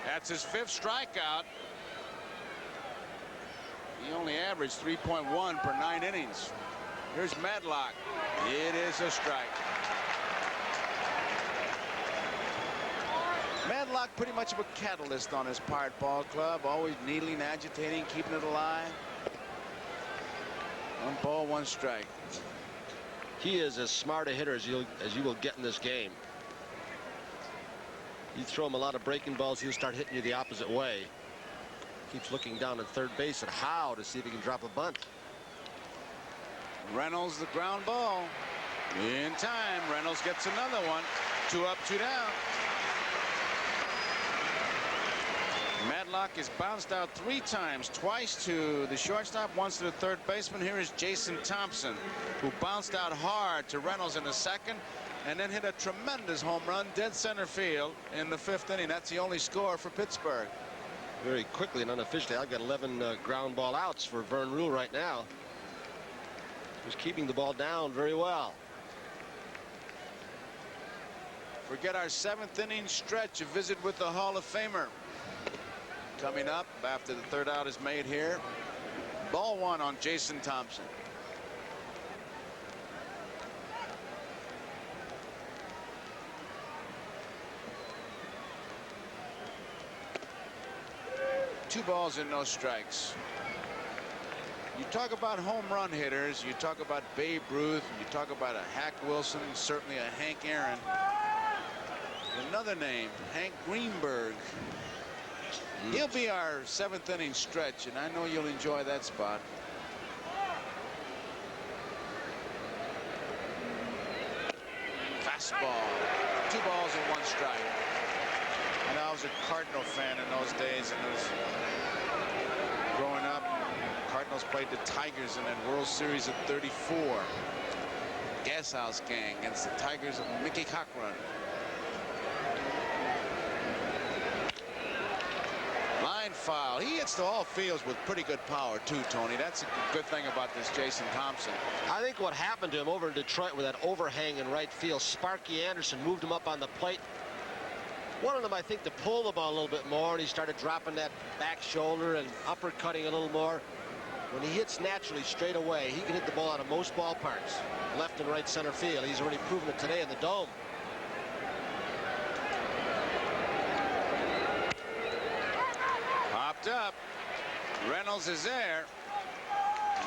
That's his 5th strikeout. He only averaged 3.1 per 9 innings. Here's Madlock. It is a strike. Madlock pretty much of a catalyst on his Pirate Ball Club, always needling, agitating, keeping it alive. 1 ball, 1 strike. He is as smart a hitter as you will get in this game. You throw him a lot of breaking balls, he'll start hitting you the opposite way. Keeps looking down at third base at Howe to see if he can drop a bunt. Reynolds, the ground ball. In time, Reynolds gets another one. 2 up, 2 down. Madlock is bounced out 3 times, twice to the shortstop, once to the third baseman. Here is Jason Thompson, who bounced out hard to Reynolds in the second, and then hit a tremendous home run dead center field in the 5th inning. That's the only score for Pittsburgh. Very quickly and unofficially, I've got 11 ground ball outs for Vern Rule right now. He's keeping the ball down very well. Forget our 7th inning stretch, a visit with the Hall of Famer. Coming up after the 3rd out is made here. Ball 1 on Jason Thompson. Two balls and no strikes. You talk about home run hitters, you talk about Babe Ruth, you talk about a Hack Wilson, certainly a Hank Aaron. Another name, Hank Greenberg. He'll be our 7th inning stretch, and I know you'll enjoy that spot. Fastball. 2 balls and 1 strike. And I was a Cardinal fan in those days, and growing up, Cardinals played the Tigers in that World Series of '34. Gas House Gang against the Tigers of Mickey Cochran. Line foul. He hits to all fields with pretty good power too, Tony. That's a good thing about this Jason Thompson. I think what happened to him over in Detroit with that overhang in right field, Sparky Anderson moved him up on the plate. Wanted him, I think, to pull the ball a little bit more, and he started dropping that back shoulder and uppercutting a little more. When he hits naturally straight away, he can hit the ball out of most ballparks, left and right center field. He's already proven it today in the Dome. Popped up. Reynolds is there.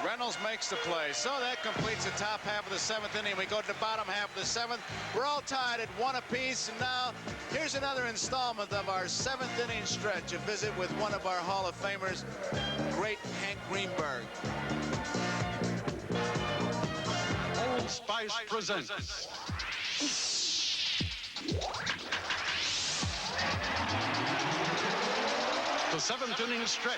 Reynolds makes the play. So that completes the top half of the 7th inning. We go to the bottom half of the 7th. We're all tied at 1 apiece. And now here's another installment of our 7th inning stretch. A visit with one of our Hall of Famers, great Hank Greenberg. Old Spice presents the 7th inning stretch,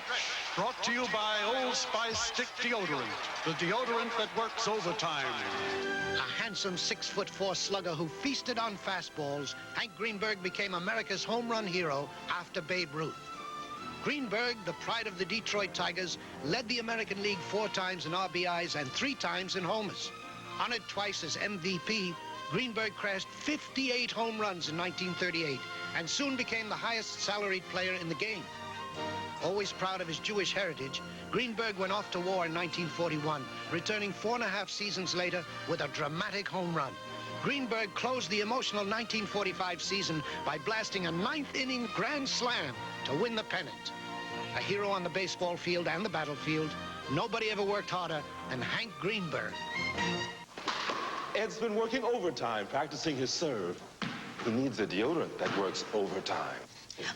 brought to you by Old Spice Stick Deodorant, the deodorant that works overtime. A handsome 6'4" slugger who feasted on fastballs, Hank Greenberg became America's home run hero after Babe Ruth. Greenberg, the pride of the Detroit Tigers, led the American League 4 times in RBIs and 3 times in homers. Honored twice as MVP, Greenberg crashed 58 home runs in 1938 and soon became the highest salaried player in the game. Always proud of his Jewish heritage, Greenberg went off to war in 1941, returning 4.5 seasons later with a dramatic home run. Greenberg closed the emotional 1945 season by blasting a 9th inning grand slam to win the pennant. A hero on the baseball field and the battlefield, nobody ever worked harder than Hank Greenberg. Ed's been working overtime practicing his serve. He needs a deodorant that works overtime.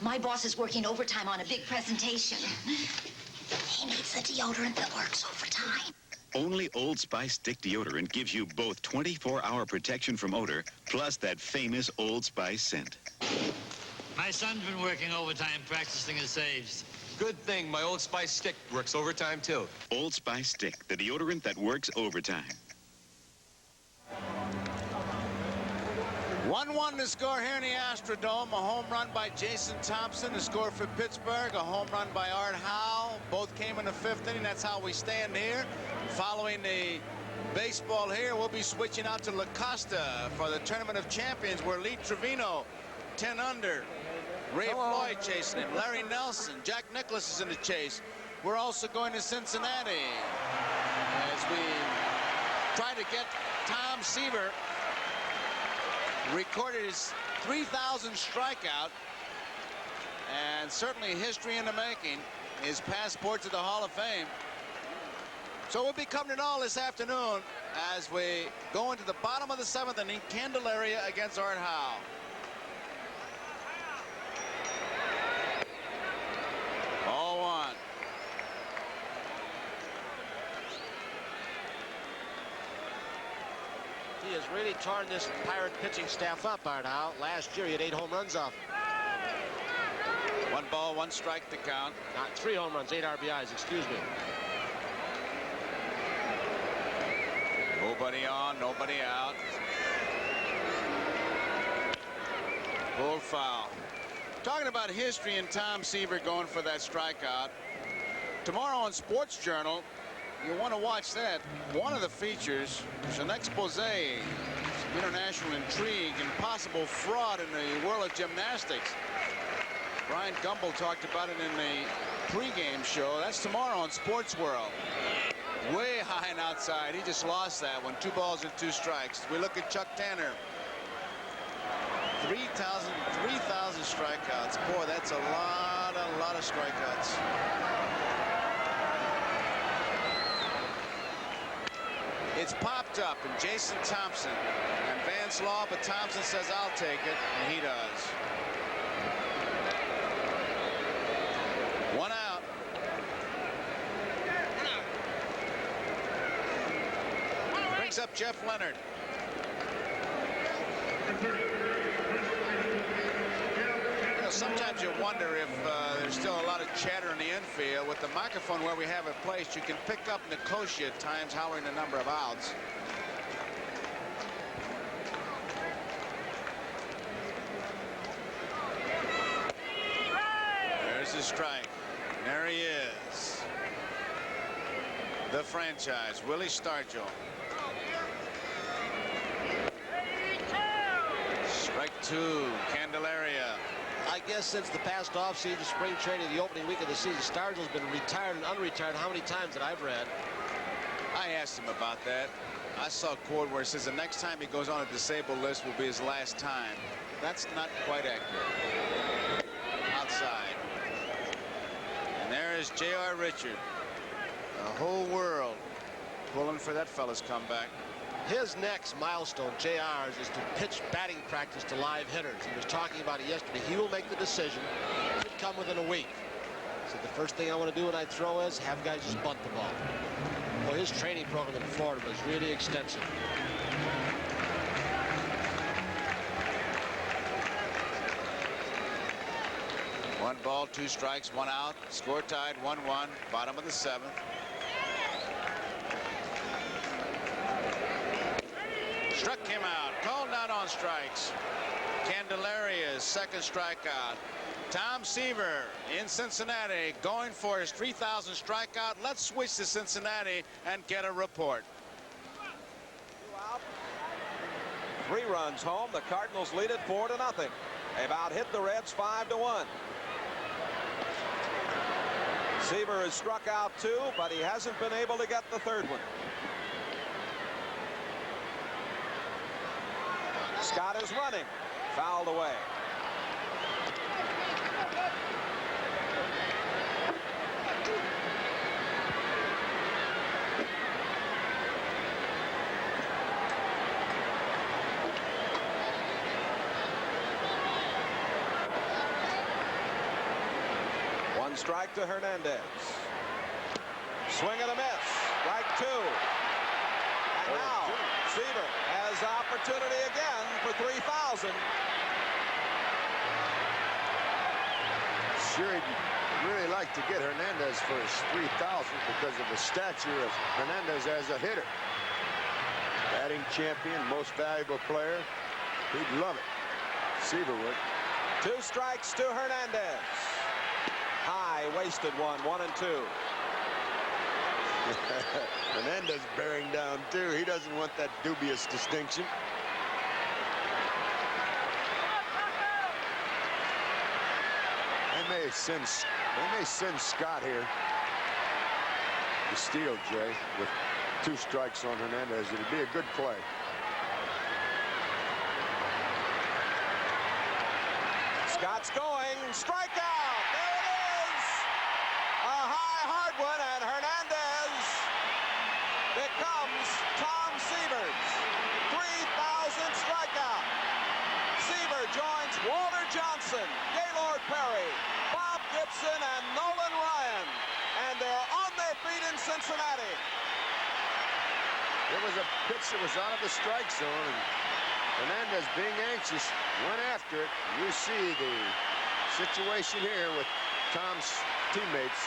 My boss is working overtime on a big presentation. He needs the deodorant that works overtime. Only Old Spice Stick Deodorant gives you both 24-hour protection from odor, plus that famous Old Spice scent. My son's been working overtime practicing his saves. Good thing my Old Spice Stick works overtime, too. Old Spice Stick, the deodorant that works overtime. 1-1 to score here in the Astrodome. A home run by Jason Thompson. The score for Pittsburgh. A home run by Art Howe. Both came in the 5th inning. That's how we stand here. Following the baseball here, we'll be switching out to La Costa for the Tournament of Champions, where Lee Trevino, 10 under. Ray Floyd chasing him. Larry Nelson. Jack Nicklaus is in the chase. We're also going to Cincinnati as we try to get Tom Seaver. Recorded his 3,000th strikeout, and certainly history in the making, his passport to the Hall of Fame. So we'll be covering it all this afternoon as we go into the bottom of the 7th inning, Candelaria against Art Howe. All one. He has really torn this Pirate pitching staff up, Art Howe. Last year, he had 8 home runs off him. 1 ball, 1 strike to count. Not 3 home runs, 8 RBIs, excuse me. Nobody on, nobody out. Pulled foul. Talking about history and Tom Seaver going for that strikeout. Tomorrow on Sports Journal, you want to watch that. One of the features is an expose, some international intrigue and possible fraud in the world of gymnastics. Brian Gumbel talked about it in the pregame show. That's tomorrow on Sports World. Way high and outside. He just lost that one. 2 balls and 2 strikes. We look at Chuck Tanner. 3,000 strikeouts. Boy, that's a lot of strikeouts. It's popped up, and Jason Thompson and Vance Law, but Thompson says, I'll take it, and he does. 1 out. Brings up Jeff Leonard. You know, sometimes you wonder if there's still a lot of chatter in the infield. With the microphone where we have it placed, you can pick up Nicosia at times hollering the number of outs. There's a strike. There he is. The franchise, Willie Stargell. Strike 2, Candelaria. I guess since the past offseason, spring training, the opening week of the season, Stargell's been retired and unretired how many times that I've read. I asked him about that. I saw a quote where it says the next time he goes on a disabled list will be his last time. That's not quite accurate. Outside. And there is J.R. Richard. The whole world pulling for that fella's comeback. His next milestone, JR's, is to pitch batting practice to live hitters. He was talking about it yesterday. He will make the decision. It could come within a week. So the first thing I want to do when I throw is have guys just bunt the ball. Well, his training program in Florida was really extensive. One ball, 2 strikes, 1 out. Score tied, 1-1. Bottom of the 7th. Struck him out. Called out on strikes. Candelaria's second strikeout. Tom Seaver in Cincinnati going for his 3,000th strikeout. Let's switch to Cincinnati and get a report. 3 runs home. The Cardinals lead it 4-0. They've out-hit the Reds 5-1. Seaver has struck out 2, but he hasn't been able to get the 3rd one. Scott is running. Fouled away. One strike to Hernandez. Swing and a miss. Strike 2. And now Seaver has opportunity again for 3,000. Sure, he'd really like to get Hernandez for his 3,000 because of the stature of Hernandez as a hitter. Batting champion, most valuable player. He'd love it. Seaver would. 2 strikes to Hernandez. High, wasted one, 1-2. Hernandez bearing down too. He doesn't want that dubious distinction. They may send Scott here to steal, Jay, with 2 strikes on Hernandez. It'd be a good play. Scott's going. Strikeout. There it is. A high, hard one, and Hernandez becomes Tom Seaver's 3,000th strikeout. Seaver joins Walter Johnson, Gaylord Perry, Bob Gibson, and Nolan Ryan, and they're on their feet in Cincinnati. There was a pitch that was out of the strike zone, and Hernandez, being anxious, went after it. You see the situation here with Tom's teammates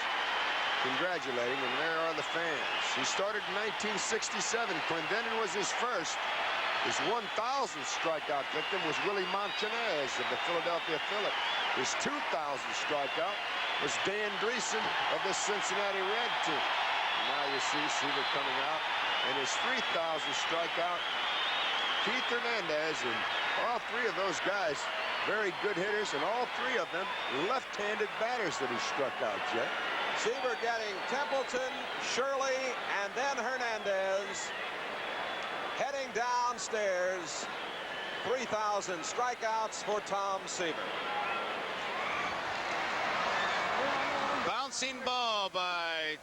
congratulating, and there are the fans. He started in 1967. Clendenin was his first. His 1,000th strikeout victim was Willie Montanez of the Philadelphia Phillies. His 2,000th strikeout was Dan Dreesen of the Cincinnati Red team. And now you see Seaver coming out, and his 3,000th strikeout, Keith Hernandez, and all three of those guys, very good hitters, and all three of them left-handed batters that he struck out, Jet. Seaver getting Templeton, Shirley, and then Hernandez. Heading downstairs, 3,000 strikeouts for Tom Seaver. Bouncing ball by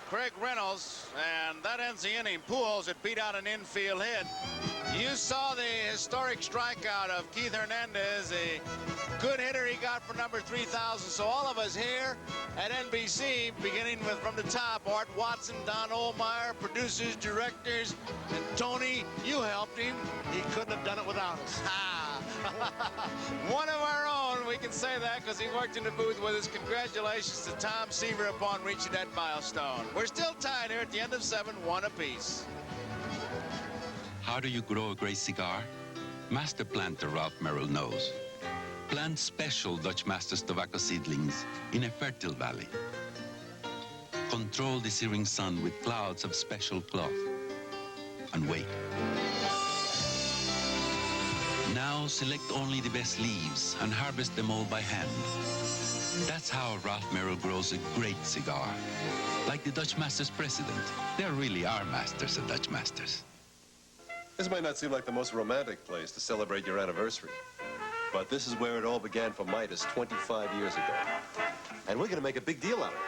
Craig Reynolds, and that ends the inning. Pujols had beat out an infield hit. You saw the historic strikeout of Keith Hernandez, a good hitter he got for number 3,000. So all of us here at NBC, beginning with from the top, Art Watson, Don Ohlmeyer, producers, directors, and Tony, you helped him. He couldn't have done it without us. One of our own, we can say that because he worked in the booth with us. Congratulations to Tom Seaver upon reaching that milestone. We're still tied here at the end of 7, 1 apiece. How do you grow a great cigar? Master planter Ralph Merrill knows. Plant special Dutch Masters tobacco seedlings in a fertile valley. Control the searing sun with clouds of special cloth. And wait. Now select only the best leaves and harvest them all by hand. That's how Ralph Merrill grows a great cigar. Like the Dutch Masters president. There really are masters at Dutch Masters. This might not seem like the most romantic place to celebrate your anniversary, but this is where it all began for Midas 25 years ago. And we're going to make a big deal out of it.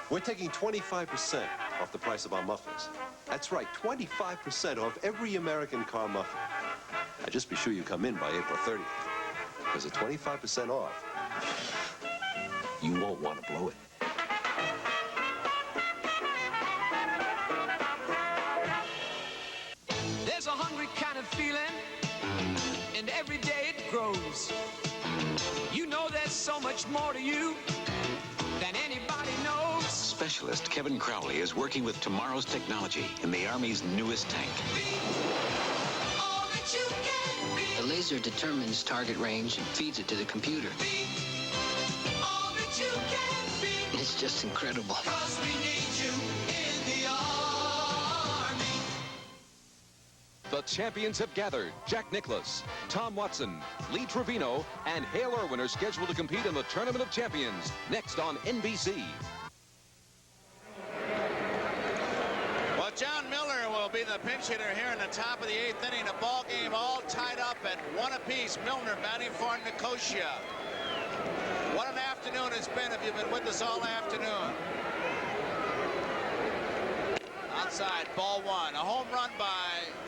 We're taking 25% off the price of our muffins. That's right, 25% off every American car muffin. Now, just be sure you come in by April 30th, because at 25% off, you won't want to blow it. There's a hungry kind of feeling, and every day it grows. You know there's so much more to you than anybody knows. Specialist Kevin Crowley is working with tomorrow's technology in the Army's newest tank. The laser determines target range and feeds it to the computer. It's just incredible. The champions have gathered. Jack Nicklaus, Tom Watson, Lee Trevino, and Hale Irwin are scheduled to compete in the Tournament of Champions, next on NBC. Well, John Milner will be the pinch hitter here in the top of the 8th inning. A ball game all tied up at 1 apiece. Milner batting for Nicosia. What an afternoon it's been if you've been with us all afternoon. Outside, ball 1. A home run by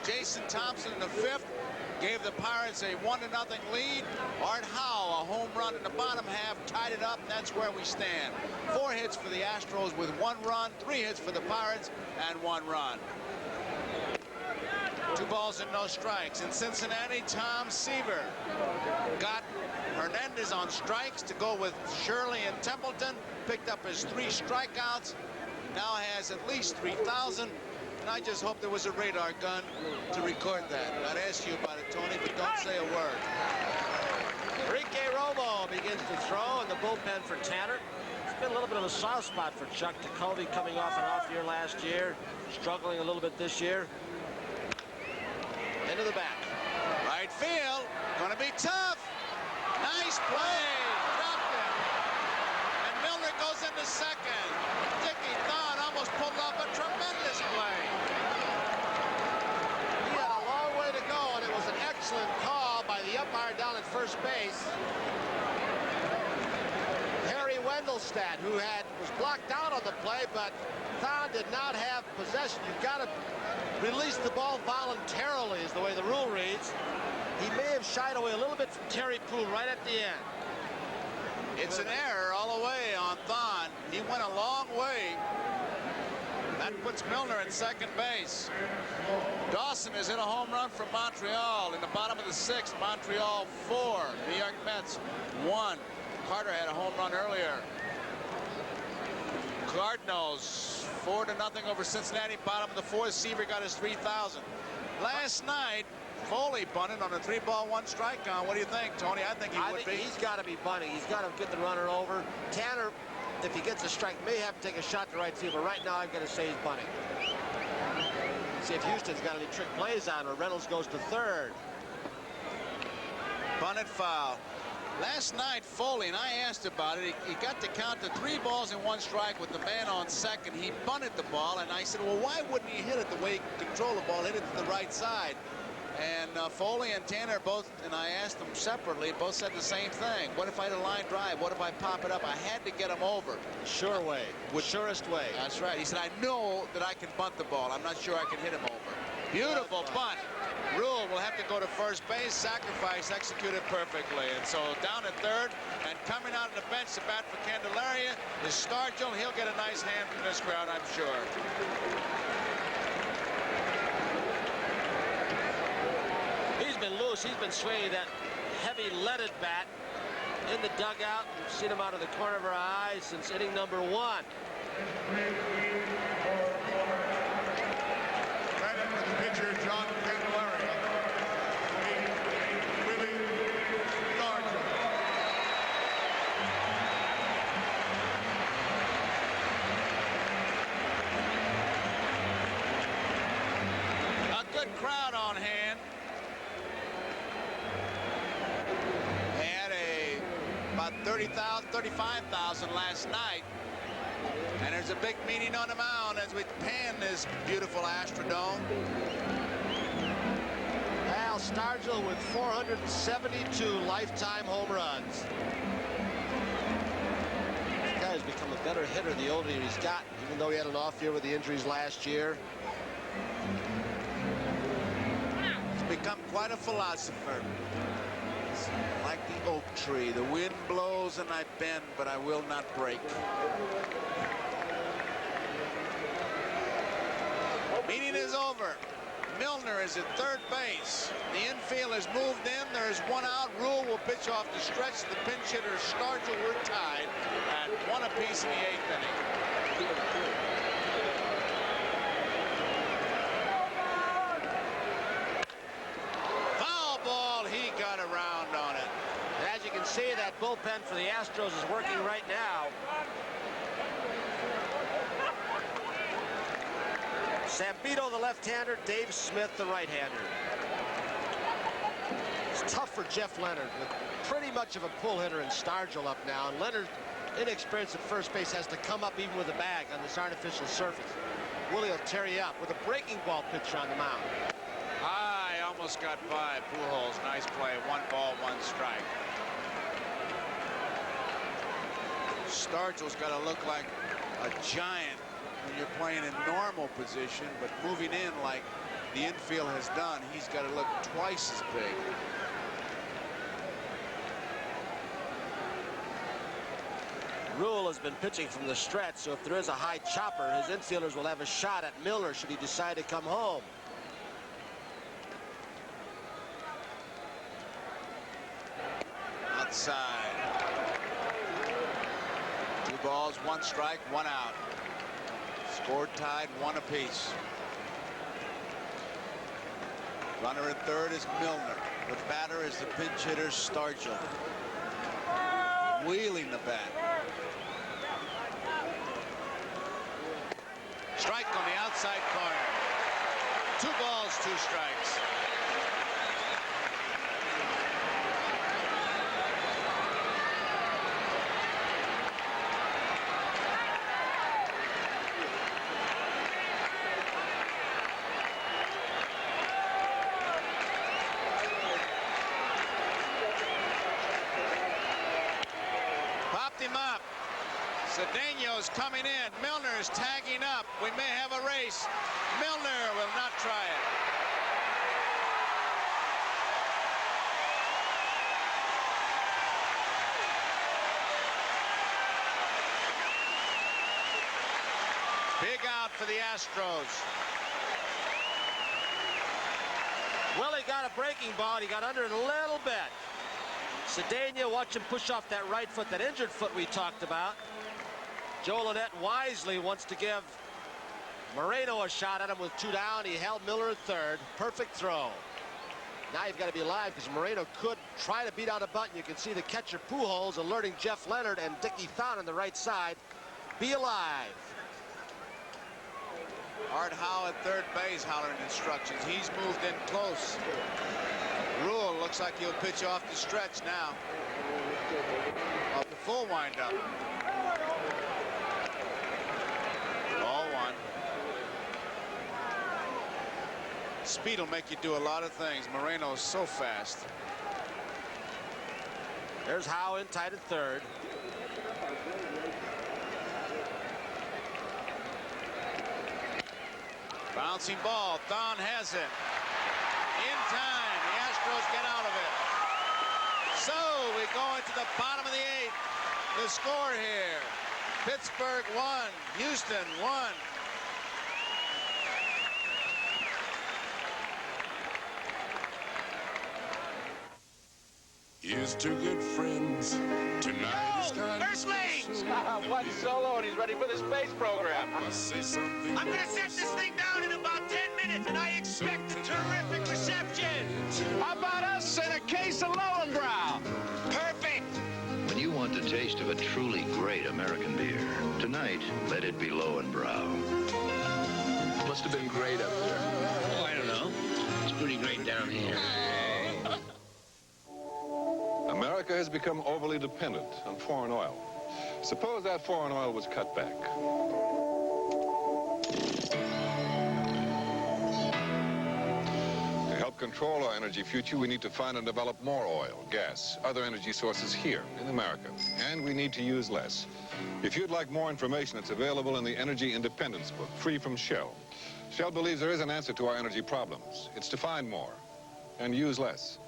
Jason Thompson in the 5th gave the Pirates a 1-0 lead. Art Howe, a home run in the bottom half, tied it up, and that's where we stand. 4 hits for the Astros with 1 run, 3 hits for the Pirates, and 1 run. 2 balls and no strikes. In Cincinnati, Tom Seaver got Hernandez on strikes to go with Shirley and Templeton. Picked up his 3 strikeouts. Now has at least 3,000. And I just hope there was a radar gun to record that. I'd ask you about it, Tony, but don't say a word. Enrique Romo begins to throw in the bullpen for Tanner. It's been a little bit of a soft spot for Chuck Jacoby, coming off an off year last year, struggling a little bit this year. Into the back. Right field. Going to be tough. Nice play. Dropped it. And Milner goes into second. Dickie Thon almost pulled off a tremendous play. He had a long way to go, and it was an excellent call by the umpire down at first base. Harry Wendelstedt, who was blocked out on the play, but Thon did not have possession. You've got to release the ball voluntarily is the way the rule reads. He may have shied away a little bit from Terry Poole right at the end. It's an error all the way on Thon. He went a long way. That puts Milner at second base. Dawson has hit a home run from Montreal in the bottom of the 6th. Montreal 4, New York Mets 1. Carter had a home run earlier. Cardinals 4-0 over Cincinnati. Bottom of the 4th. Seaver got his 3,000. Last night, Foley bunted on a 3-ball, 1-strike count. What do you think, Tony? I think he would be. He's got to be bunting. He's got to get the runner over. Tanner, if he gets a strike, may have to take a shot to right field, but right now I'm going to say he's bunting. See if Houston's got any trick plays on, or Reynolds goes to third. Bunted foul. Last night, Foley, and I asked about it, he got to count to 3 balls and 1 strike with the man on second. He bunted the ball, and I said, well, why wouldn't he hit it the way he controlled the ball, hit it to the right side? And Foley and Tanner both, and I asked them separately, both said the same thing. What if I had a line drive? What if I pop it up? I had to get him over. Sure way. Surest way. That's right. He said, I know that I can bunt the ball. I'm not sure I can hit him over. Beautiful bunt. Rule will have to go to first base. Sacrifice executed perfectly. And so down at third, and coming out of the bench to bat for Candelaria is Stargell. He'll get a nice hand from this crowd, I'm sure. He's been loose. He's been swinging that heavy leaded bat in the dugout. We've seen him out of the corner of our eyes since inning number 1. Batting with the pitcher, John Candelaria. Willie Stargell. A good crowd on hand. They had about 30,000, 35,000 last night. And there's a big meeting on the mound as we pan this beautiful Astrodome. Al Stargell with 472 lifetime home runs. This guy has become a better hitter the older he's gotten, even though he had an off year with the injuries last year. He's become quite a philosopher. Like the oak tree, the wind blows and I bend, but I will not break. Meeting is over. Milner is at third base. The infield has moved in. There is 1 out. Rule will pitch off the stretch. The pinch hitter Stargell were tied at 1 apiece in the 8th inning. Foul ball. He got around on it. As you can see, that bullpen for the Astros is working right now. Zambito, the left-hander, Dave Smith, the right-hander. It's tough for Jeff Leonard with pretty much of a pull hitter and Stargell up now. And Leonard, inexperienced at first base, has to come up even with a bag on this artificial surface. Willie will tear you up with a breaking ball pitcher on the mound. I almost got by. Pujols, nice play. 1 ball, 1 strike. Stargell's got to look like a giant when you're playing in normal position, but moving in like the infield has done, he's got to look twice as big. Rule has been pitching from the stretch, so if there is a high chopper, his infielders will have a shot at Milner should he decide to come home. Outside. 2 balls, 1 strike, 1 out. Scored tied, 1 apiece. Runner at third is Milner. The batter is the pinch hitter Stargell. Wheeling the bat. Strike on the outside corner. 2 balls, 2 strikes. Cedeno's coming in. Milner is tagging up. We may have a race. Milner will not try it. Big out for the Astros. Willie got a breaking ball. He got under it a little bit. Cedeno, watch him push off that right foot, that injured foot we talked about. Joe Lynette wisely wants to give Moreno a shot at him with 2 down. He held Miller at third. Perfect throw. Now you've got to be alive because Moreno could try to beat out a bunt. You can see the catcher Pujols alerting Jeff Leonard and Dickie Thon on the right side. Be alive. Art Howe at third base hollering instructions. He's moved in close. Rule looks like he'll pitch off the stretch now. Off the full windup. Ball 1. Speed will make you do a lot of things. Moreno is so fast. There's Howe in tight at third. Bouncing ball. Thon has it. In time. The Astros get out of it. So we go into the bottom of the 8th. The score here. Pittsburgh 1. Houston 1. Here's two good friends. Tonight is kind First lanes! One solo and he's ready for the space program. say something. I'm gonna set this thing down in about 10 minutes, and I expect a terrific reception. How about us and a case of Lowenbrow? Perfect. When you want the taste of a truly great American beer, tonight, let it be Lowenbrow. Must have been great up there. Oh, I don't know. It's pretty great down here. America has become overly dependent on foreign oil. Suppose that foreign oil was cut back. To help control our energy future, we need to find and develop more oil, gas, other energy sources here in America. And we need to use less. If you'd like more information, it's available in the Energy Independence book, free from Shell. Shell believes there is an answer to our energy problems. It's to find more and use less.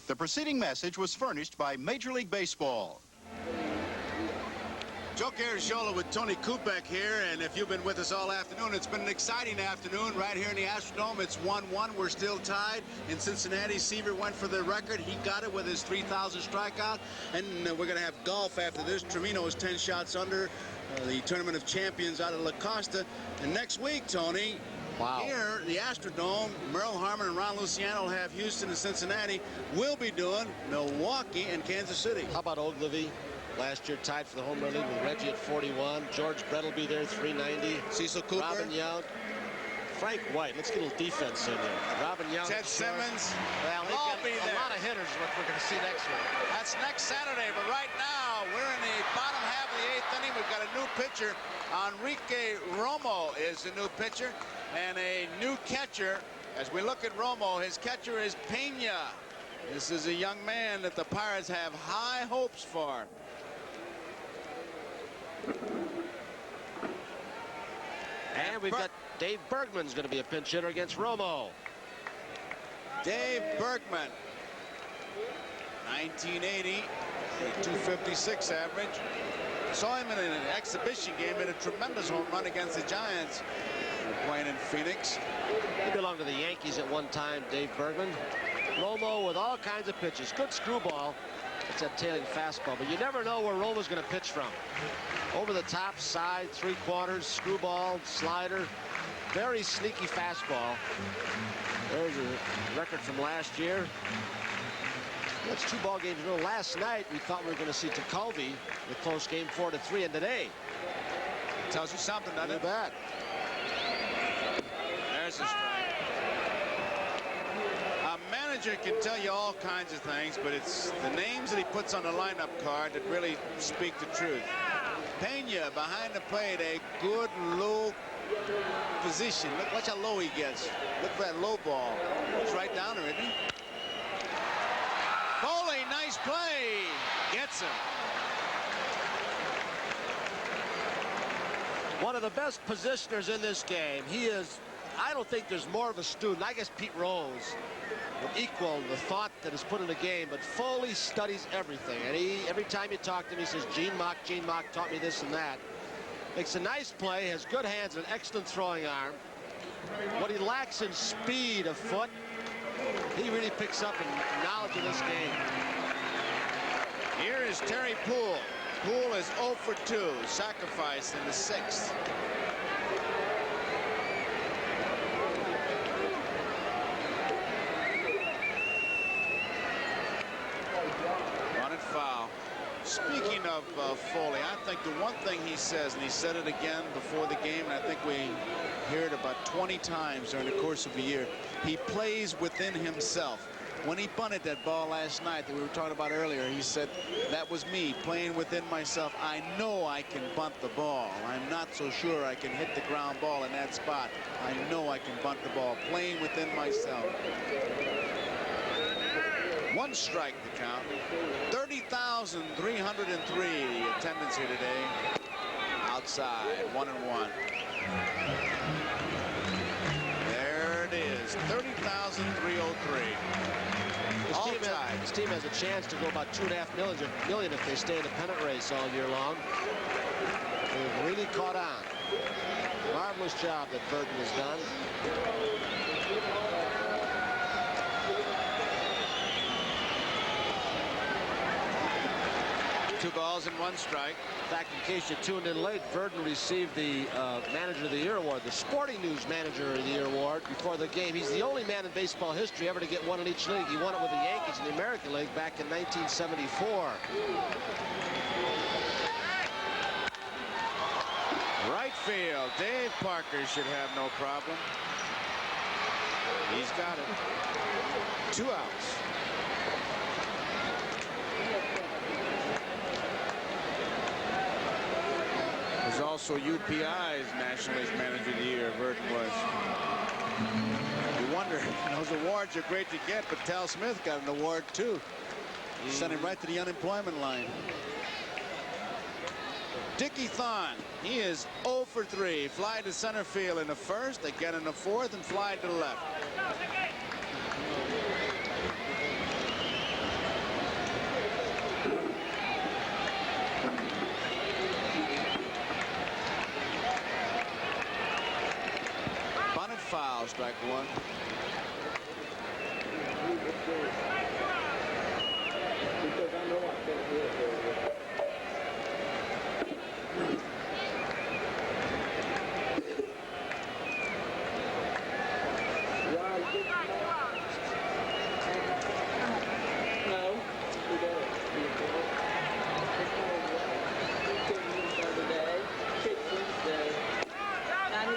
The preceding message was furnished by Major League Baseball. Joe Garagiola with Tony Kubek here, and if you've been with us all afternoon, it's been an exciting afternoon right here in the Astrodome. It's 1-1. We're still tied. In Cincinnati, Seaver went for the record. He got it with his 3,000th strikeout, and we're going to have golf after this. Trevino is 10 shots under the Tournament of Champions out of La Costa. And next week, Tony, here, the Astrodome, Merle Harmon and Ron Luciano will have Houston and Cincinnati. We'll be doing Milwaukee and Kansas City. How about Ogilvy? Last year tied for the home run lead with Reggie at 41. George Brett will be there, 390. Cecil Cooper. Robin Young. Frank White. Let's get a little defense in there. Robin Young. Ted Simmons. Well, they've got a lot of hitters is what we're going to see next week. That's next Saturday, but right now we're in the bottom half of the 8th inning. We've got a new pitcher. Enrique Romo is the new pitcher, and a new catcher. As we look at Romo, his catcher is Pena. This is a young man that the Pirates have high hopes for. And we've got Dave Bergman's going to be a pinch hitter against Romo. Dave Bergman, 1980, a 256 average. Saw him in an exhibition game, in a tremendous home run against the Giants. We're playing in Phoenix. He belonged to the Yankees at one time, Dave Bergman. Romo with all kinds of pitches. Good screwball. It's that tailing fastball, but you never know where Romo's going to pitch from. Over the top, side, 3/4, screwball, slider. Very sneaky fastball. There's a record from last year. That's 2 ball games in a row. Last night, we thought we were going to see Tekulve, the close game, 4-3, and today. Tells you something, doesn't it? Bad. There's a strike. A manager can tell you all kinds of things, but it's the names that he puts on the lineup card that really speak the truth. Pena behind the plate, a good low position. Look, watch how low he gets. Look for that low ball. It's right down there, isn't he? Foley, nice play. Gets him. One of the best positioners in this game. He is, I don't think there's more of a student. I guess Pete Rose would equal the thought that is put in the game, but Foley studies everything. And every time you talk to him, he says, Gene Mock taught me this and that. Makes a nice play, has good hands, and an excellent throwing arm. What he lacks in speed of foot, he really picks up in knowledge of this game. Here is Terry Poole. Poole is 0 for 2, sacrifice in the 6th. Wanted foul. Speaking of Foley, I think the one thing he says, and he said it again before the game, and I think we hear it about 20 times during the course of a year, he plays within himself. When he bunted that ball last night that we were talking about earlier, he said, that was me playing within myself. I know I can bunt the ball. I'm not so sure I can hit the ground ball in that spot. I know I can bunt the ball, playing within myself. 1 strike to count. 30,303 the attendance here today. Outside, 1-1. There it is, 30,303. This team has a chance to go about $2.5 million if they stay in the pennant race all year long. They've really caught on. Marvelous job that Burton has done. 2 balls and 1 strike. In fact, in case you tuned in late, Verdon received the Manager of the Year award, the Sporting News Manager of the Year award before the game. He's the only man in baseball history ever to get one in each league. He won it with the Yankees in the American League back in 1974. Right field, Dave Parker should have no problem. He's got it. 2 outs. Was also UPI's National League Manager of the Year, Verdon was. You wonder, those awards are great to get, but Tal Smith got an award too. Sent him right to the unemployment line. Dickie Thon, he is 0 for 3. Fly to center field in the 1st, again in the 4th, and fly to the left. Foul, strike 1.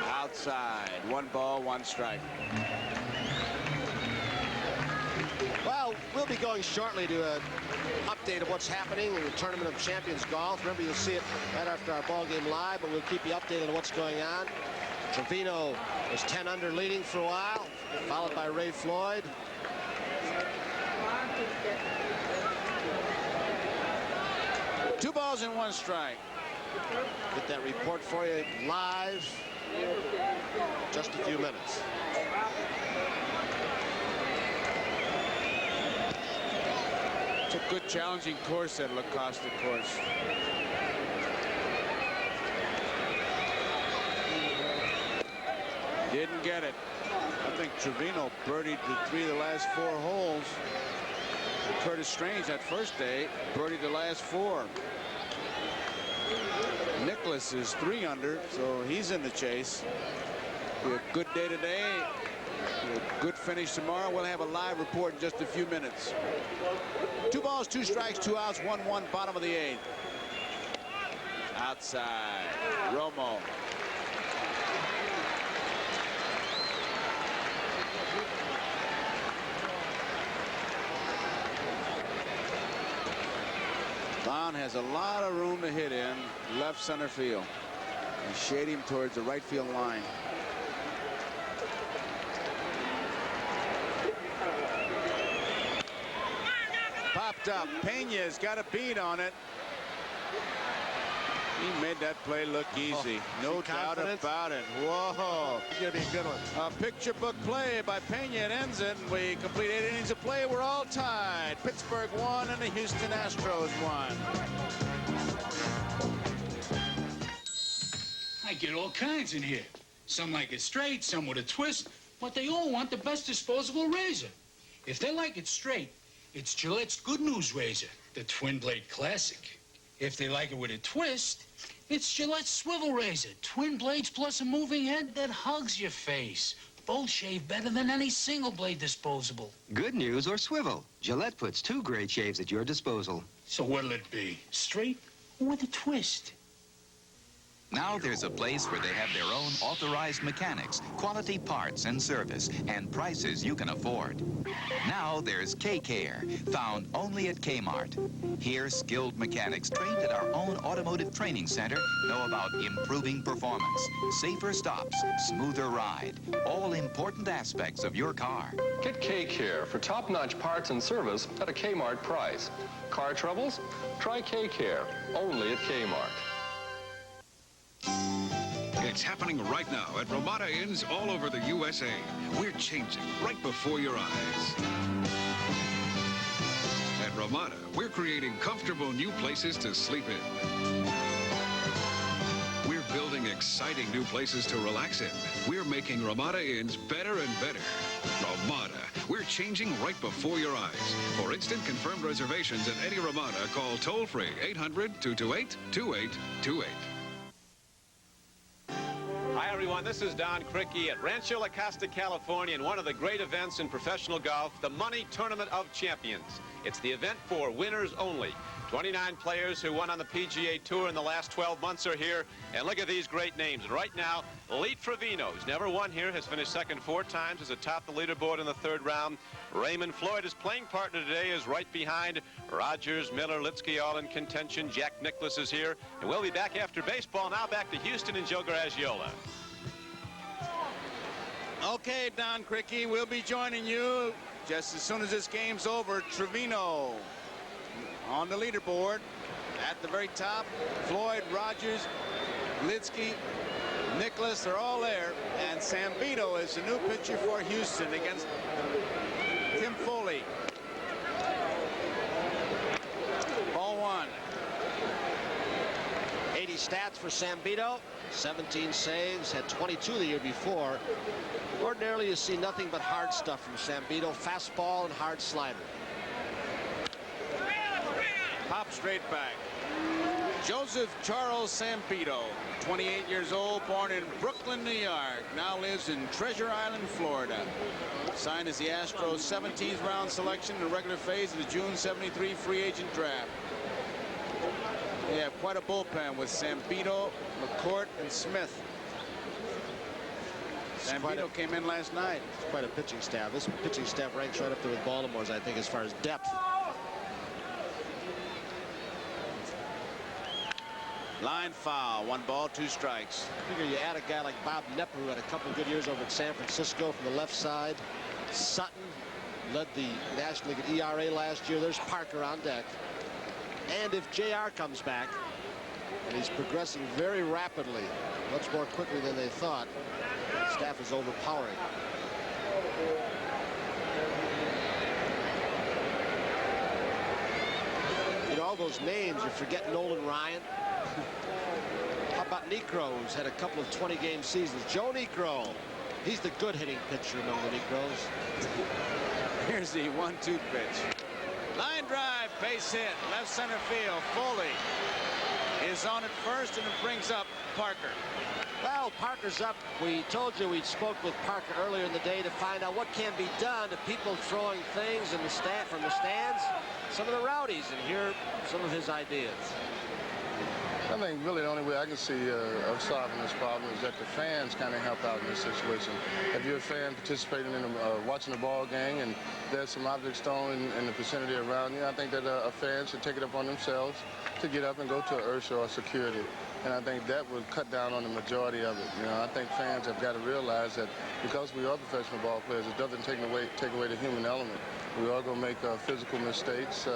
Outside, 1 ball, 1 strike. Well, we'll be going shortly to an update of what's happening in the Tournament of Champions Golf. Remember, you'll see it right after our ball game live, but we'll keep you updated on what's going on. Trevino was 10 under leading for a while, followed by Ray Floyd. Two balls and 1 strike. Get that report for you live. Just a few minutes. It's a good challenging course at La Costa course. Didn't get it. I think Trevino birdied the 3 of the last 4 holes. Curtis Strange that first day birdied the last 4. Nicklaus is 3 under, so he's in the chase. Be a good day today. Be a good finish tomorrow. We'll have a live report in just a few minutes. 2 balls, 2 strikes, 2 outs, 1-1, bottom of the 8th. Outside, Romo. Mound has a lot of room to hit in left center field. And shade him towards the right field line. Popped up. Pena's got a beat on it. He made that play look easy. No doubt about it. Whoa. It's going to be a good one. A picture book play by Pena. It ends it. We complete 8 innings of play. We're all tied. Pittsburgh won and the Houston Astros won. I get all kinds in here. Some like it straight, some with a twist, but they all want the best disposable razor. If they like it straight, it's Gillette's Good News Razor, the Twin Blade Classic. If they like it with a twist, it's Gillette's Swivel Razor, twin blades plus a moving head that hugs your face. Both shave better than any single blade disposable. Good news or swivel. Gillette puts 2 great shaves at your disposal. So what'll it be, straight or with a twist? Now there's a place where they have their own authorized mechanics, quality parts and service, and prices you can afford. Now there's K-Care, found only at Kmart. Here, skilled mechanics trained at our own automotive training center know about improving performance, safer stops, smoother ride, all important aspects of your car. Get K-Care for top-notch parts and service at a Kmart price. Car troubles? Try K-Care, only at Kmart. It's happening right now at Ramada Inns all over the USA. We're changing right before your eyes. At Ramada, we're creating comfortable new places to sleep in. We're building exciting new places to relax in. We're making Ramada Inns better and better. Ramada, we're changing right before your eyes. For instant confirmed reservations at any Ramada, call toll-free 800-228-2828. Hi, everyone. This is Don Crickey at Rancho La Costa, California, and one of the great events in professional golf, the Money Tournament of Champions. It's the event for winners only. 29 players who won on the PGA Tour in the last 12 months are here. And look at these great names. And right now, Lee Trevino, who's never won here, has finished second 4 times, is atop the leaderboard in the 3rd round. Raymond Floyd, his playing partner today, is right behind. Rogers, Miller, Litsky all in contention. Jack Nicklaus is here. And we'll be back after baseball. Now back to Houston and Joe Garagiola. Okay, Don Crickey, we'll be joining you just as soon as this game's over. Trevino on the leaderboard at the very top. Floyd, Rogers, Litsky, Nicklaus, they're all there. And Sambito is the new pitcher for Houston against Tim Foley. Ball 1. 80 stats for Sambito, 17 saves, had 22 the year before. Ordinarily, you see nothing but hard stuff from Sambito, fastball and hard slider. Pop straight back. Joseph Charles Sambito, 28 years old, born in Brooklyn, New York, now lives in Treasure Island, Florida. Signed as the Astros 17th round selection in the regular phase of the June 73 free agent draft. They have quite a bullpen with Sambito, McCourt, and Smith. Sambito came in last night. It's quite a pitching staff. This pitching staff ranks right up there with Baltimore's, I think, as far as depth. Line foul. 1 ball, 2 strikes. I figure you add a guy like Bob Nepper, who had a couple of good years over at San Francisco from the left side. Sutton led the National League at ERA last year. There's Parker on deck. And if JR comes back, and he's progressing very rapidly, much more quickly than they thought, the staff is overpowering. You know, all those names, you forget Nolan Ryan. How about Necro, who's had a couple of 20-game seasons? Joe Necro. He's the good hitting pitcher among the Necros. Here's the 1-2 pitch. Line drive, base hit, left center field. Foley is on at first, and it brings up Parker. Well, Parker's up. We told you we spoke with Parker earlier in the day to find out what can be done to people throwing things in the from the stands. Some of the rowdies, and here are some of his ideas. I think really the only way I can see of solving this problem is that the fans kind of help out in this situation. If you're a fan participating in watching a ball game and there's some objects thrown in the vicinity around you, I think that a fan should take it upon themselves to get up and go to an URSA or security. And I think that would cut down on the majority of it. You know, I think fans have got to realize that because we are professional ball players, it doesn't take away the human element. We are going to make physical mistakes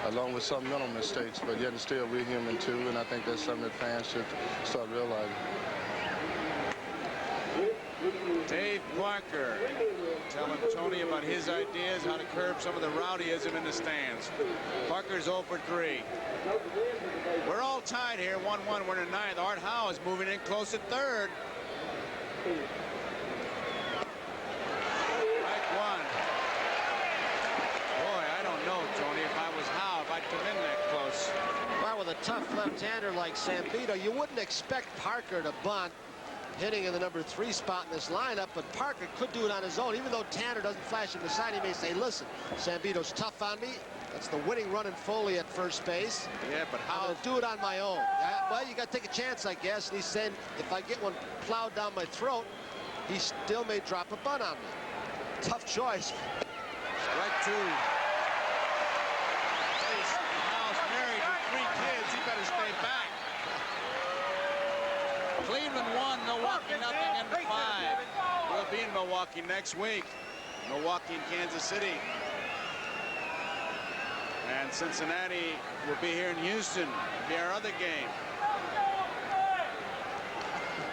along with some mental mistakes, but yet and still we're human too, and I think that's something that fans should start realizing. Dave Parker telling Tony about his ideas how to curb some of the rowdyism in the stands. Parker's 0 for 3. We're all tied here, 1-1. We're in the ninth. Art Howe is moving in close at third. Strike one. Boy, I don't know, Tony, if I was Howe, if I'd come in that close. Well, with a tough left-hander like Zambito, you wouldn't expect Parker to bunt, hitting in the number 3 spot in this lineup, but Parker could do it on his own. Even though Tanner doesn't flash him aside, he may say, listen, Zambito's tough on me. That's the winning run in Foley at first base. Yeah, but how? I'm going to do it on my own. Well, you got to take a chance, I guess. And he's saying, if I get one plowed down my throat, he still may drop a bunt on me. Tough choice. Strike 2. Howe's married with 3 kids. He better stay back. Cleveland 1, Milwaukee nothing, and 5. We'll be in Milwaukee next week. Milwaukee and Kansas City. And Cincinnati will be here in Houston. Be our other game.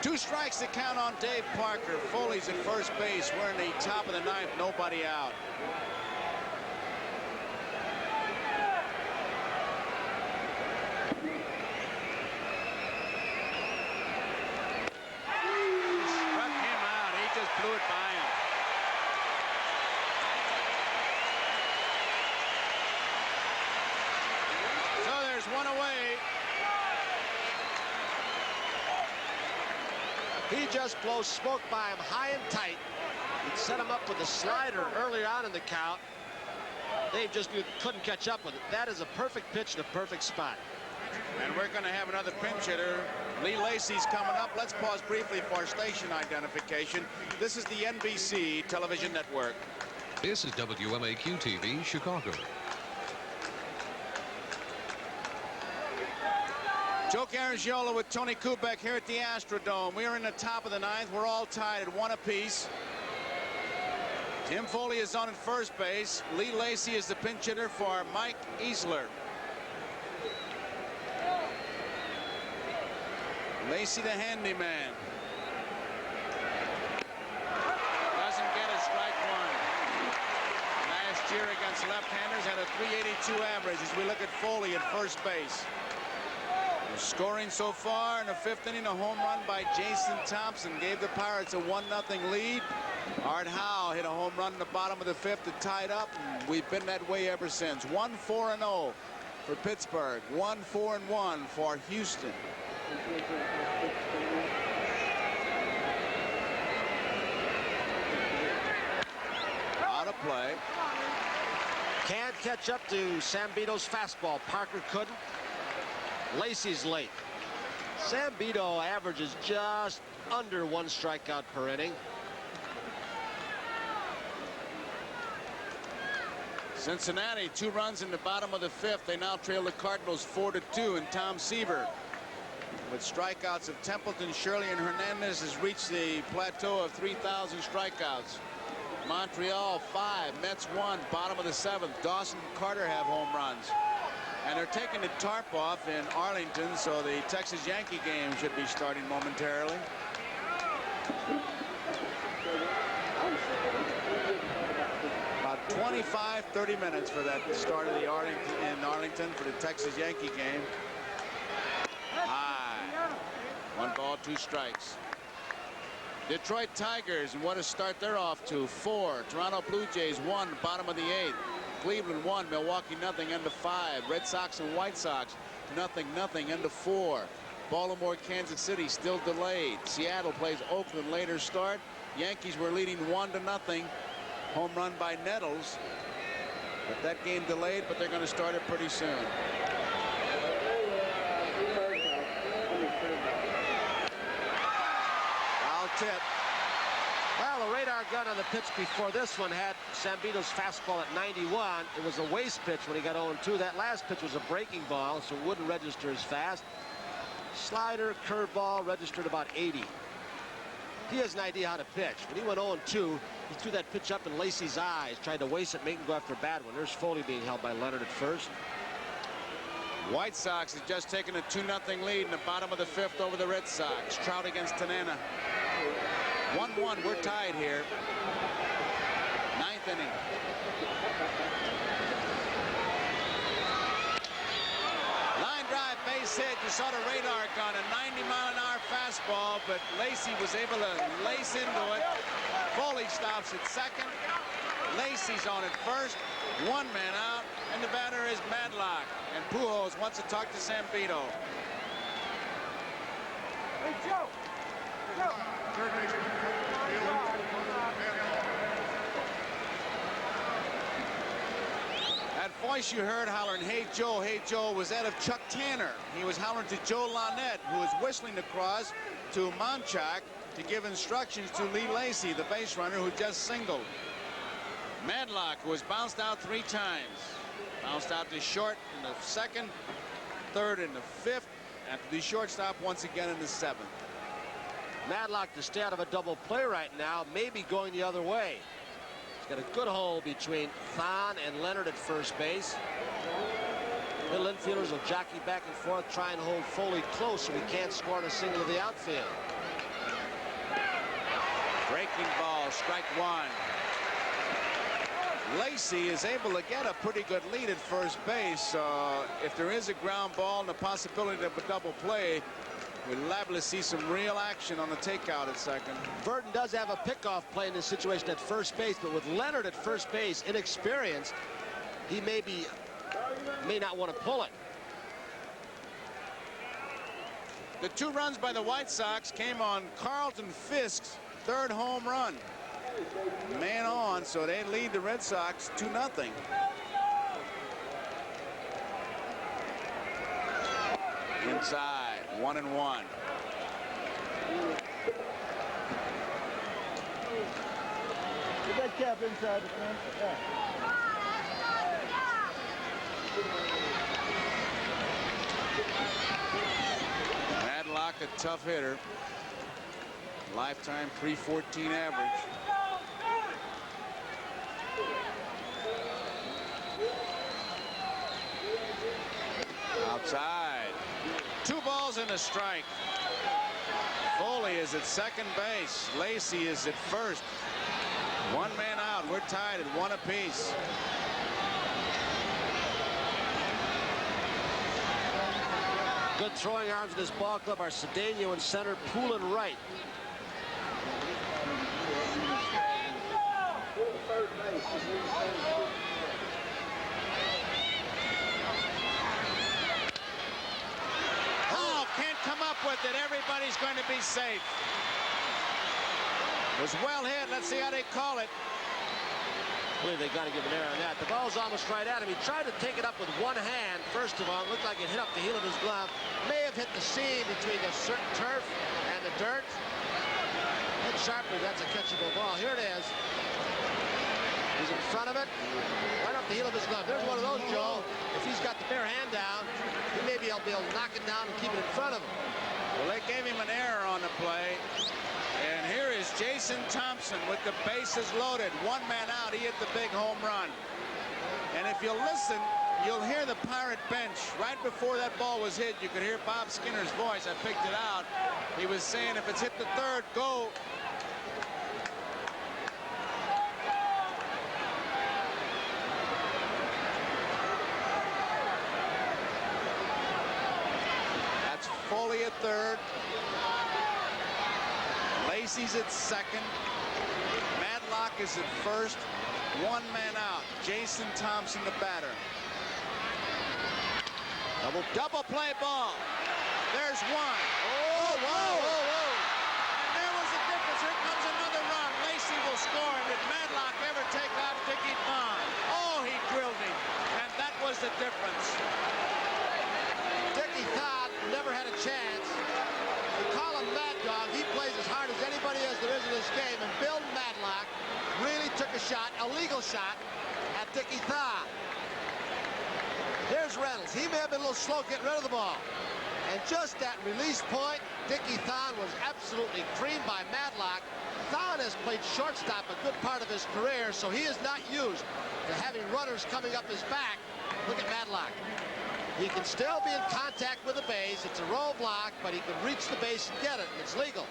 2 strikes to count on Dave Parker. Foley's at first base. We're in the top of the ninth. Nobody out. Struck him out. He just blew it by him. So there's one away. He just blows smoke by him high and tight. He'd set him up with a slider earlier on in the count. Dave just couldn't catch up with it. That is a perfect pitch in a perfect spot. And we're going to have another pinch hitter. Lee Lacey's coming up. Let's pause briefly for station identification. This is the NBC television network. This is WMAQ-TV, Chicago. Joe Garagiola with Tony Kubek here at the Astrodome. We are in the top of the ninth. We're all tied at 1 apiece. Tim Foley is on at first base. Lee Lacey is the pinch hitter for Mike Easler. Lacey the handyman. Doesn't get a strike 1. Last year against left-handers had a .382 average as we look at Foley at first base. Scoring so far in the 5th inning, a home run by Jason Thompson gave the Pirates a 1-0 lead. Art Howe hit a home run in the bottom of the 5th to tie it up, and we've been that way ever since. 1-4-0 for Pittsburgh, 1-4-1 for Houston. Out of play. Can't catch up to Zambito's fastball. Parker couldn't. Lacey's late. Zambito averages just under 1 strikeout per inning. Cincinnati 2 runs in the bottom of the 5th. They now trail the Cardinals 4-2, and Tom Seaver with strikeouts of Templeton, Shirley, and Hernandez has reached the plateau of 3,000 strikeouts. Montreal 5, Mets 1, bottom of the 7th. Dawson and Carter have home runs. And they're taking the tarp off in Arlington, so the Texas Yankee game should be starting momentarily. About 25-30 minutes for that start of the Arlington for the Texas Yankee game. High. 1 ball, 2 strikes. Detroit Tigers, and what a start they're off to. 4. Toronto Blue Jays 1, bottom of the 8th. Cleveland 1, Milwaukee nothing, end of 5. Red Sox and White Sox nothing, end of 4. Baltimore, Kansas City still delayed. Seattle plays Oakland later start. Yankees were leading 1-0. Home run by Nettles. But that game delayed, but they're going to start it pretty soon. first hit. Well, the radar gun on the pitch before this one had Zambito's fastball at 91. It was a waste pitch when he got 0-2. That last pitch was a breaking ball, so it wouldn't register as fast. Slider, curveball, registered about 80. He has an idea how to pitch. When he went 0-2, he threw that pitch up in Lacey's eyes, tried to waste it, make him go after a bad one. There's Foley being held by Leonard at first. White Sox has just taken a 2-0 lead in the bottom of the fifth over the Red Sox. Trout against Tanana. 1-1, we're tied here. Ninth inning. Line drive, base hit. You saw the radar gun, a 90-mile-an-hour fastball, but Lacey was able to lace into it. Foley stops at second. Lacey's on at first. One man out, and the batter is Madlock. And Pujols wants to talk to Zambito. Hey, Joe. That voice you heard hollering, "Hey Joe," was that of Chuck Tanner. He was hollering to Joe Launette, who was whistling across to Monchak to give instructions to Lee Lacey, the base runner who just singled. Madlock was bounced out 3 times. Bounced out to short in the second, third in the fifth, after the shortstop once again in the seventh. Madlock to stay out of a double play right now, maybe going the other way. He's got a good hole between Thon and Leonard at first base. Middle infielders will jockey back and forth, try and hold Foley close so he can't score on a single to the outfield. Breaking ball, strike one. Lacey is able to get a pretty good lead at first base. If there is a ground ball and the possibility of a double play, we're liable to see some real action on the takeout at second. Burton does have a pickoff play in this situation at first base, but with Leonard at first base, inexperienced, he may not want to pull it. The 2 runs by the White Sox came on Carlton Fisk's 3rd home run. Man on, so they lead the Red Sox 2-0. Inside, 1-1. Get that cap inside the fence. Yeah. Madlock, a tough hitter. Lifetime .314 average. Outside. 2 balls and a strike. Foley is at second base. Lacey is at first. 1 man out. We're tied at 1 apiece. Good throwing arms in this ball club are Cedeno in center, Poulin right. Oh, can't come up with it. Everybody's going to be safe. It was well hit. Let's see how they call it. I believe they got to give an error on that. The ball's almost right at him. He tried to take it up with one hand. First of all, it looked like it hit up the heel of his glove. May have hit the seam between the turf and the dirt. Hit sharply. That's a catchable ball. Here it is. He's in front of it. Right up the heel of his glove. There's one of those, Joe. If he's got the bare hand down, he may be able to knock it down and keep it in front of him. Well, they gave him an error on the play. And here is Jason Thompson with the bases loaded. 1 man out. He hit the big home run. And if you'll listen, you'll hear the Pirate bench. Right before that ball was hit, you could hear Bob Skinner's voice. I picked it out. He was saying, if it's hit the third, go. That's Foley at third. Lacey's at second. Madlock is at first. 1 man out. Jason Thompson, the batter. Double play ball. There's one. Oh, whoa. And there was the difference. Here comes another run. Lacey will score. Did Madlock ever take out Dickie Vaughn? Oh, he drilled him. And that was the difference. Dickie Vaughn never had a chance. We call him Mad Dog. He plays as hard as anybody has shot, a legal shot at Dickie Thon. Here's Reynolds. He may have been a little slow getting rid of the ball. And just at release point, Dickie Thon was absolutely creamed by Matlock. Thon has played shortstop a good part of his career, so he is not used to having runners coming up his back. Look at Matlock. He can still be in contact with the base. It's a roll block, but he can reach the base and get it. It's legal.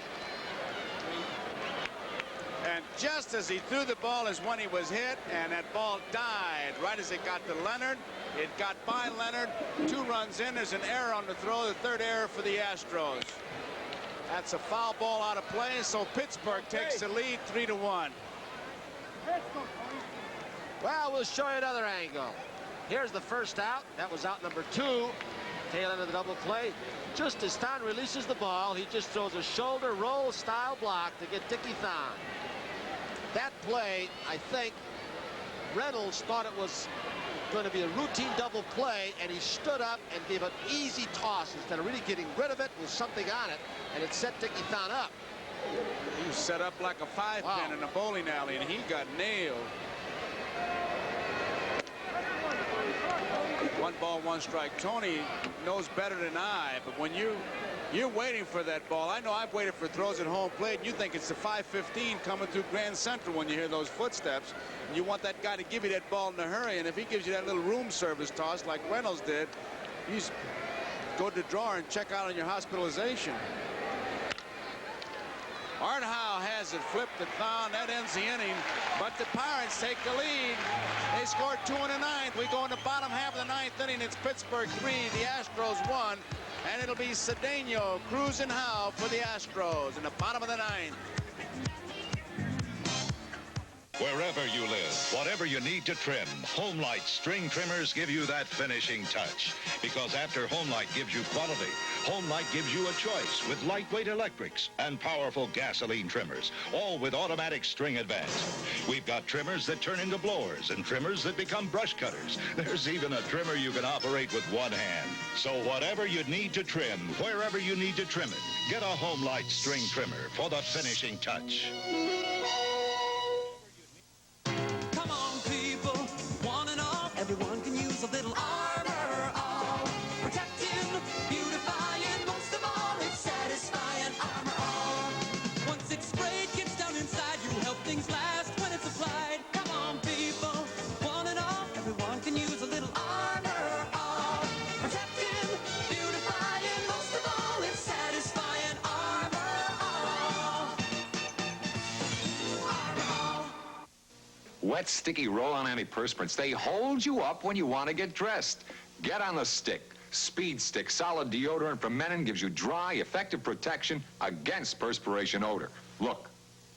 And just as he threw the ball is when he was hit, and that ball died right as it got to Leonard. It got by Leonard. 2 runs in. There's an error on the throw, the 3rd error for the Astros. That's a foul ball out of play, so Pittsburgh takes the lead 3-1. Well, we'll show you another angle. Here's the first out. That was out number 2. Tail end of the double play. Just as Thon releases the ball, he just throws a shoulder roll style block to get Dickie Thon. That play, I think, Reynolds thought it was going to be a routine double play, and he stood up and gave an easy toss instead of really getting rid of it with something on it, and it set Dickie Thon up. He was set up like a 5-pin in a bowling alley, and he got nailed. 1 ball, 1 strike. Tony knows better than I, but when you're waiting for that ball, I know I've waited for throws at home plate, and you think it's the 5-15 coming through Grand Central when you hear those footsteps, and you want that guy to give you that ball in a hurry, and if he gives you that little room service toss like Reynolds did, you just go to the drawer and check out on your hospitalization. Art Howe has it flipped to Thon. That ends the inning, but the Pirates take the lead. They scored 2 in the 9th. We go in the bottom half of the 9th inning. It's Pittsburgh 3, the Astros 1, and it'll be Cedeno, Cruz, and Howe for the Astros in the bottom of the 9th. Wherever you live, whatever you need to trim, Homelight string trimmers give you that finishing touch. Because after Homelight gives you quality, Homelight gives you a choice with lightweight electrics and powerful gasoline trimmers, all with automatic string advance. We've got trimmers that turn into blowers and trimmers that become brush cutters. There's even a trimmer you can operate with 1 hand. So whatever you need to trim, wherever you need to trim it, get a Homelight string trimmer for the finishing touch. Everyone can use a little armor all. Protecting, beautifying, most of all, it's satisfying. Armor all. Once it's sprayed, gets down inside, you help things last when it's applied. Come on, people, one and all, everyone can use a little armor all. Protecting, beautifying, most of all, it's satisfying. Armor all. Armor all. Wet, sticky roll-on antiperspirants. They hold you up when you want to get dressed. Get on the stick. Speed Stick solid deodorant from Menon gives you dry, effective protection against perspiration odor. Look,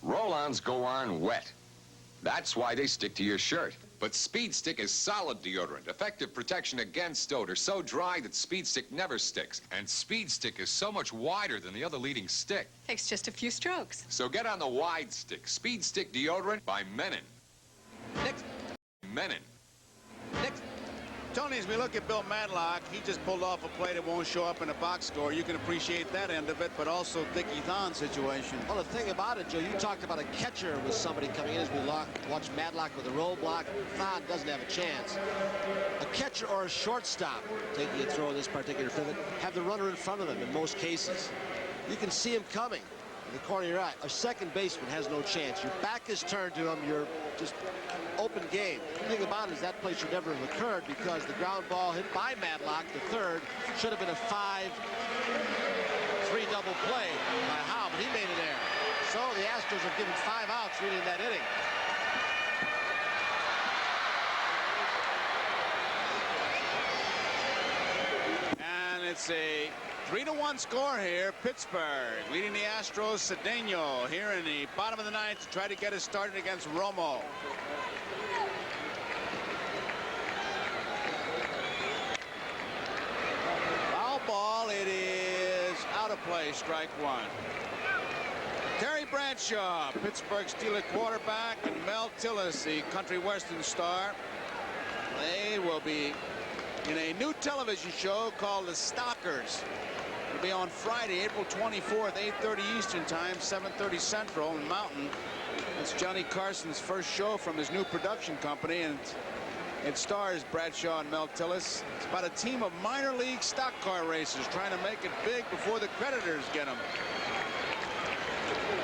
roll-ons go on wet. That's why they stick to your shirt. But Speed Stick is solid deodorant, effective protection against odor, so dry that Speed Stick never sticks. And Speed Stick is so much wider than the other leading stick. Takes just a few strokes. So get on the wide stick. Speed Stick deodorant by Menon. Next. Menon. Next. Tony, as we look at Bill Matlock, he just pulled off a play that won't show up in a box score. You can appreciate that end of it, but also Dickie Thon's situation. Well, the thing about it, Joe, you talked about a catcher with somebody coming in as we watch Matlock with a roll block. Thon doesn't have a chance. A catcher or a shortstop, taking a throw in this particular pivot, have the runner in front of them in most cases. You can see him coming in the corner of your eye. A second baseman has no chance. Your back is turned to him. You're just open game. The thing about it is that play should never have occurred because the ground ball hit by Matlock, the third, should have been a 5-3 double play by Howe, but he made it there. So the Astros have given 5 outs really in that inning. And it's a 3-1 score here. Pittsburgh leading the Astros. Cedeno here in the bottom of the 9th to try to get it started against Romo. Foul ball. It is out of play. Strike 1. Terry Bradshaw, Pittsburgh Steelers quarterback, and Mel Tillis, the country western star. They will be in a new television show called The Stalkers. It'll be on Friday, April 24th, 8:30 Eastern Time, 7:30 Central and Mountain It's Johnny Carson's first show from his new production company, and it stars Bradshaw and Mel Tillis. It's about a team of minor league stock car racers trying to make it big before the creditors get them.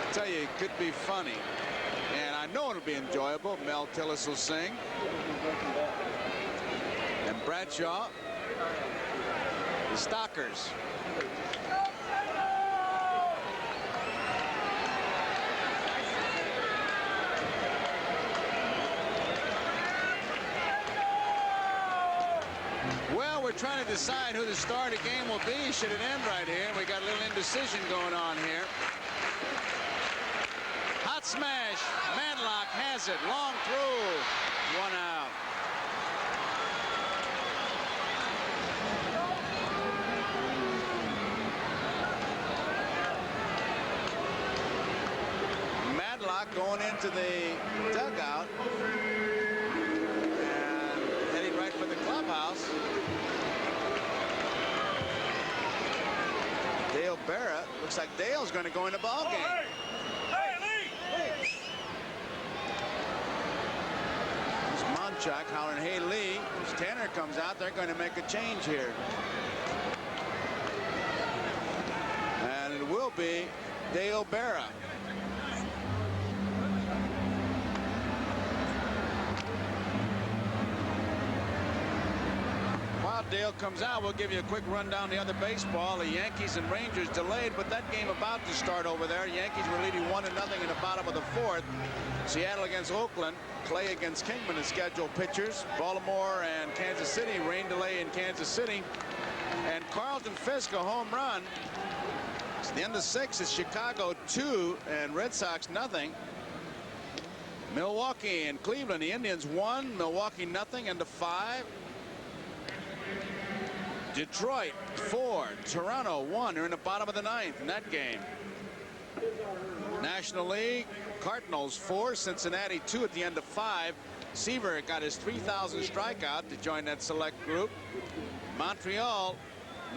I tell you, it could be funny. And I know it'll be enjoyable. Mel Tillis will sing. And Bradshaw, the Stockers. Well, we're trying to decide who the star of the game will be. Should it end right here? We got a little indecision going on here. Hot smash. Madlock has it. Long through. 1 out. Madlock going into the dugout and heading right for the clubhouse. Dale Barra. Looks like Dale's going to go in the ball game. Monchak hollering, hey, Lee. As Tanner comes out, they're going to make a change here. And it will be Dale Barra. While Dale comes out, we'll give you a quick rundown the other baseball. The Yankees and Rangers delayed, but that game about to start over there. Yankees were leading 1-0 in the bottom of the 4th. Seattle against Oakland. Clay against Kingman is scheduled pitchers. Baltimore and Kansas City. Rain delay in Kansas City. And Carlton Fisk a home run. It's the end of 6. It's Chicago 2 and Red Sox nothing. Milwaukee and Cleveland. The Indians 1. Milwaukee nothing. End of 5. Detroit 4. Toronto 1. They're in the bottom of the 9th in that game. National League. Cardinals 4, Cincinnati 2 at the end of 5. Seaver got his 3,000 strikeout to join that select group. Montreal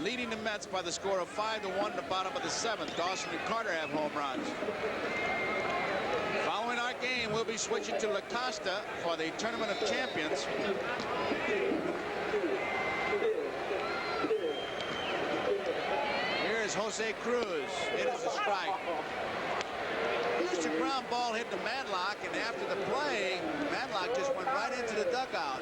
leading the Mets by the score of 5-1 at the bottom of the 7th. Dawson and Carter have home runs. Following our game, we'll be switching to La Costa for the Tournament of Champions. Here's Jose Cruz. It is a strike. Just a ground ball hit to Madlock, and after the play, Madlock just went right into the dugout.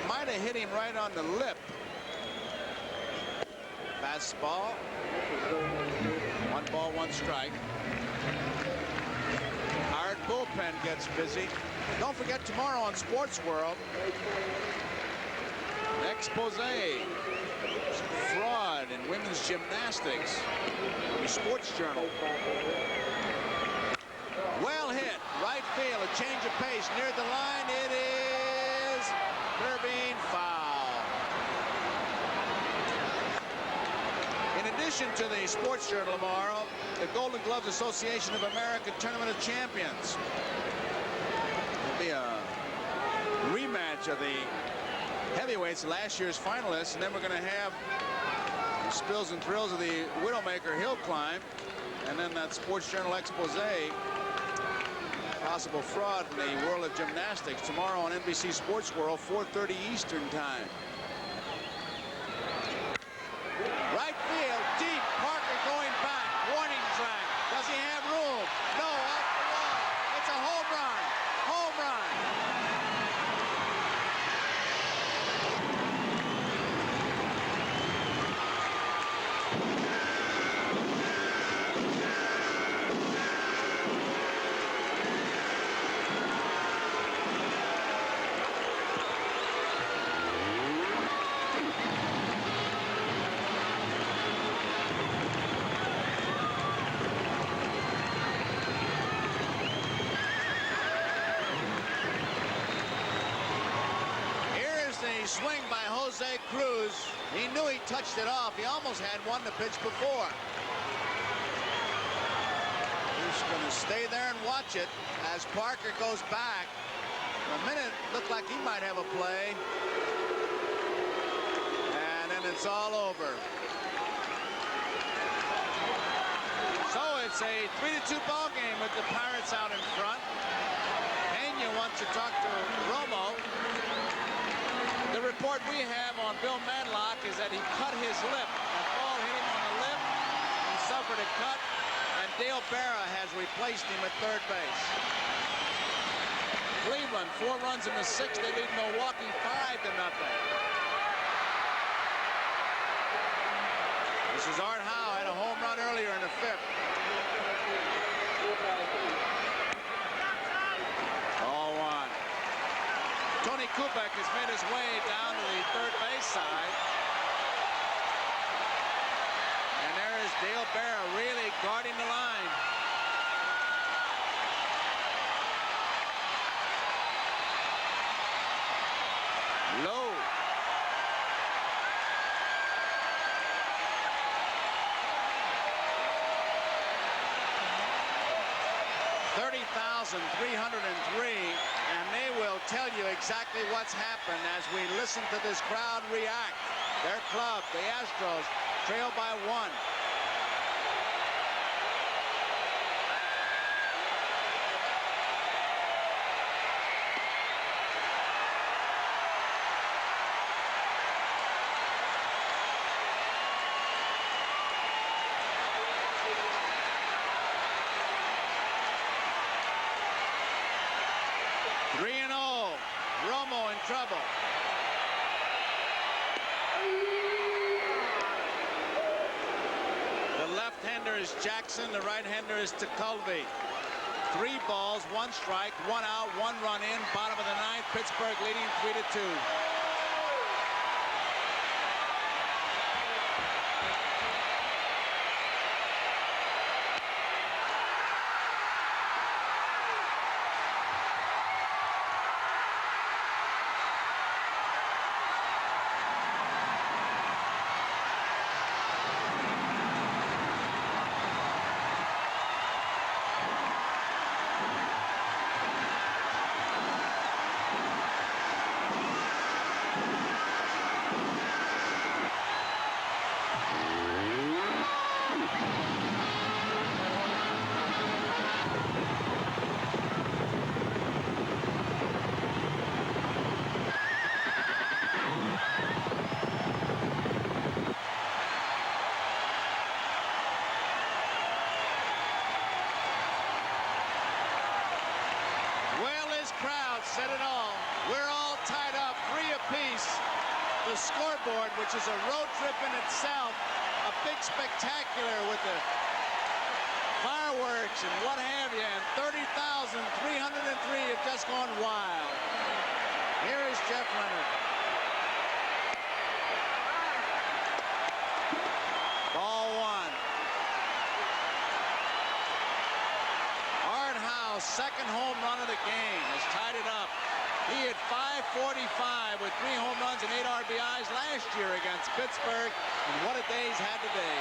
Might have hit him right on the lip. Fastball. 1 ball, 1 strike. Our bullpen gets busy. Don't forget tomorrow on Sports World, expose. Fraud in women's gymnastics. The Sports Journal. Well hit. Right field. A change of pace. Near the line. It is curving foul. In addition to the Sports Journal tomorrow, the Golden Gloves Association of America Tournament of Champions. There'll be a rematch of the heavyweights, last year's finalists, and then we're going to have spills and thrills of the Widowmaker Hill Climb, and then that Sports Journal expose, possible fraud in the world of gymnastics, tomorrow on NBC Sports World, 4:30 Eastern time. Right field, deep. Parker going back. Warning track. Does he have room? No, off the wall. It's a home run. Home run. Swing by Jose Cruz. He knew he touched it off. He almost had one to pitch before. He's going to stay there and watch it as Parker goes back. For a minute, looked like he might have a play. And then it's all over. It's a 3-2 ball game with the Pirates out in front. Pena wants to talk to Romo. The report we have on Bill Madlock is that he cut his lip. That ball hit him on the lip. He suffered a cut, and Dale Berra has replaced him at third base. Cleveland, 4 runs in the 6th. They lead Milwaukee 5-0. This is Art Howe, had a home run earlier in the 5th. 0-1. Tony Kubek has made his way down to the third base side. And there is Dale Berra really guarding the line. Low. $30,303, and they will tell you exactly what's happened as we listen to this crowd react. Their club, the Astros, trail by 1. Romo in trouble. The left-hander is Jackson. The right-hander is Tekulve. 3 balls, 1 strike, 1 out, 1 run in. Bottom of the 9th. Pittsburgh leading 3-2. Said it all. We're all tied up 3 apiece. The scoreboard, which is a road trip in itself, a big spectacular with the fireworks and what have you, and 30,303 have just gone wild. Here is Jeff Leonard. Ball 1. Art Howe, second home run of the game, has tied it up. He hit .545 with 3 home runs and 8 RBIs last year against Pittsburgh, and what a day he's had today.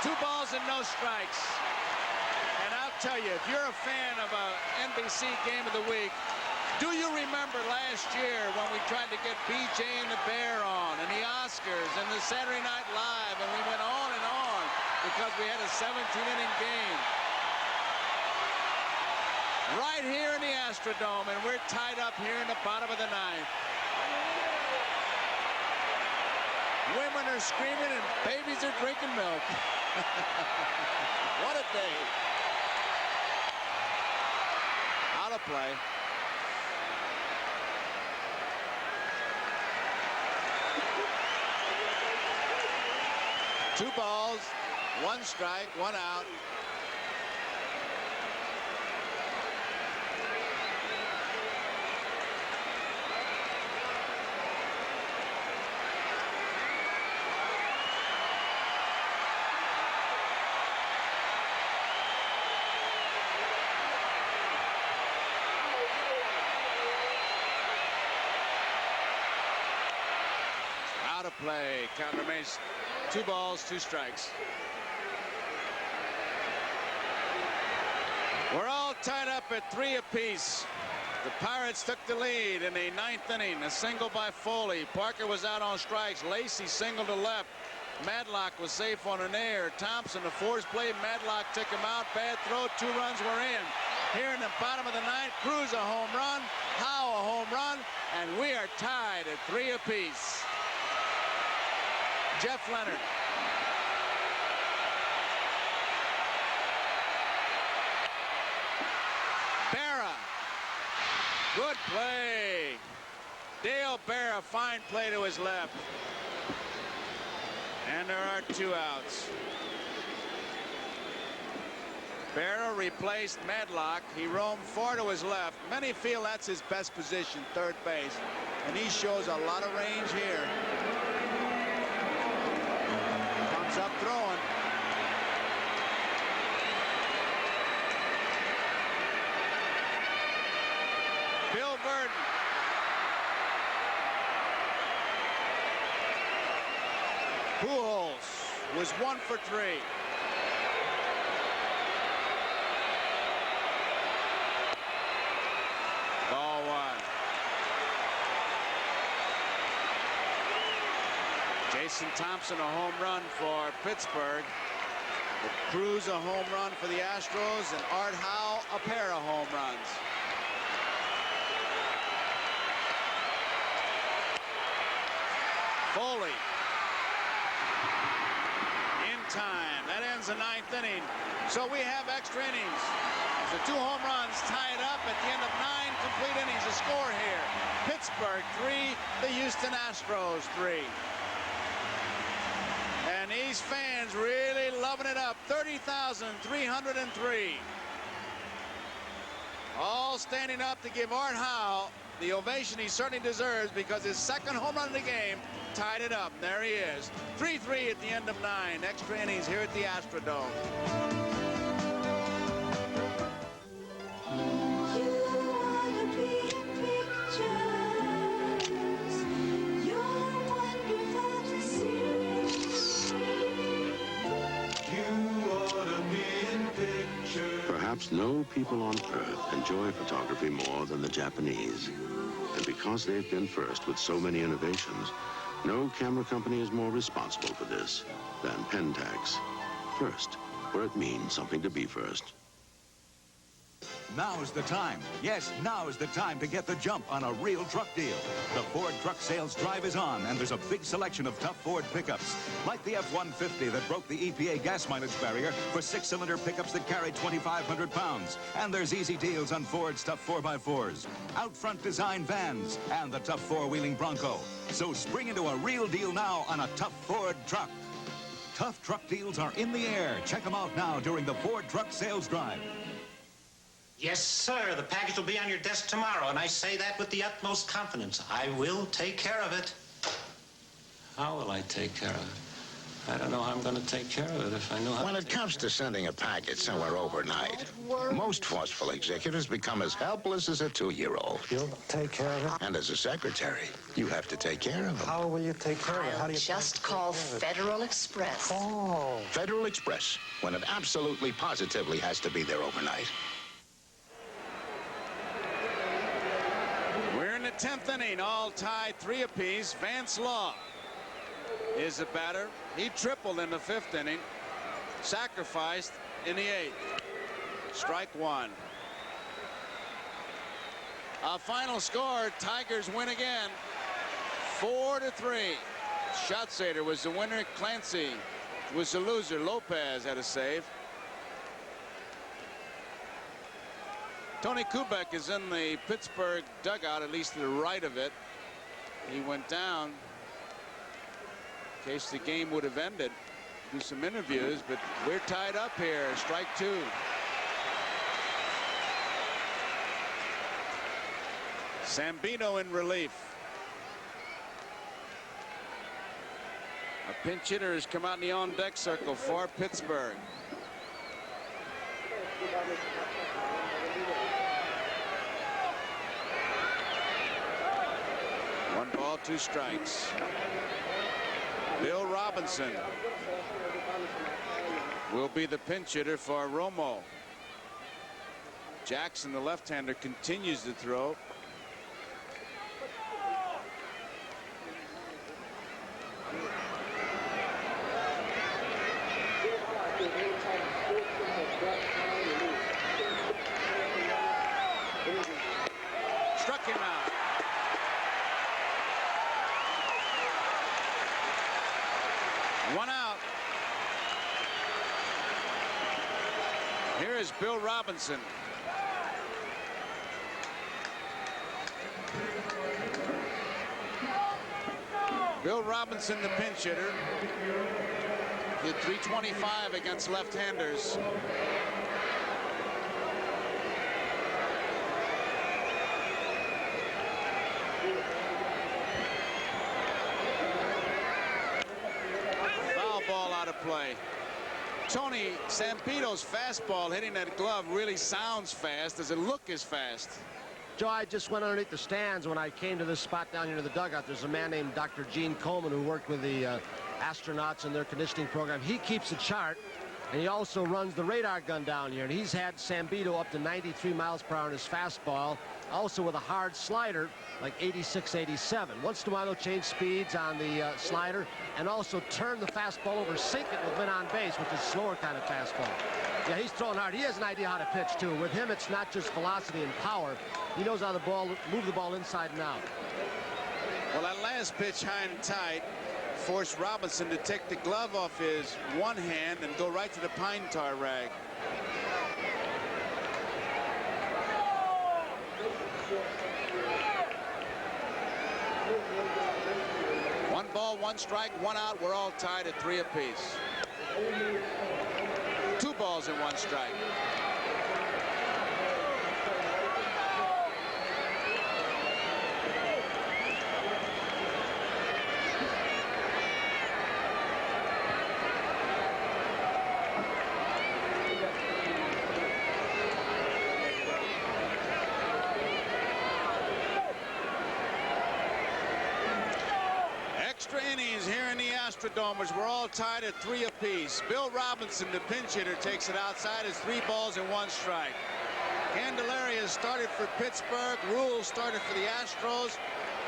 Two balls and no strikes. And I'll tell you, if you're a fan of a NBC Game of the Week, do you remember last year when we tried to get BJ and the Bear on, and the Oscars, and the Saturday Night Live, and we went on and on because we had a 17-inning game. Right here in the Astrodome, and we're tied up here in the bottom of the 9th. Women are screaming and babies are drinking milk. What a day. Out of play. Two balls, 1 strike, 1 out. Out of play. Count remains 2 balls, 2 strikes. We're all tied up at 3 apiece. The Pirates took the lead in the 9th inning. A single by Foley. Parker was out on strikes. Lacey singled to left. Madlock was safe on an air. Thompson, the force play. Madlock took him out. Bad throw. 2 runs were in. Here in the bottom of the 9th, Cruz a home run. Howe a home run. And we are tied at 3 apiece. Jeff Leonard. Berra. Good play. Dale Berra, fine play to his left. And there are 2 outs. Berra replaced Madlock. He roamed 4 to his left. Many feel that's his best position, third base. And he shows a lot of range here. Comes up throwing. Bill Burton. Pujols was 1 for 3. Ball 1. Jason Thompson a home run for Pittsburgh. Cruz a home run for the Astros, and Art Howe a pair of home runs. Foley. In time. That ends the 9th inning. So we have extra innings. The 2 home runs tie it up at the end of 9 complete innings. A score here. Pittsburgh 3, the Houston Astros 3. And these fans really loving it up. 30,303. All standing up to give Art Howe the ovation he certainly deserves, because his 2nd home run of the game tied it up. There he is. 3-3 at the end of 9. Extra innings here at the Astrodome. Perhaps no people on Earth enjoy photography more than the Japanese. And because they've been first with so many innovations, no camera company is more responsible for this than Pentax. First, where it means something to be first. Now's the time. Yes, now is the time to get the jump on a real truck deal. The Ford Truck Sales Drive is on, and there's a big selection of tough Ford pickups, like the F-150 that broke the EPA gas mileage barrier for 6-cylinder pickups that carry 2,500 pounds. And there's easy deals on Ford's tough 4x4s, out front design vans, and the tough four-wheeling Bronco. So spring into a real deal now on a tough Ford truck. Tough truck deals are in the air. Check them out now during the Ford Truck Sales Drive. Yes, sir. The package will be on your desk tomorrow, and I say that with the utmost confidence. I will take care of it. How will I take care of it? I don't know how I'm going to take care of it if I know how. When it comes to sending a package somewhere overnight, most forceful executives become as helpless as a 2-year-old. You'll take care of it? And as a secretary, you have to take care of them. How will you take care of it? How do you just call Federal Express. Oh. Federal Express, when it absolutely positively has to be there overnight. We're in the 10th inning, all tied 3 apiece. Vance Law is the batter. He tripled in the 5th inning, sacrificed in the 8th. Strike 1. A final score, Tigers win again, 4-3. Schatzeder was the winner. Clancy was the loser. Lopez had a save. Tony Kubek is in the Pittsburgh dugout, at least to the right of it. He went down in case the game would have ended. Do some interviews, but we're tied up here. Strike 2. Sambino in relief. A pinch hitter has come out in the on-deck circle for Pittsburgh. One ball, 2 strikes. Bill Robinson will be the pinch hitter for Romo. Jackson, the left-hander, continues to throw. Struck him out. One out. Here is Bill Robinson. Bill Robinson, the pinch hitter, hit .325 against left-handers. Foul ball out of play. Tony Sampedo's fastball hitting that glove really sounds fast. Does it look as fast? Joe, I just went underneath the stands when I came to this spot down here to the dugout. There's a man named Dr. Gene Coleman who worked with the astronauts in their conditioning program. He keeps a chart, and he also runs the radar gun down here. And he's had Sampedo up to 93 miles per hour in his fastball, also with a hard slider, like 86, 87. Once in a while, he'll change speeds on the slider and also turn the fastball over, sink it with men on base, which is slower kind of fastball. Yeah, he's throwing hard. He has an idea how to pitch, too. With him, it's not just velocity and power. He knows how to move the ball inside and out. Well, that last pitch, high and tight, forced Robinson to take the glove off his one hand and go right to the pine tar rag. One ball, one strike, one out. We're all tied at 3 apiece. 2 balls and 1 strike. Extra innings here in the Astrodome, which we're all tied at 3 apiece. Bill Robinson, the pinch hitter, takes it outside. It's 3 balls and 1 strike. Candelaria started for Pittsburgh. Rule started for the Astros.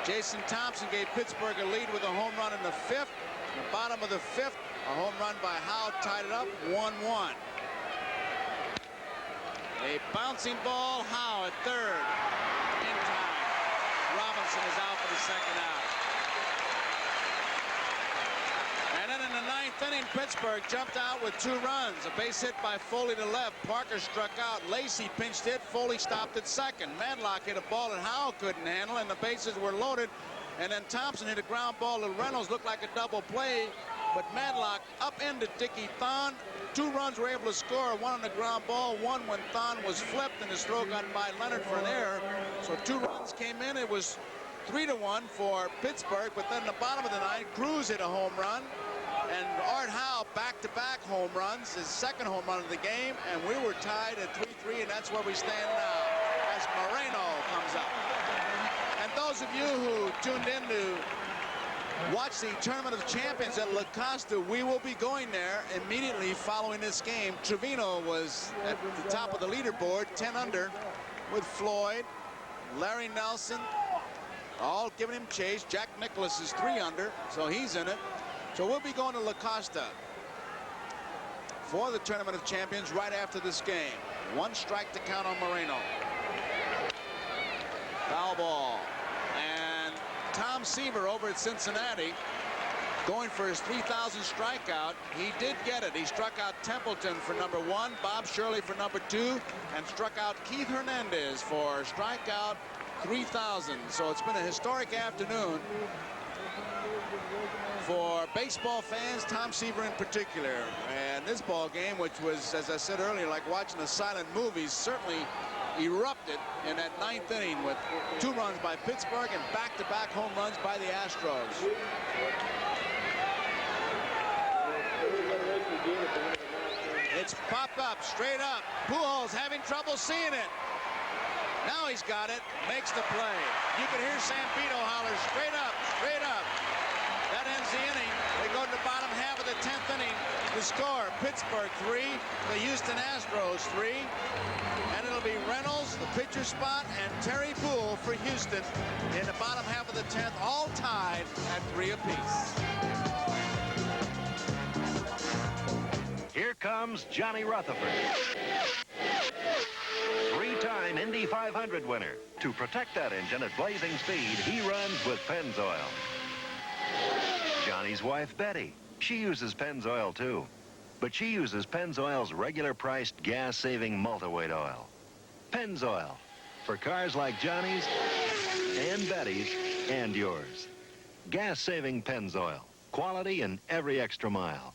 Jason Thompson gave Pittsburgh a lead with a home run in the 5th. In the bottom of the 5th, a home run by Howe tied it up 1-1. A bouncing ball, Howe at third. In time. Robinson is out for the second out. And then in the 9th inning, Pittsburgh jumped out with 2 runs. A base hit by Foley to left. Parker struck out. Lacey pinched hit. Foley stopped at second. Madlock hit a ball that Howe couldn't handle, and the bases were loaded. And then Thompson hit a ground ball to Reynolds. Looked like a double play, but Madlock upended Dickie Thon. 2 runs were able to score. 1 on the ground ball, 1 when Thon was flipped, and his throw got by Leonard for an error. So 2 runs came in. It was 3-1 for Pittsburgh, but then the bottom of the 9th, Cruz hit a home run. And Art Howe back-to-back home runs, his second home run of the game, and we were tied at 3-3, and that's where we stand now as Moreno comes up. And those of you who tuned in to watch the Tournament of Champions at La Costa, we will be going there immediately following this game. Trevino was at the top of the leaderboard, 10 under, with Floyd, Larry Nelson, all giving him chase. Jack Nicklaus is 3 under, so he's in it. So we'll be going to La Costa for the Tournament of Champions right after this game. 1 strike to count on Moreno. Foul ball. And Tom Seaver over at Cincinnati going for his 3,000th strikeout. He did get it. He struck out Templeton for number 1, Bob Shirley for number 2, and struck out Keith Hernandez for strikeout 3,000. So it's been a historic afternoon for baseball fans, Tom Seaver in particular. And this ball game, which was, as I said earlier, like watching a silent movie, certainly erupted in that 9th inning with 2 runs by Pittsburgh and back-to-back home runs by the Astros. It's popped up, straight up. Pujols having trouble seeing it. Now he's got it, makes the play. You can hear Sampedo holler, straight up, straight up. That ends the inning. They go to the bottom half of the 10th inning. The score, Pittsburgh 3, the Houston Astros 3. And it'll be Reynolds, the pitcher spot, and Terry Poole for Houston in the bottom half of the 10th, all tied at 3 apiece. Here comes Johnny Rutherford. Three-time Indy 500 winner. To protect that engine at blazing speed, he runs with Pennzoil. Johnny's wife, Betty. She uses Pennzoil, too. But she uses Pennzoil's regular-priced, gas-saving multi-weight oil. Pennzoil. For cars like Johnny's, and Betty's, and yours. Gas-saving Pennzoil. Quality in every extra mile.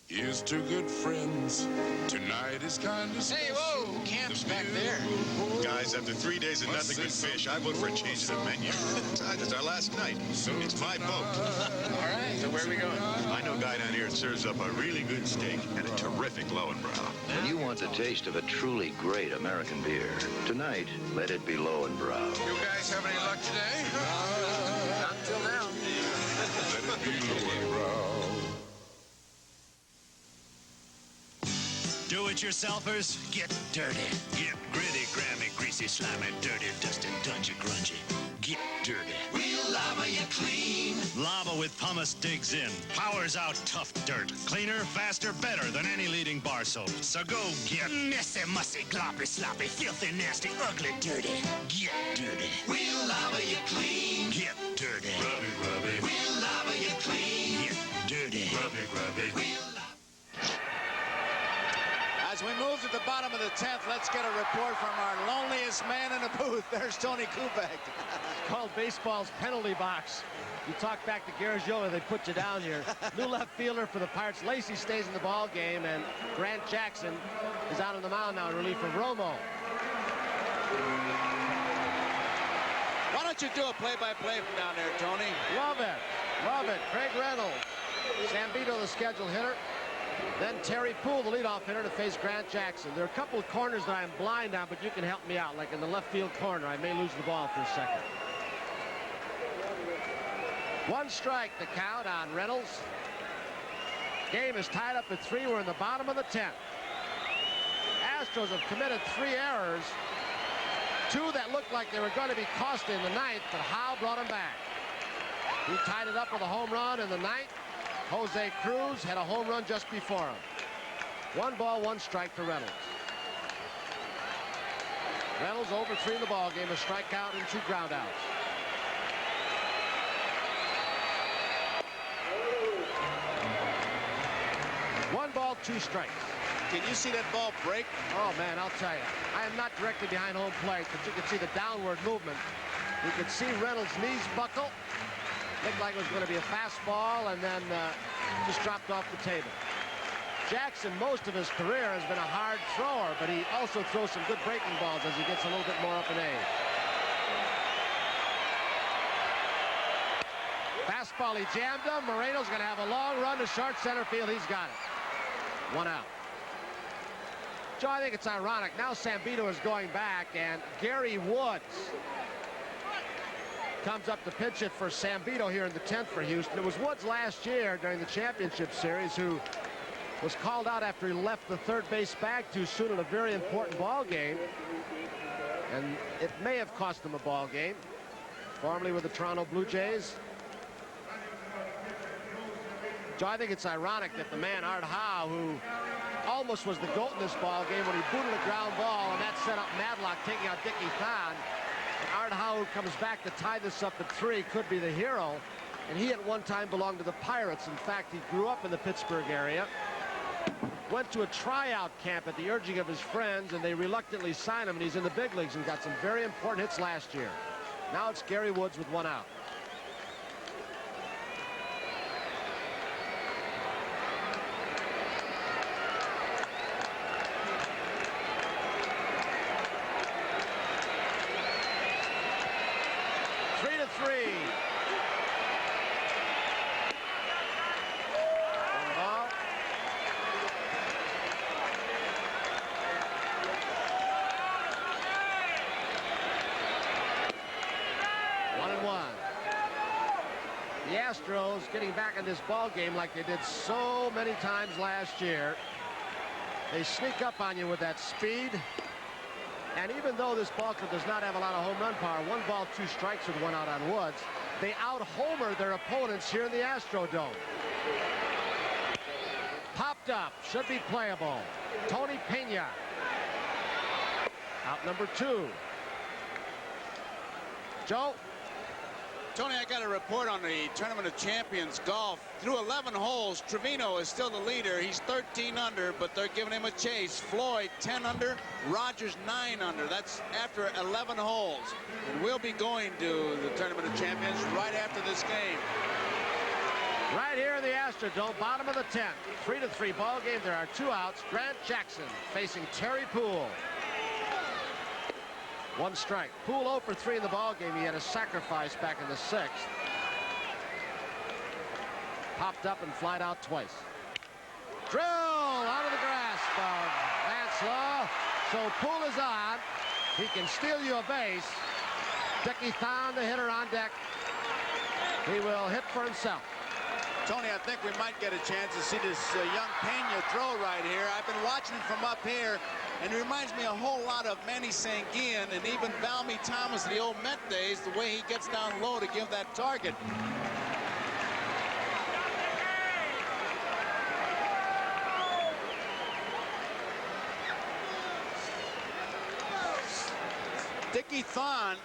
Here's two good friends. Tonight is kind of Hey, whoa! Camp's back there. Guys, after 3 days of nothing but fish, I vote for a change in the menu. It's our last night. It's my boat. All right, so where are we going? I know a guy down here that serves up a really good steak and a terrific Lowenbrow. When you want the taste of a truly great American beer, tonight, let it be Lowenbrow. You guys have any luck today? Not until now. Let it be Lowenbrow. Do-it-yourselfers, get dirty. Get gritty, grimy, greasy, slimy, dirty, dusty, dungy, grungy. Get dirty. We'll lava you clean. Lava with pumice digs in, powers out tough dirt. Cleaner, faster, better than any leading bar soap. So go get Messy, mussy, gloppy, sloppy, filthy, nasty, ugly, dirty. Get dirty. We'll lava you clean. Get dirty. Rubby, rubby. We'll lava you clean. Get dirty. Rubby, rubby. As we move to the bottom of the 10th, let's get a report from our loneliest man in the booth. There's Tony Kubek. It's called baseball's penalty box. You talk back to Garagiola, they put you down here. New left fielder for the Pirates. Lacey stays in the ball game, and Grant Jackson is out on the mound now in relief of Romo. Why don't you do a play-by-play from down there, Tony? Love it. Love it. Craig Reynolds. Sambito, the scheduled hitter. Then Terry Poole, the leadoff hitter, to face Grant Jackson. There are a couple of corners that I'm blind on, but you can help me out. Like in the left field corner, I may lose the ball for a second. One strike, the count on Reynolds. Game is tied up at 3. We're in the bottom of the 10th. Astros have committed 3 errors. 2 that looked like they were going to be costly in the 9th, but Howe brought them back. He tied it up with a home run in the 9th. Jose Cruz had a home run just before him. 1 ball, 1 strike to Reynolds. Reynolds over 3 in the ball game, a strikeout and 2 groundouts. One ball, 2 strikes. Can you see that ball break? Oh, man, I'll tell you. I am not directly behind home plate, but you can see the downward movement. You can see Reynolds' knees buckle. Looked like it was going to be a fastball, and then just dropped off the table. Jackson, most of his career, has been a hard thrower, but he also throws some good breaking balls as he gets a little bit more up in age. Fastball, he jammed him. Moreno's going to have a long run to short center field. He's got it. 1 out. Joe, I think it's ironic. Now Sambito is going back, and Gary Woods comes up to pitch it for Sambito here in the 10th for Houston. It was Woods last year during the championship series who was called out after he left the third base bag too soon in a very important ball game. And it may have cost him a ball game. Formerly with the Toronto Blue Jays. Joe, I think it's ironic that the man, Art Howe, who almost was the GOAT in this ball game when he booted a ground ball, and that set up Madlock taking out Dickie Thon. Art Howe, who comes back to tie this up at 3, could be the hero. And he at one time belonged to the Pirates. In fact, he grew up in the Pittsburgh area. Went to a tryout camp at the urging of his friends, and they reluctantly signed him, and he's in the big leagues and got some very important hits last year. Now it's Gary Woods with 1 out. Astros getting back in this ball game like they did so many times last year. They sneak up on you with that speed. And even though this ball club does not have a lot of home run power, 1 ball, 2 strikes with 1 out on Woods, they out-homer their opponents here in the Astrodome. Popped up, should be playable. Tony Pena. Out number 2. Joe? Tony, I got a report on the Tournament of Champions golf. Through 11 holes, Trevino is still the leader. He's 13 under, but they're giving him a chase. Floyd, 10 under. Rogers, 9 under. That's after 11 holes. And we'll be going to the Tournament of Champions right after this game. Right here in the Astrodome, bottom of the 10th. 3-3 ball game. There are 2 outs. Grant Jackson facing Terry Poole. 1 strike. Poole 0 for 3 in the ball game. He had a sacrifice back in the 6th. Popped up and flied out twice. Drill out of the grasp of Lance Law. So Poole is on. He can steal you a base. Dickie Thon, the hitter, on deck. He will hit for himself. Tony, I think we might get a chance to see this young Pena throw right here. I've been watching him from up here, and it reminds me a whole lot of Manny Sanguin and even Valmy Thomas, the old Met days, the way he gets down low to give that target. Dickie Thon,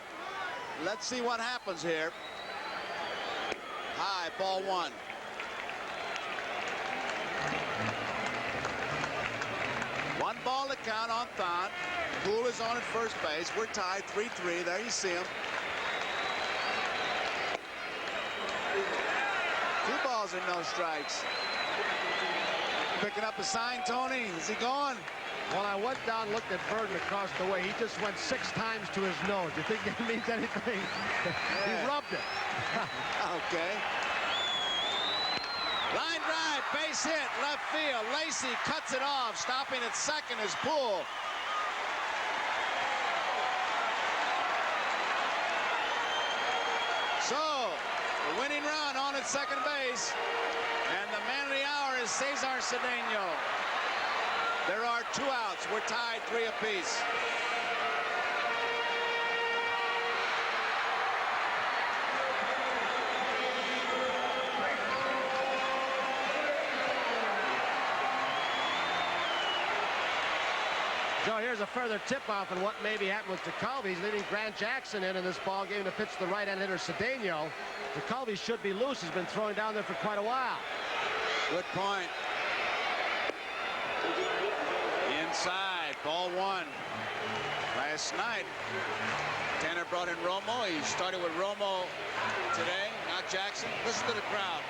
let's see what happens here. High, ball 1. One ball to count on Thon. Poole is on at first base. We're tied 3-3. There you see him. 2 balls and no strikes. Picking up a sign, Tony. Is he going? Well, I went down, looked at Burton across the way. He just went 6 times to his nose. You think that means anything? He rubbed it. Okay. Line drive, base hit, left field. Lacey cuts it off. Stopping at second is Poole. So, the winning run on at second base. And the man of the hour is Cesar Cedeno. There are 2 outs. We're tied 3 apiece. So here's a further tip-off on what maybe happened with DeCulvey. He's leading Grant Jackson in this ball game to pitch the right-hand hitter Cedeno. DeCulvey should be loose. He's been throwing down there for quite a while. Good point. Inside, ball 1. Last night, Tanner brought in Romo. He started with Romo today, not Jackson. Listen to the crowd.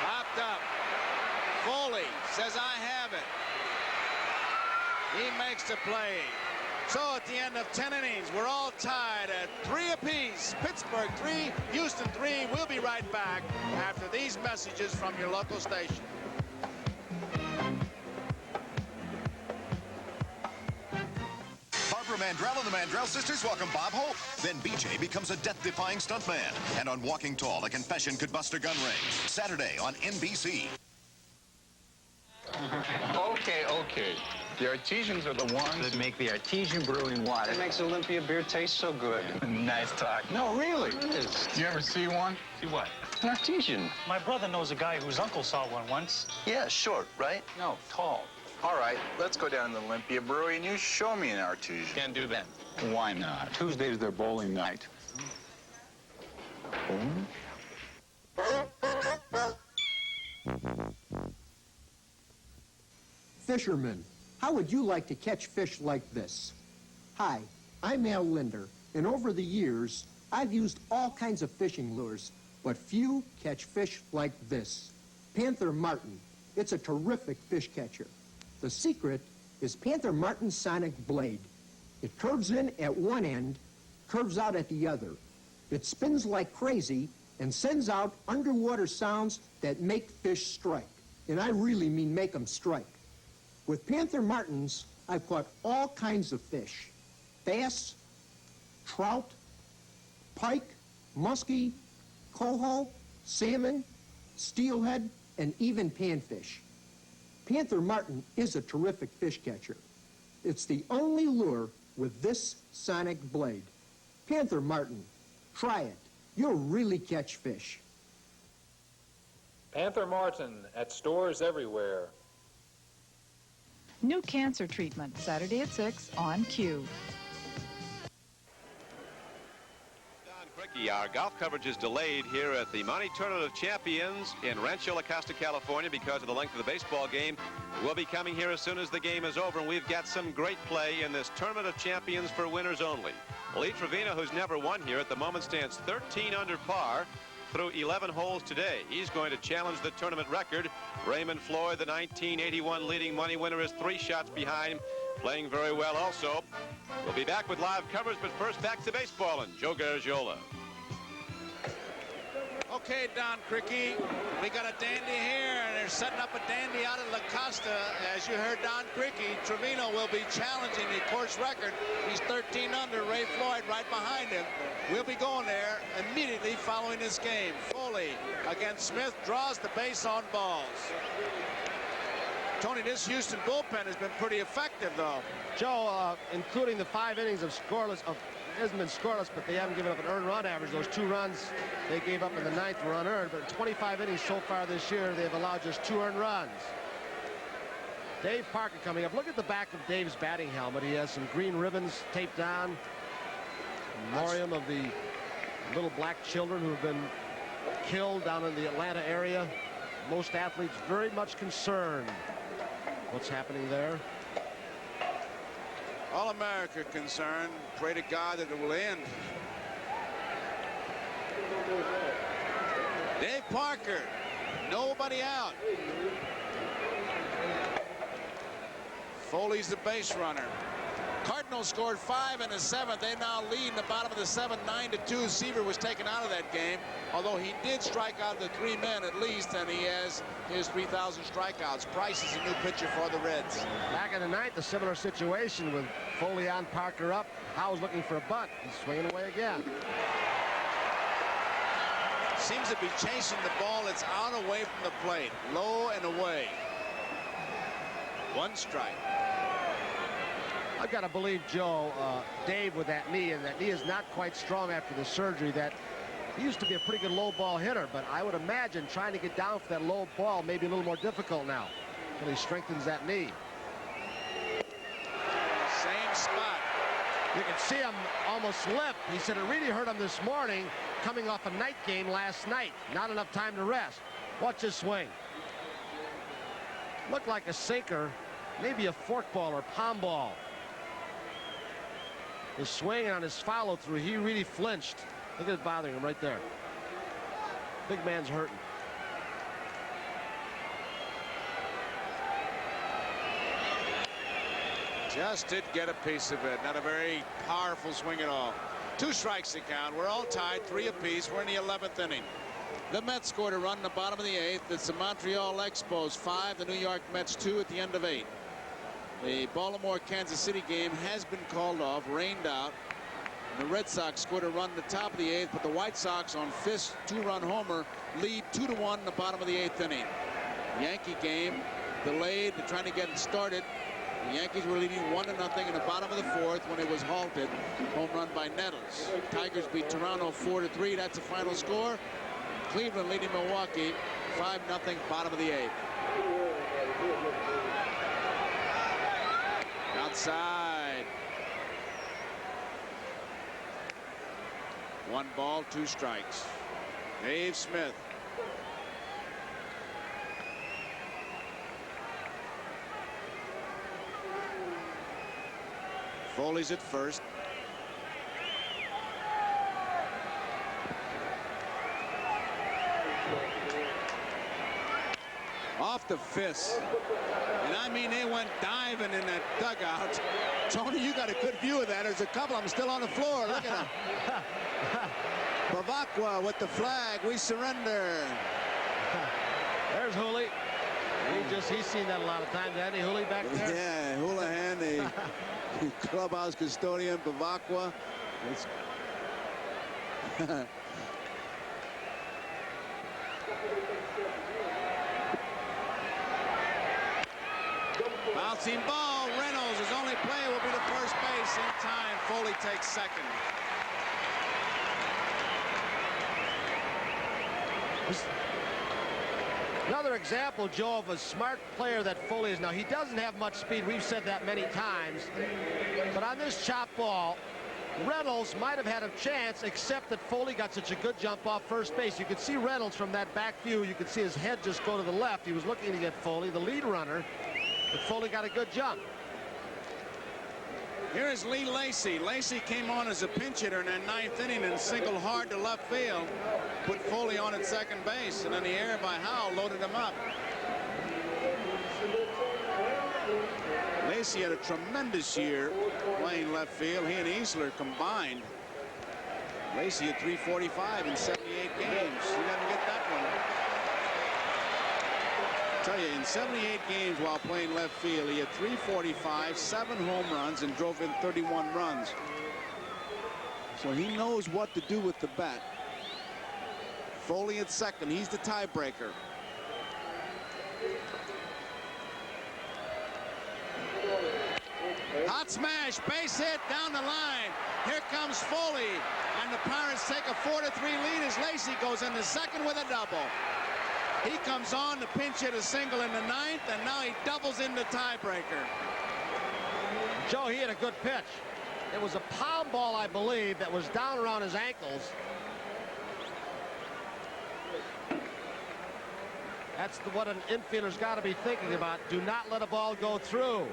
Popped up. Foley says, I have it. He makes the play. So at the end of 10 innings, we're all tied at 3 apiece. Pittsburgh 3, Houston 3. We'll be right back after these messages from your local station. Barbara Mandrell and the Mandrell sisters welcome Bob Hope. Then BJ becomes a death-defying stuntman. And on Walking Tall, a confession could bust a gun range. Saturday on NBC. Okay. The artisans are the ones that make the artesian brewing water. It makes Olympia beer taste so good. Nice talk. No, really. It is. You ever see one? See what? An artesian. My brother knows a guy whose uncle saw one once. Yeah, short, right? No, tall. All right, let's go down to the Olympia Brewery and you show me an artesian. Can't do that. Why not? Tuesday's their bowling night. Fishermen, how would you like to catch fish like this? Hi, I'm Al Linder, and over the years, I've used all kinds of fishing lures, but few catch fish like this. Panther Martin. It's a terrific fish catcher. The secret is Panther Martin's sonic blade. It curves in at one end, curves out at the other. It spins like crazy and sends out underwater sounds that make fish strike. And I really mean make them strike. With Panther Martins, I've caught all kinds of fish. Bass, trout, pike, muskie, coho, salmon, steelhead, and even panfish. Panther martin is a terrific fish catcher. It's the only lure with this sonic blade. Panther martin, try it. You'll really catch fish. Panther martin at stores everywhere. New cancer treatment, Saturday at 6 on Q. Our golf coverage is delayed here at the Monte Tournament of Champions in Rancho La Costa, California, because of the length of the baseball game. We'll be coming here as soon as the game is over, and we've got some great play in this Tournament of Champions for winners only. Lee Trevino, who's never won here, at the moment stands 13 under par through 11 holes today. He's going to challenge the tournament record. Raymond Floyd, the 1981 leading money winner, is 3 shots behind, playing very well also. We'll be back with live coverage, but first back to baseball and Joe Garagiola. Okay, Don Criqui, we got a dandy here, and they're setting up a dandy out at La Costa. As you heard Don Criqui, Trevino will be challenging the course record. He's 13 under, Ray Floyd right behind him. We'll be going there immediately following this game. Foley against Smith, draws the base on balls. Tony, this Houston bullpen has been pretty effective, though. Joe, including the 5 innings of scoreless, hasn't been scoreless, but they haven't given up an earned run average. Those 2 runs they gave up in the 9th were unearned, but in 25 innings so far this year, they've allowed just 2 earned runs. Dave Parker coming up. Look at the back of Dave's batting helmet. He has some green ribbons taped on. Memoriam of the little black children who have been killed down in the Atlanta area. Most athletes very much concerned what's happening there. All America concerned. Pray to God that it will end. Dave Parker, nobody out. Foley's the base runner. Cardinals scored 5 in the 7th. They now lead in the bottom of the 7th, 9-2. Seaver was taken out of that game, although he did strike out the 3 men at least, and he has his 3,000 strikeouts. Price is a new pitcher for the Reds. Back in the 9th, a similar situation with Foley on, Parker up. Howe's looking for a bunt. He's swinging away again. Seems to be chasing the ball. It's out away from the plate, low and away. 1 strike. I've got to believe, Joe, Dave with that knee, and that knee is not quite strong after the surgery. That he used to be a pretty good low ball hitter, but I would imagine trying to get down for that low ball may be a little more difficult now until he strengthens that knee. Same spot. You can see him almost slip. He said it really hurt him this morning coming off a night game last night. Not enough time to rest. Watch his swing. Looked like a sinker, maybe a fork ball or palm ball. His swing and on his follow through, he really flinched. Look at it bothering him right there. Big man's hurting. Just did get a piece of it. Not a very powerful swing at all. 2 strikes to count. We're all tied, 3 apiece. We're in the 11th inning. The Mets scored a run in the bottom of the 8th. It's the Montreal Expos 5, the New York Mets 2 at the end of 8. The Baltimore-Kansas City game has been called off, rained out. The Red Sox scored a run at the top of the 8th, but the White Sox on Fisk's 2-run homer lead 2-1 in the bottom of the 8th inning. Yankee game delayed. They're trying to get it started. The Yankees were leading 1-0 in the bottom of the 4th when it was halted. Home run by Nettles. Tigers beat Toronto 4-3. That's the final score. Cleveland leading Milwaukee 5-0, bottom of the 8th. Outside. 1 ball, 2 strikes. Dave Smith. Foley's at first. Off the fist. And I mean, they went diving in that dugout. Tony, you got a good view of that. There's a couple of them still on the floor. Look at them. Bavacqua with the flag. We surrender. There's Hooley. He's seen that a lot of times, hasn't he, Hooley, back there? Yeah, Houlihan, the clubhouse custodian, Bavacqua. Bouncing ball. Reynolds, his only play will be to first base in time. Foley takes second. Another example, Joe, of a smart player that Foley is now. He doesn't have much speed. We've said that many times. But on this chop ball, Reynolds might have had a chance, except that Foley got such a good jump off first base. You could see Reynolds from that back view. You could see his head just go to the left. He was looking to get Foley, the lead runner, but Foley got a good jump. Here is Lee Lacy. Lacy came on as a pinch hitter in that ninth inning and singled hard to left field. Put Foley on at second base, and then the error by Howell loaded him up. Lacy had a tremendous year playing left field. He and Easler combined. Lacy had 345 in 78 games. He doesn't get that one. I tell you, in 78 games while playing left field, he had 345, 7 home runs, and drove in 31 runs. So he knows what to do with the bat. Foley at second. He's the tiebreaker. Hot smash, base hit down the line. Here comes Foley, and the Pirates take a 4-3 lead as Lacy goes into second with a double. He comes on to pinch hit a single in the ninth, and now he doubles into tiebreaker. Joe, he had a good pitch. It was a palm ball, I believe, that was down around his ankles. That's what an infielder's got to be thinking about. Do not let a ball go through.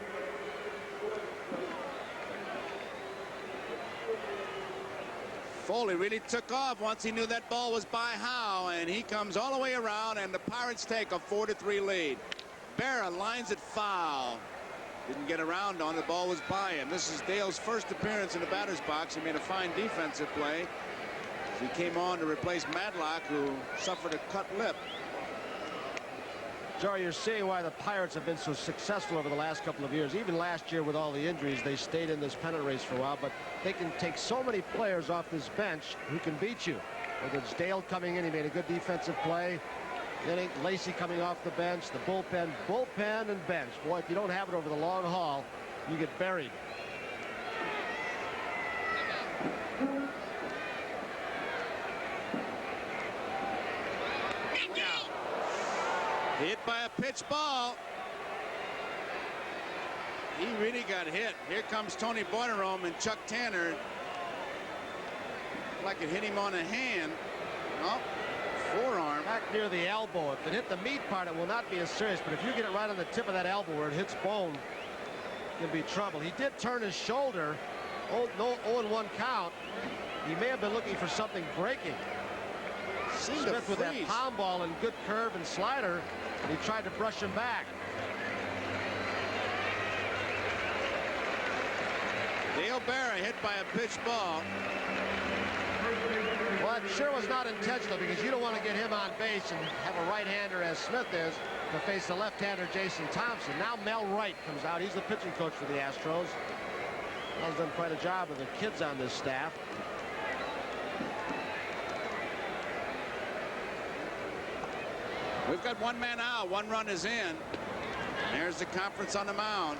Foley really took off once he knew that ball was by Howe, and he comes all the way around, and the Pirates take a 4-3 lead. Berra lines it foul. Didn't get around on it. The ball was by him. This is Dale's first appearance in the batter's box. He made a fine defensive play. He came on to replace Madlock, who suffered a cut lip. Joe, you're seeing why the Pirates have been so successful over the last couple of years. Even last year with all the injuries, they stayed in this pennant race for a while, but they can take so many players off this bench who can beat you. Whether it's Dale coming in, he made a good defensive play. Then Lacy coming off the bench, the bullpen and bench. Boy, if you don't have it over the long haul, you get buried. Hit by a pitch ball. He really got hit. Here comes Tony Borderome and Chuck Tanner. Like it hit him on the hand. Oh, forearm. Back near the elbow. If it hit the meat part, it will not be as serious. But if you get it right on the tip of that elbow where it hits bone, it can be trouble. He did turn his shoulder. Oh, no, 0-1 count. He may have been looking for something breaking. Smith with that palm ball and good curve and slider, and he tried to brush him back. Dale Berra hit by a pitch ball. Well, it sure was not intentional, because you don't want to get him on base and have a right-hander, as Smith is, to face the left-hander Jason Thompson. Now Mel Wright comes out. He's the pitching coach for the Astros. Mel's done quite a job with the kids on this staff. We've got one man out. One run is in. There's the conference on the mound.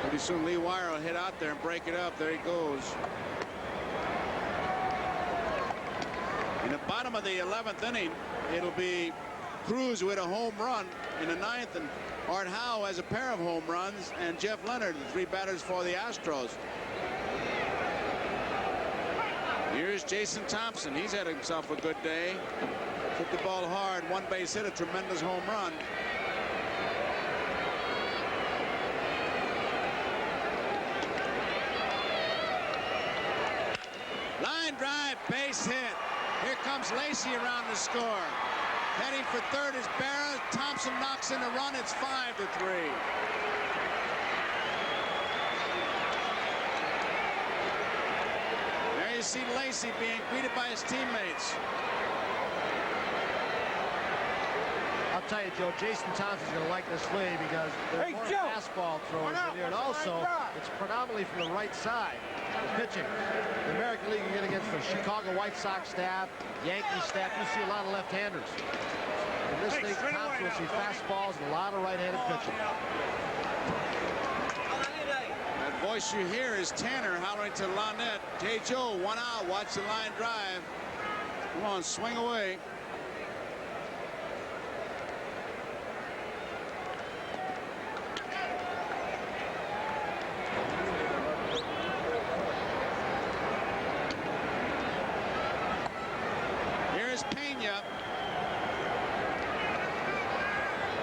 Pretty soon Lee Wire will hit out there and break it up. There he goes. In the bottom of the 11th inning, it'll be Cruz with a home run in the ninth, and Art Howe has a pair of home runs, and Jeff Leonard, the 3 batters for the Astros. Here's Jason Thompson. He's had himself a good day. Hit the ball hard. One base hit, a tremendous home run. Line drive, base hit. Here comes Lacy around to score. Heading for third is Berra. Thompson knocks in a run. It's 5-3. You see Lacy being greeted by his teammates. tell you, Joe, Jason Thompson's going to like this lead because there's more fastball throwers in here, and also it's predominantly from the right side, the pitching. The American League, you get against the Chicago White Sox staff, Yankee staff, you see a lot of left-handers. In this league, Thompson will see fastballs and a lot of right-handed pitching. That voice you hear is Tanner hollering to Lonette. Hey, Joe, 1 out. Watch the line drive. Come on, swing away. Here's Pena.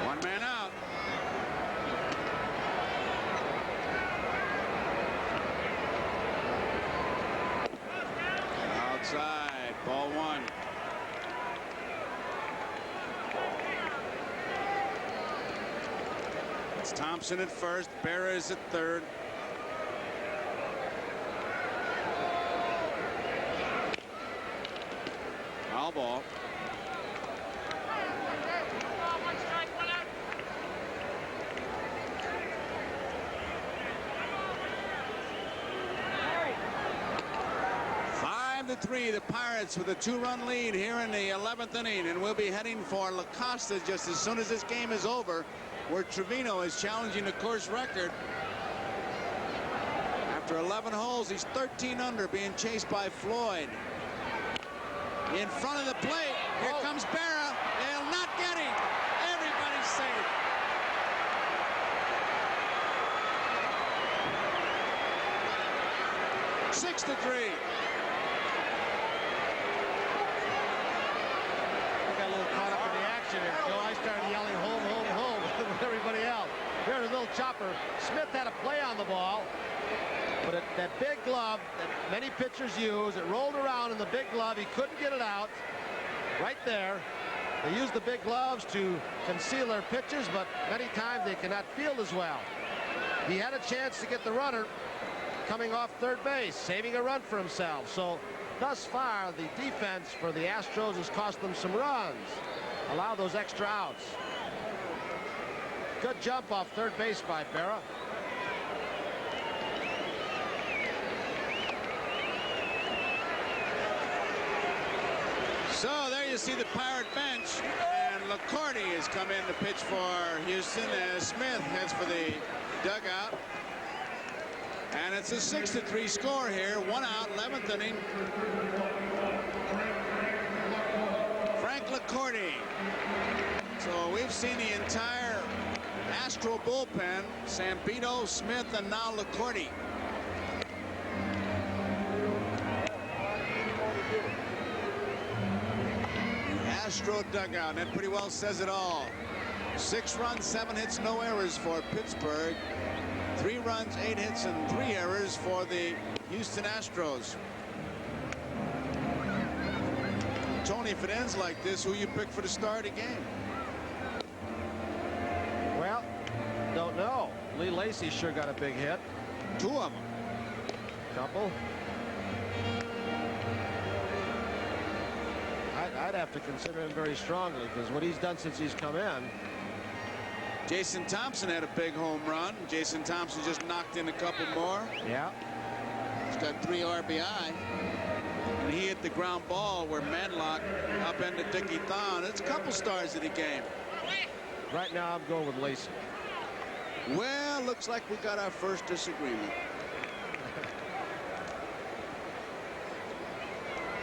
1 man out. Outside, ball 1. It's Thompson at first, Berra is at third. Foul ball. To 3, the Pirates with a 2-run lead here in the 11th inning, and we'll be heading for La Costa just as soon as this game is over, where Trevino is challenging the course record. After 11 holes, he's 13 under, being chased by Floyd. In front of the plate, here comes Berra. They'll not get him. Everybody's safe. Six to 3. Caught up in the action here. Joe, I started yelling home, home, home with everybody else. Here's a little chopper. Smith had a play on the ball, but that big glove that many pitchers use, it rolled around in the big glove. He couldn't get it out. Right there. They use the big gloves to conceal their pitches, but many times they cannot field as well. He had a chance to get the runner coming off third base, saving a run for himself. So thus far, the defense for the Astros has cost them some runs. Allow those extra outs. Good jump off third base by Berra. So there you see the Pirate bench, and LaCourty has come in to pitch for Houston as Smith heads for the dugout. And it's a 6-3 score here. 1 out, 11th inning. Frank LaCourty. So we've seen the entire Astro bullpen. Sambito, Smith, and now LaCourty. Astro dugout. That pretty well says it all. 6 runs, 7 hits, no errors for Pittsburgh. 3 runs, 8 hits, and 3 errors for the Houston Astros. Tony, if it ends like this, who you pick for the start of the game? Well, don't know. Lee Lacy sure got a big hit. 2 of them. Couple. I'd have to consider him very strongly because what he's done since he's come in. Jason Thompson had a big home run. Jason Thompson just knocked in a couple more. Yeah. He's got 3 RBI. And he hit the ground ball where Manlock upended Dickie Thon. It's a couple stars of the game. Right now, I'm going with Lacy. Well, looks like we got our first disagreement.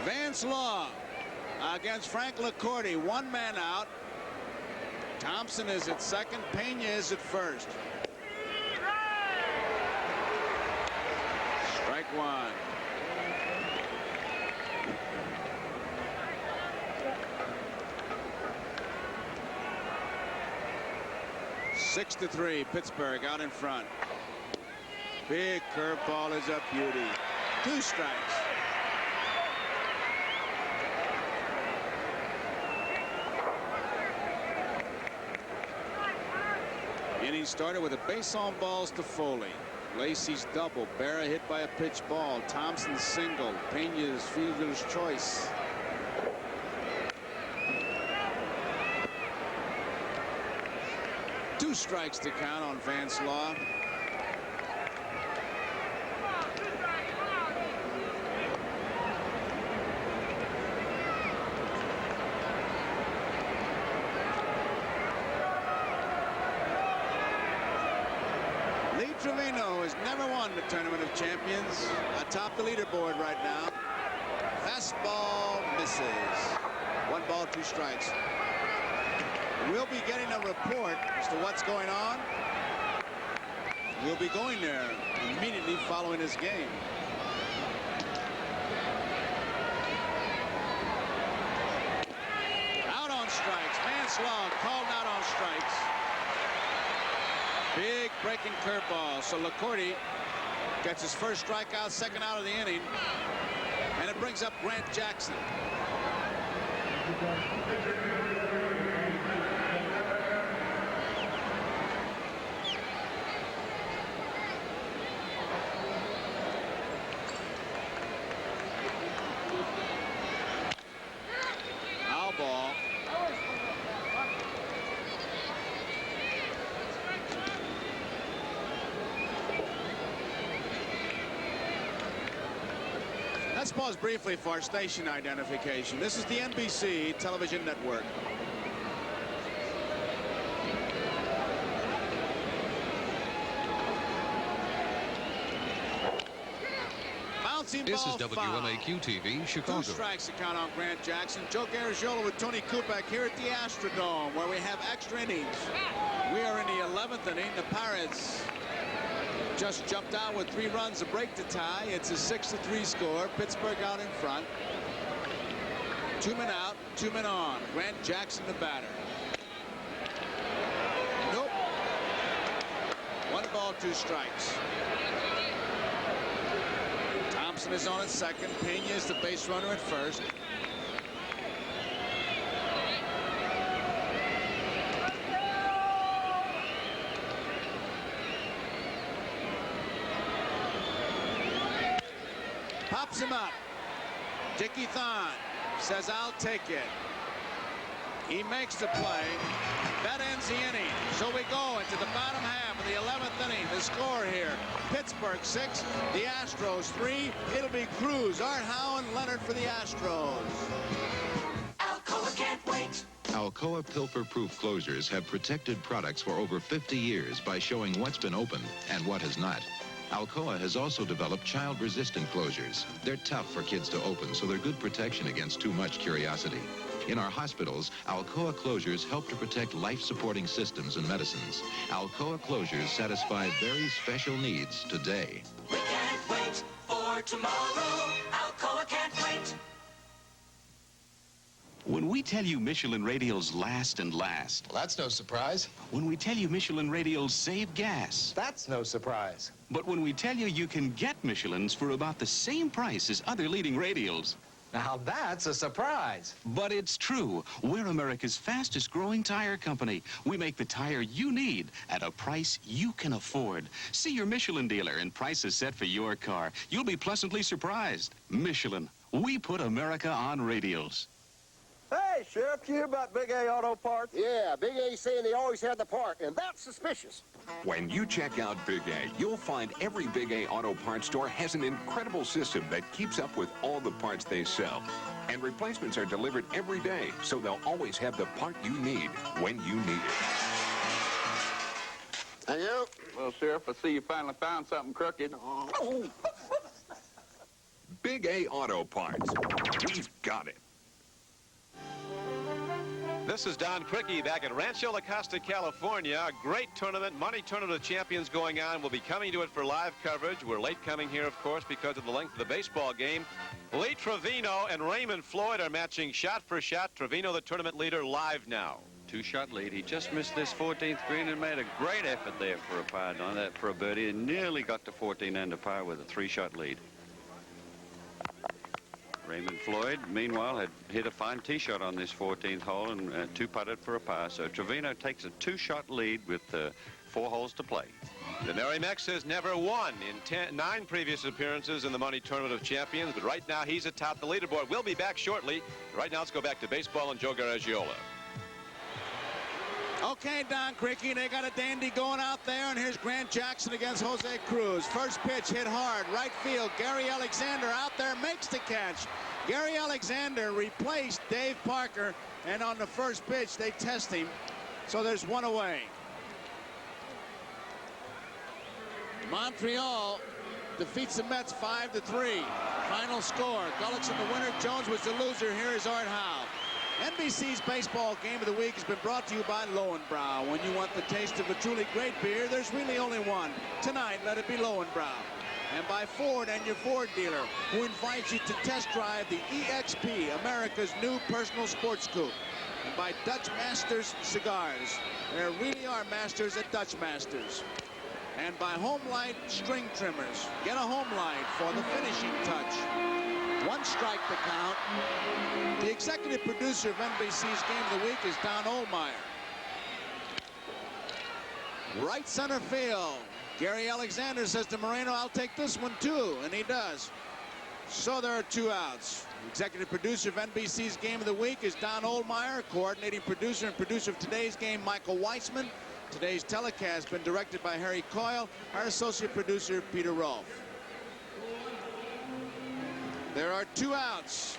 Vance Law against Frank LaCourty. 1 man out. Thompson is at second. Pena is at first. Strike 1. Six to 3. Pittsburgh out in front. Big curveball is a beauty. 2 strikes. Inning started with a base on balls to Foley. Lacy's double. Berra hit by a pitch ball. Thompson's single. Pena's fielder's choice. 2 strikes to count on Vance Law. Lee Trevino has never won the Tournament of Champions. Atop the leaderboard right now. Fastball misses. 1 ball, 2 strikes. We'll be getting a report as to what's going on. We'll be going there immediately following this game. Out on strikes. Vance Law called out on strikes. Big breaking curveball. So LaCourte gets his first strikeout, second out of the inning. And it brings up Grant Jackson. Foul ball. Let's pause briefly for our station identification. This is the NBC television network. Bouncing This ball is WMAQ TV, Chicago. 2 strikes to count on Grant Jackson. Joe Garagiola with Tony Kupak here at the Astrodome, where we have extra innings. We are in the 11th inning. The Pirates just jumped out with 3 runs, a break to tie. It's a 6-3 score. Pittsburgh out in front. 2 men out, 2 men on. Grant Jackson, the batter. Nope. 1 ball, 2 strikes. Thompson is on at second. Pena is the base runner at first. Pops him up. Dickie Thon says, I'll take it. He makes the play. That ends the inning. So we go into the bottom half of the 11th inning. The score here, Pittsburgh 6, the Astros 3. It'll be Cruz, Art Howe, and Leonard for the Astros. Alcoa can't wait. Alcoa pilfer-proof closures have protected products for over 50 years by showing what's been opened and what has not. Alcoa has also developed child-resistant closures. They're tough for kids to open, so they're good protection against too much curiosity. In our hospitals, Alcoa closures help to protect life-supporting systems and medicines. Alcoa closures satisfy very special needs today. We can't wait for tomorrow. Alcoa can't wait. When we tell you Michelin radials last and last. Well, that's no surprise. When we tell you Michelin radials save gas. That's no surprise. But when we tell you you can get Michelins for about the same price as other leading radials. Now that's a surprise. But it's true. We're America's fastest growing tire company. We make the tire you need at a price you can afford. See your Michelin dealer and prices set for your car. You'll be pleasantly surprised. Michelin. We put America on radials. Hey, Sheriff, you hear about Big A Auto Parts? Yeah, Big A saying they always had the part, and that's suspicious. When you check out Big A, you'll find every Big A Auto Parts store has an incredible system that keeps up with all the parts they sell. And replacements are delivered every day, so they'll always have the part you need when you need it. And you? Well, Sheriff, I see you finally found something crooked. Big A Auto Parts. We've got it. This is Don Criqui back at Rancho La Costa, California. A great tournament, Money Tournament of Champions going on. We'll be coming to it for live coverage. We're late coming here, of course, because of the length of the baseball game. Lee Trevino and Raymond Floyd are matching shot for shot. Trevino, the tournament leader, live now. 2-shot lead. He just missed this 14th green and made a great effort there for a par on that for a birdie, and nearly got to 14 under par with a 3-shot lead. Raymond Floyd, meanwhile, had hit a fine tee shot on this 14th hole and 2-putted for a par. So Trevino takes a 2-shot lead with 4 holes to play. The Merrimax has never won in 9 previous appearances in the Money Tournament of Champions, but right now he's atop the leaderboard. We'll be back shortly. Right now, let's go back to baseball and Joe Garagiola. Okay, Don Criqui, they got a dandy going out there, and here's Grant Jackson against Jose Cruz. First pitch hit hard, right field. Gary Alexander out there makes the catch. Gary Alexander replaced Dave Parker, and on the first pitch, they test him, so there's one away. Montreal defeats the Mets 5-3. Final score, Gullickson the winner, Jones was the loser. Here is Art Howe. NBC's Baseball Game of the Week has been brought to you by Lowenbrow. When you want the taste of a truly great beer, there's really only one. Tonight, let it be Lowenbrow. And by Ford and your Ford dealer, who invites you to test drive the EXP, America's new personal sports coupe. And by Dutch Masters Cigars. There really are masters at Dutch Masters. And by Home Light String Trimmers. Get a Home Light for the finishing touch. One strike to count. The executive producer of NBC's Game of the Week is Don Ohlmeyer. Right center field. Gary Alexander says to Moreno, I'll take this one too, and he does. So there are 2 outs. The executive producer of NBC's Game of the Week is Don Ohlmeyer. Coordinating producer and producer of today's game, Michael Weissman. Today's telecast has been directed by Harry Coyle. Our associate producer, Peter Rolfe. There are 2 outs.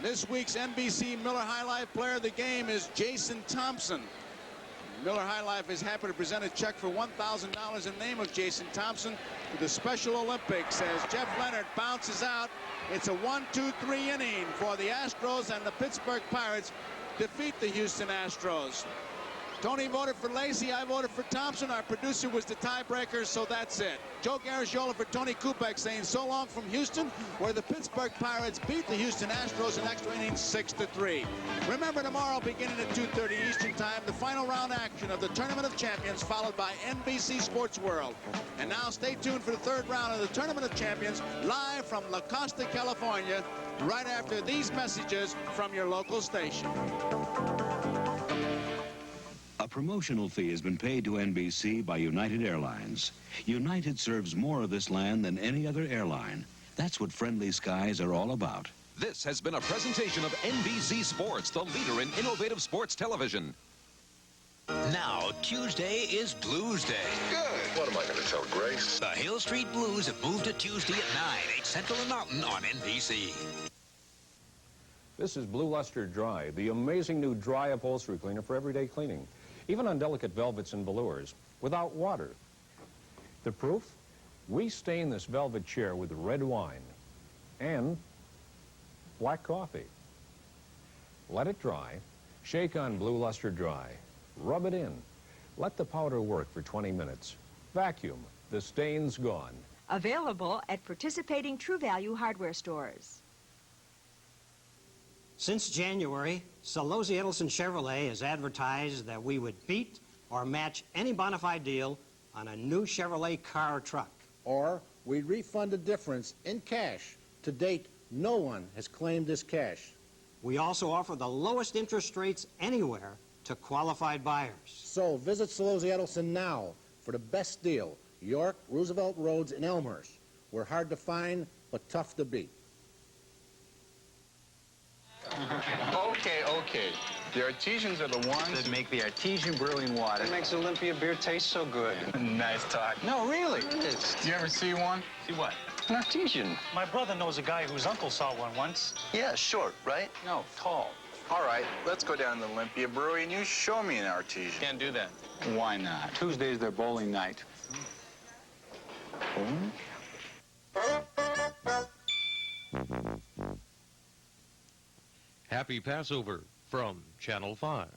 This week's NBC Miller High Life player of the game is Jason Thompson. Miller High Life is happy to present a check for $1,000 in the name of Jason Thompson to the Special Olympics as Jeff Leonard bounces out. It's a 1-2-3 inning for the Astros, and the Pittsburgh Pirates defeat the Houston Astros. Tony voted for Lacey. I voted for Thompson. Our producer was the tiebreaker, so that's it. Joe Garagiola for Tony Kubek saying so long from Houston, where the Pittsburgh Pirates beat the Houston Astros in extra innings 6-3. Remember, tomorrow, beginning at 2:30 Eastern Time, the final round action of the Tournament of Champions, followed by NBC Sports World. And now stay tuned for the 3rd round of the Tournament of Champions, live from La Costa, California, right after these messages from your local station. A promotional fee has been paid to NBC by United Airlines. United serves more of this land than any other airline. That's what friendly skies are all about. This has been a presentation of NBC Sports, the leader in innovative sports television. Now, Tuesday is Blues Day. Good. What am I going to tell Grace? The Hill Street Blues have moved to Tuesday at 9, 8 Central and Mountain on NBC. This is Blue Luster Dry, the amazing new dry upholstery cleaner for everyday cleaning, even on delicate velvets and velours, without water. The proof? We stain this velvet chair with red wine and black coffee. Let it dry. Shake on Blue Luster Dry. Rub it in. Let the powder work for 20 minutes. Vacuum. The stain's gone. Available at participating True Value hardware stores. Since January, Solozzi Edelson Chevrolet has advertised that we would beat or match any bona fide deal on a new Chevrolet car or truck. Or we'd refund the difference in cash. To date, no one has claimed this cash. We also offer the lowest interest rates anywhere to qualified buyers. So visit Solozzi Edelson now for the best deal. York, Roosevelt Roads, and Elmhurst. We're hard to find, but tough to beat. Okay. The artesians are the ones that make the artesian brewing water. It makes Olympia beer taste so good. Nice talk. No, really. You ever see one? See what? An artesian. My brother knows a guy whose uncle saw one once. Yeah, short, right? No, tall. All right, let's go down to the Olympia Brewery and you show me an artesian. Can't do that. Why not? Tuesday's their bowling night. Happy Passover from Channel 5.